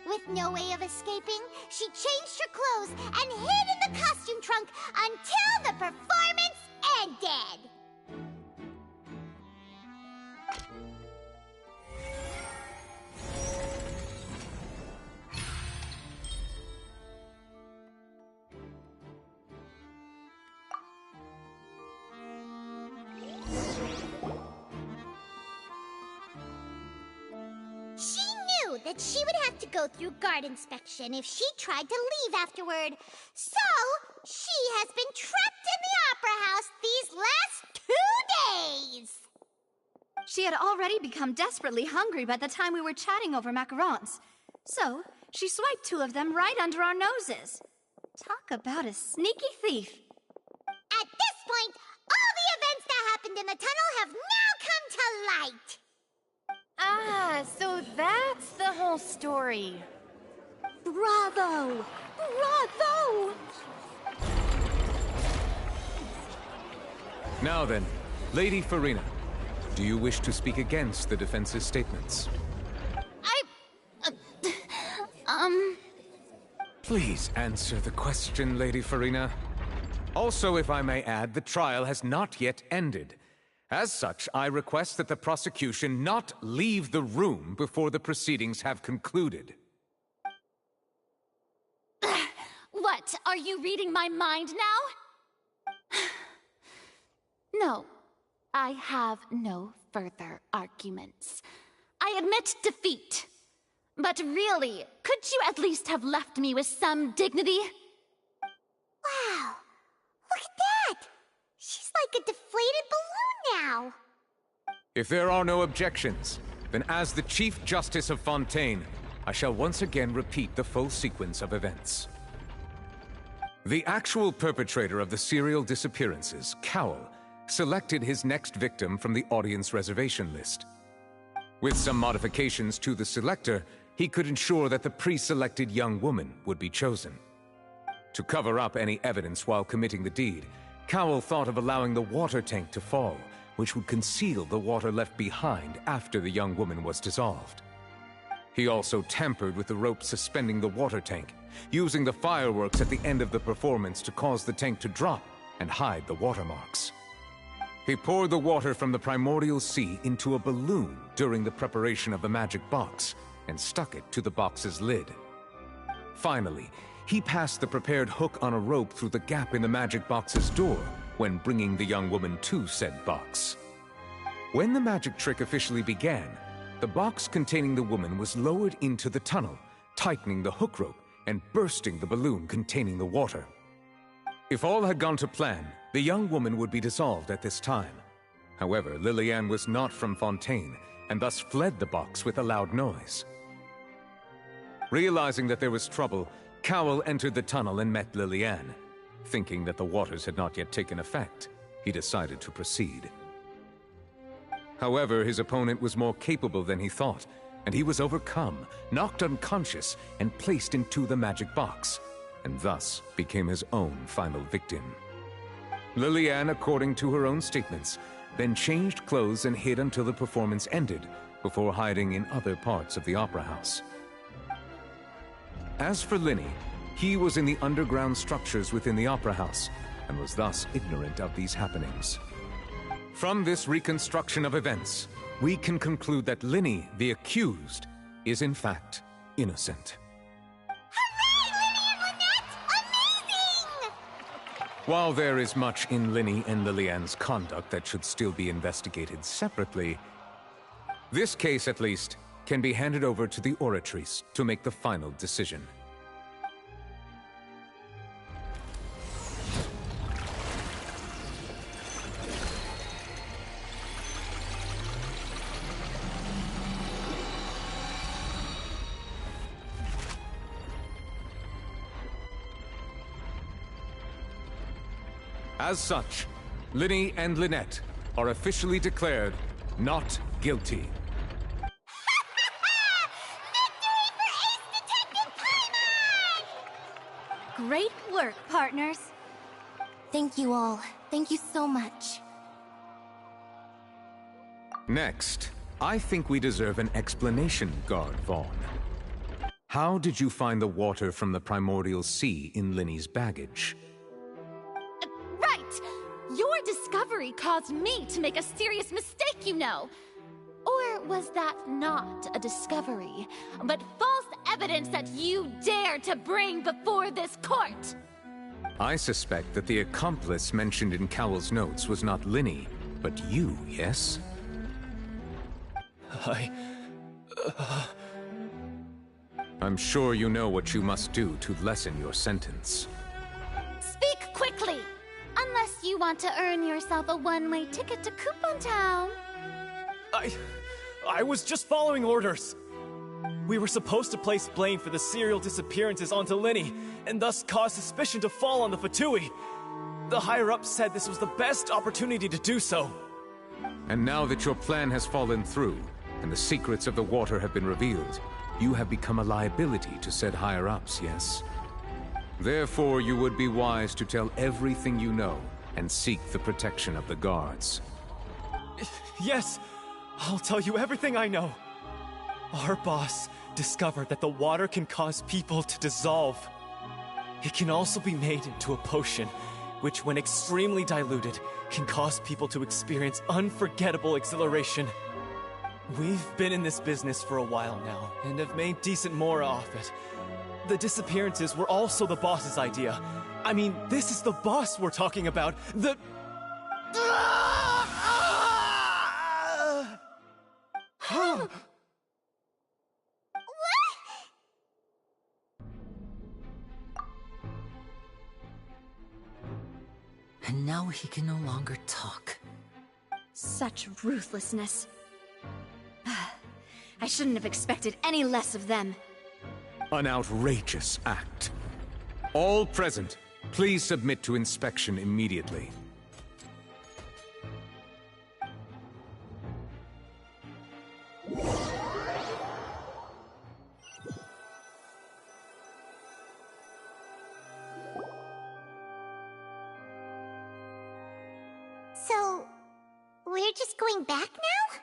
With with no way of escaping, she changed her clothes and hid in the costume trunk until the performance ended. That she would have to go through guard inspection if she tried to leave afterward. So, she has been trapped in the Opera House these last 2 days! She had already become desperately hungry by the time we were chatting over macarons. So, she swiped 2 of them right under our noses. Talk about a sneaky thief. At this point, all the events that happened in the tunnel have now come to light! Ah, so that's the whole story. Bravo! Bravo! Now then, Lady Farina, do you wish to speak against the defense's statements? Please answer the question, Lady Farina. Also, if I may add, the trial has not yet ended. As such, I request that the prosecution not leave the room before the proceedings have concluded. What? Are you reading my mind now? No, I have no further arguments. I admit defeat. But really, could you at least have left me with some dignity? Wow, look at that! She's like a deflated balloon now! If there are no objections, then as the Chief Justice of Fontaine, I shall once again repeat the full sequence of events. The actual perpetrator of the serial disappearances, Cowell, selected his next victim from the audience reservation list. With some modifications to the selector, he could ensure that the pre-selected young woman would be chosen. To cover up any evidence while committing the deed, Cowell thought of allowing the water tank to fall, which would conceal the water left behind after the young woman was dissolved. He also tampered with the rope suspending the water tank, using the fireworks at the end of the performance to cause the tank to drop and hide the watermarks. He poured the water from the primordial sea into a balloon during the preparation of the magic box and stuck it to the box's lid. Finally, he passed the prepared hook on a rope through the gap in the magic box's door when bringing the young woman to said box. When the magic trick officially began, the box containing the woman was lowered into the tunnel, tightening the hook rope and bursting the balloon containing the water. If all had gone to plan, the young woman would be dissolved at this time. However, Liliane was not from Fontaine and thus fled the box with a loud noise. Realizing that there was trouble, Cowell entered the tunnel and met Liliane. Thinking that the waters had not yet taken effect, he decided to proceed. However, his opponent was more capable than he thought, and he was overcome, knocked unconscious, and placed into the magic box, and thus became his own final victim. Liliane, according to her own statements, then changed clothes and hid until the performance ended, before hiding in other parts of the opera house. As for Linny, he was in the underground structures within the opera house, and was thus ignorant of these happenings. From this reconstruction of events, we can conclude that Linny, the accused, is in fact innocent. While there is much in Linny and Liliane's conduct that should still be investigated separately, this case, at least, can be handed over to the Oratrice to make the final decision. As such, Linny and Lynette are officially declared not guilty. Great work, partners. Thank you all. Thank you so much. Next, I think we deserve an explanation, Guard Vaughn. How did you find the water from the primordial sea in Linny's baggage? Right! Your discovery caused me to make a serious mistake, you know. Or was that not a discovery, but false evidence that you dared to bring before this court? I suspect that the accomplice mentioned in Cowell's notes was not Linny, but you, yes? I'm sure you know what you must do to lessen your sentence. Speak quickly! Unless you want to earn yourself a one-way ticket to Coupon Town. I was just following orders. We were supposed to place blame for the serial disappearances onto Linny, and thus cause suspicion to fall on the Fatui. The higher-ups said this was the best opportunity to do so. And now that your plan has fallen through, and the secrets of the water have been revealed, you have become a liability to said higher-ups, yes? Therefore, you would be wise to tell everything you know, and seek the protection of the guards. Yes, I'll tell you everything I know. Our boss discovered that the water can cause people to dissolve. It can also be made into a potion, which when extremely diluted, can cause people to experience unforgettable exhilaration. We've been in this business for a while now, and have made decent more off it. The disappearances were also the boss's idea. I mean, this is the boss we're talking about. The... And now he can no longer talk. Such ruthlessness. I shouldn't have expected any less of them. An outrageous act. All present, please submit to inspection immediately. So, we're just going back now?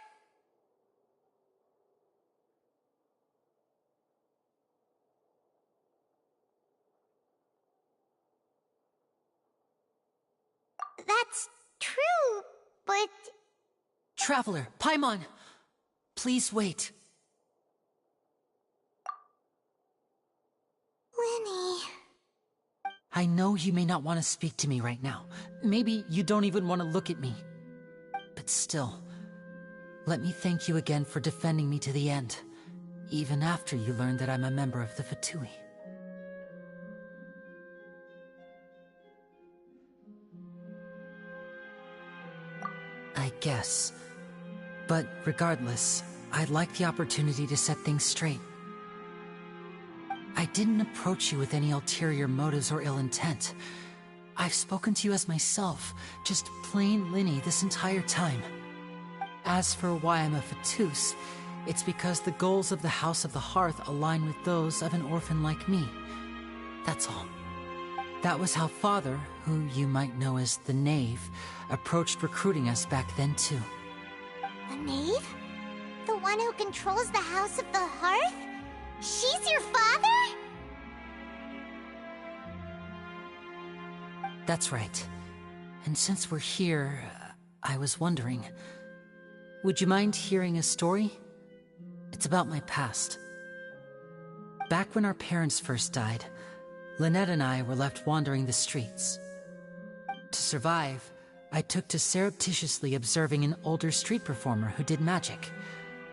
That's true, but... Traveler, Paimon! Please wait. Linny... I know you may not want to speak to me right now. Maybe you don't even want to look at me. But still, let me thank you again for defending me to the end, even after you learned that I'm a member of the Fatui. I guess. But regardless, I'd like the opportunity to set things straight. I didn't approach you with any ulterior motives or ill intent. I've spoken to you as myself, just plain Linny this entire time. As for why I'm a Fatus, it's because the goals of the House of the Hearth align with those of an orphan like me. That's all. That was how Father, who you might know as the Knave, approached recruiting us back then too. The Knave? The one who controls the House of the Hearth? She's your father? That's right. And since we're here, I was wondering, would you mind hearing a story? It's about my past. Back when our parents first died, Lynette and I were left wandering the streets. To survive, I took to surreptitiously observing an older street performer who did magic.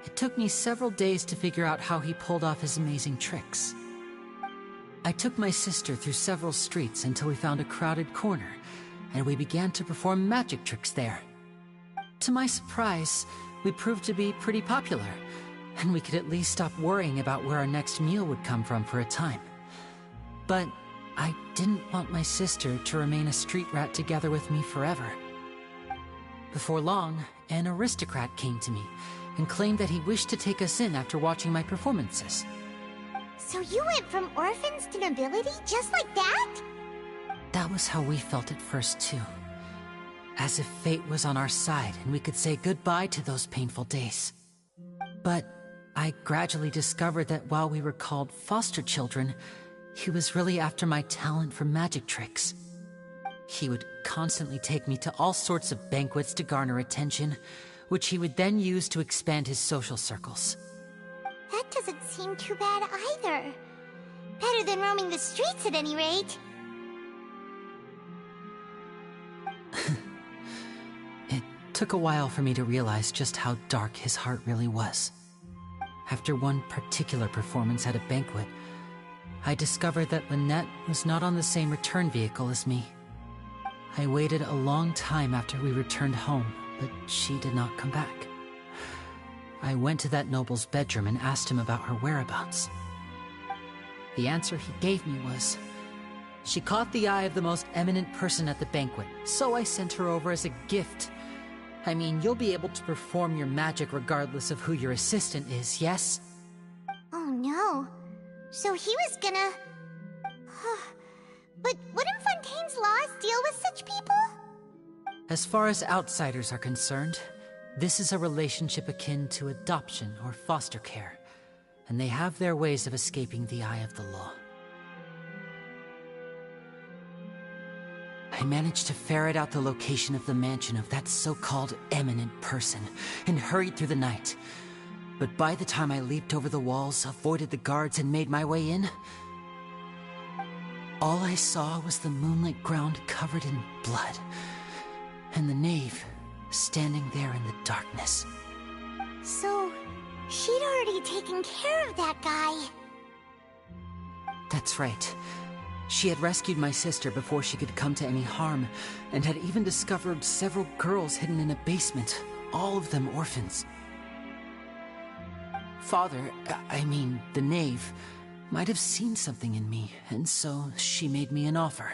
It took me several days to figure out how he pulled off his amazing tricks. I took my sister through several streets until we found a crowded corner, and we began to perform magic tricks there. To my surprise, we proved to be pretty popular, and we could at least stop worrying about where our next meal would come from for a time. But I didn't want my sister to remain a street rat together with me forever. Before long, an aristocrat came to me and claimed that he wished to take us in after watching my performances. So you went from orphans to nobility just like that? That was how we felt at first too. As if fate was on our side and we could say goodbye to those painful days. But I gradually discovered that while we were called foster children, he was really after my talent for magic tricks. He would constantly take me to all sorts of banquets to garner attention, which he would then use to expand his social circles. That doesn't seem too bad either. Better than roaming the streets at any rate. It took a while for me to realize just how dark his heart really was. After one particular performance at a banquet, I discovered that Lynette was not on the same return vehicle as me. I waited a long time after we returned home, but she did not come back. I went to that noble's bedroom and asked him about her whereabouts. The answer he gave me was, she caught the eye of the most eminent person at the banquet, so I sent her over as a gift. I mean, you'll be able to perform your magic regardless of who your assistant is, yes? Oh no. So he was gonna... But wouldn't Fontaine's laws deal with such people? As far as outsiders are concerned, this is a relationship akin to adoption or foster care, and they have their ways of escaping the eye of the law. I managed to ferret out the location of the mansion of that so-called eminent person, and hurried through the night. But by the time I leaped over the walls, avoided the guards, and made my way in, all I saw was the moonlit ground covered in blood, and the knave standing there in the darkness. So, she'd already taken care of that guy. That's right. She had rescued my sister before she could come to any harm, and had even discovered several girls hidden in a basement, all of them orphans. Father, I mean, the knave, might have seen something in me, and so she made me an offer.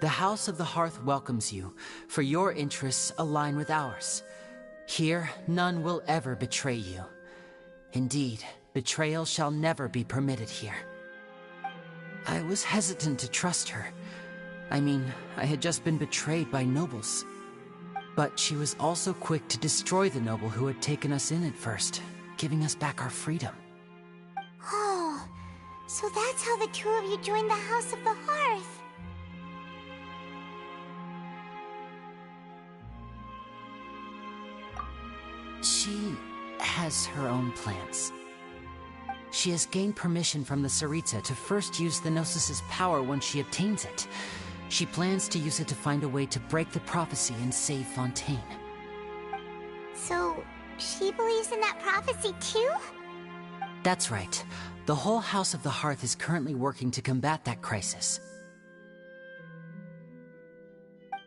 The House of the Hearth welcomes you, for your interests align with ours. Here, none will ever betray you. Indeed, betrayal shall never be permitted here. I was hesitant to trust her. I mean, I had just been betrayed by nobles. But she was also quick to destroy the noble who had taken us in at first, giving us back our freedom. Oh, so that's how the two of you joined the House of the Hearth. She has her own plans. She has gained permission from the Tsaritsa to first use the Gnosis' power when she obtains it. She plans to use it to find a way to break the prophecy and save Fontaine. So, she believes in that prophecy too? That's right. The whole House of the Hearth is currently working to combat that crisis.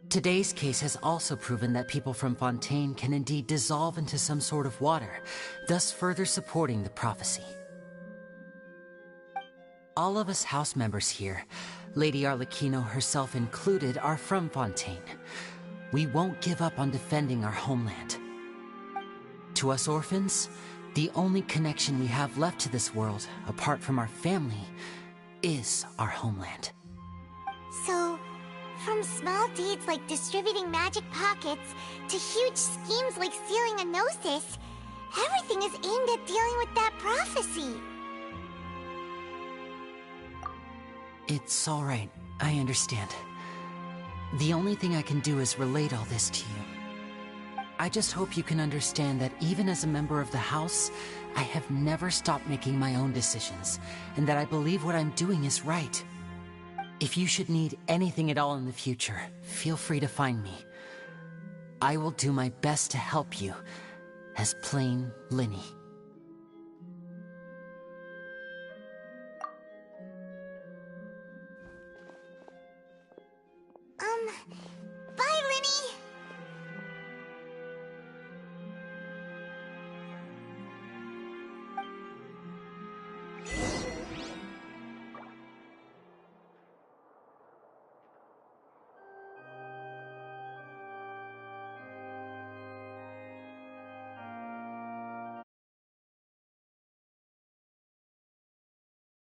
Today's case has also proven that people from Fontaine can indeed dissolve into some sort of water, thus further supporting the prophecy. All of us house members here, Lady Arlecchino herself included, are from Fontaine. We won't give up on defending our homeland. To us orphans, the only connection we have left to this world, apart from our family, is our homeland. So, from small deeds like distributing magic pockets to huge schemes like stealing a Gnosis, everything is aimed at dealing with that prophecy. It's all right. I understand. The only thing I can do is relate all this to you. I just hope you can understand that even as a member of the House, I have never stopped making my own decisions, and that I believe what I'm doing is right. If you should need anything at all in the future, feel free to find me. I will do my best to help you, as plain Linny.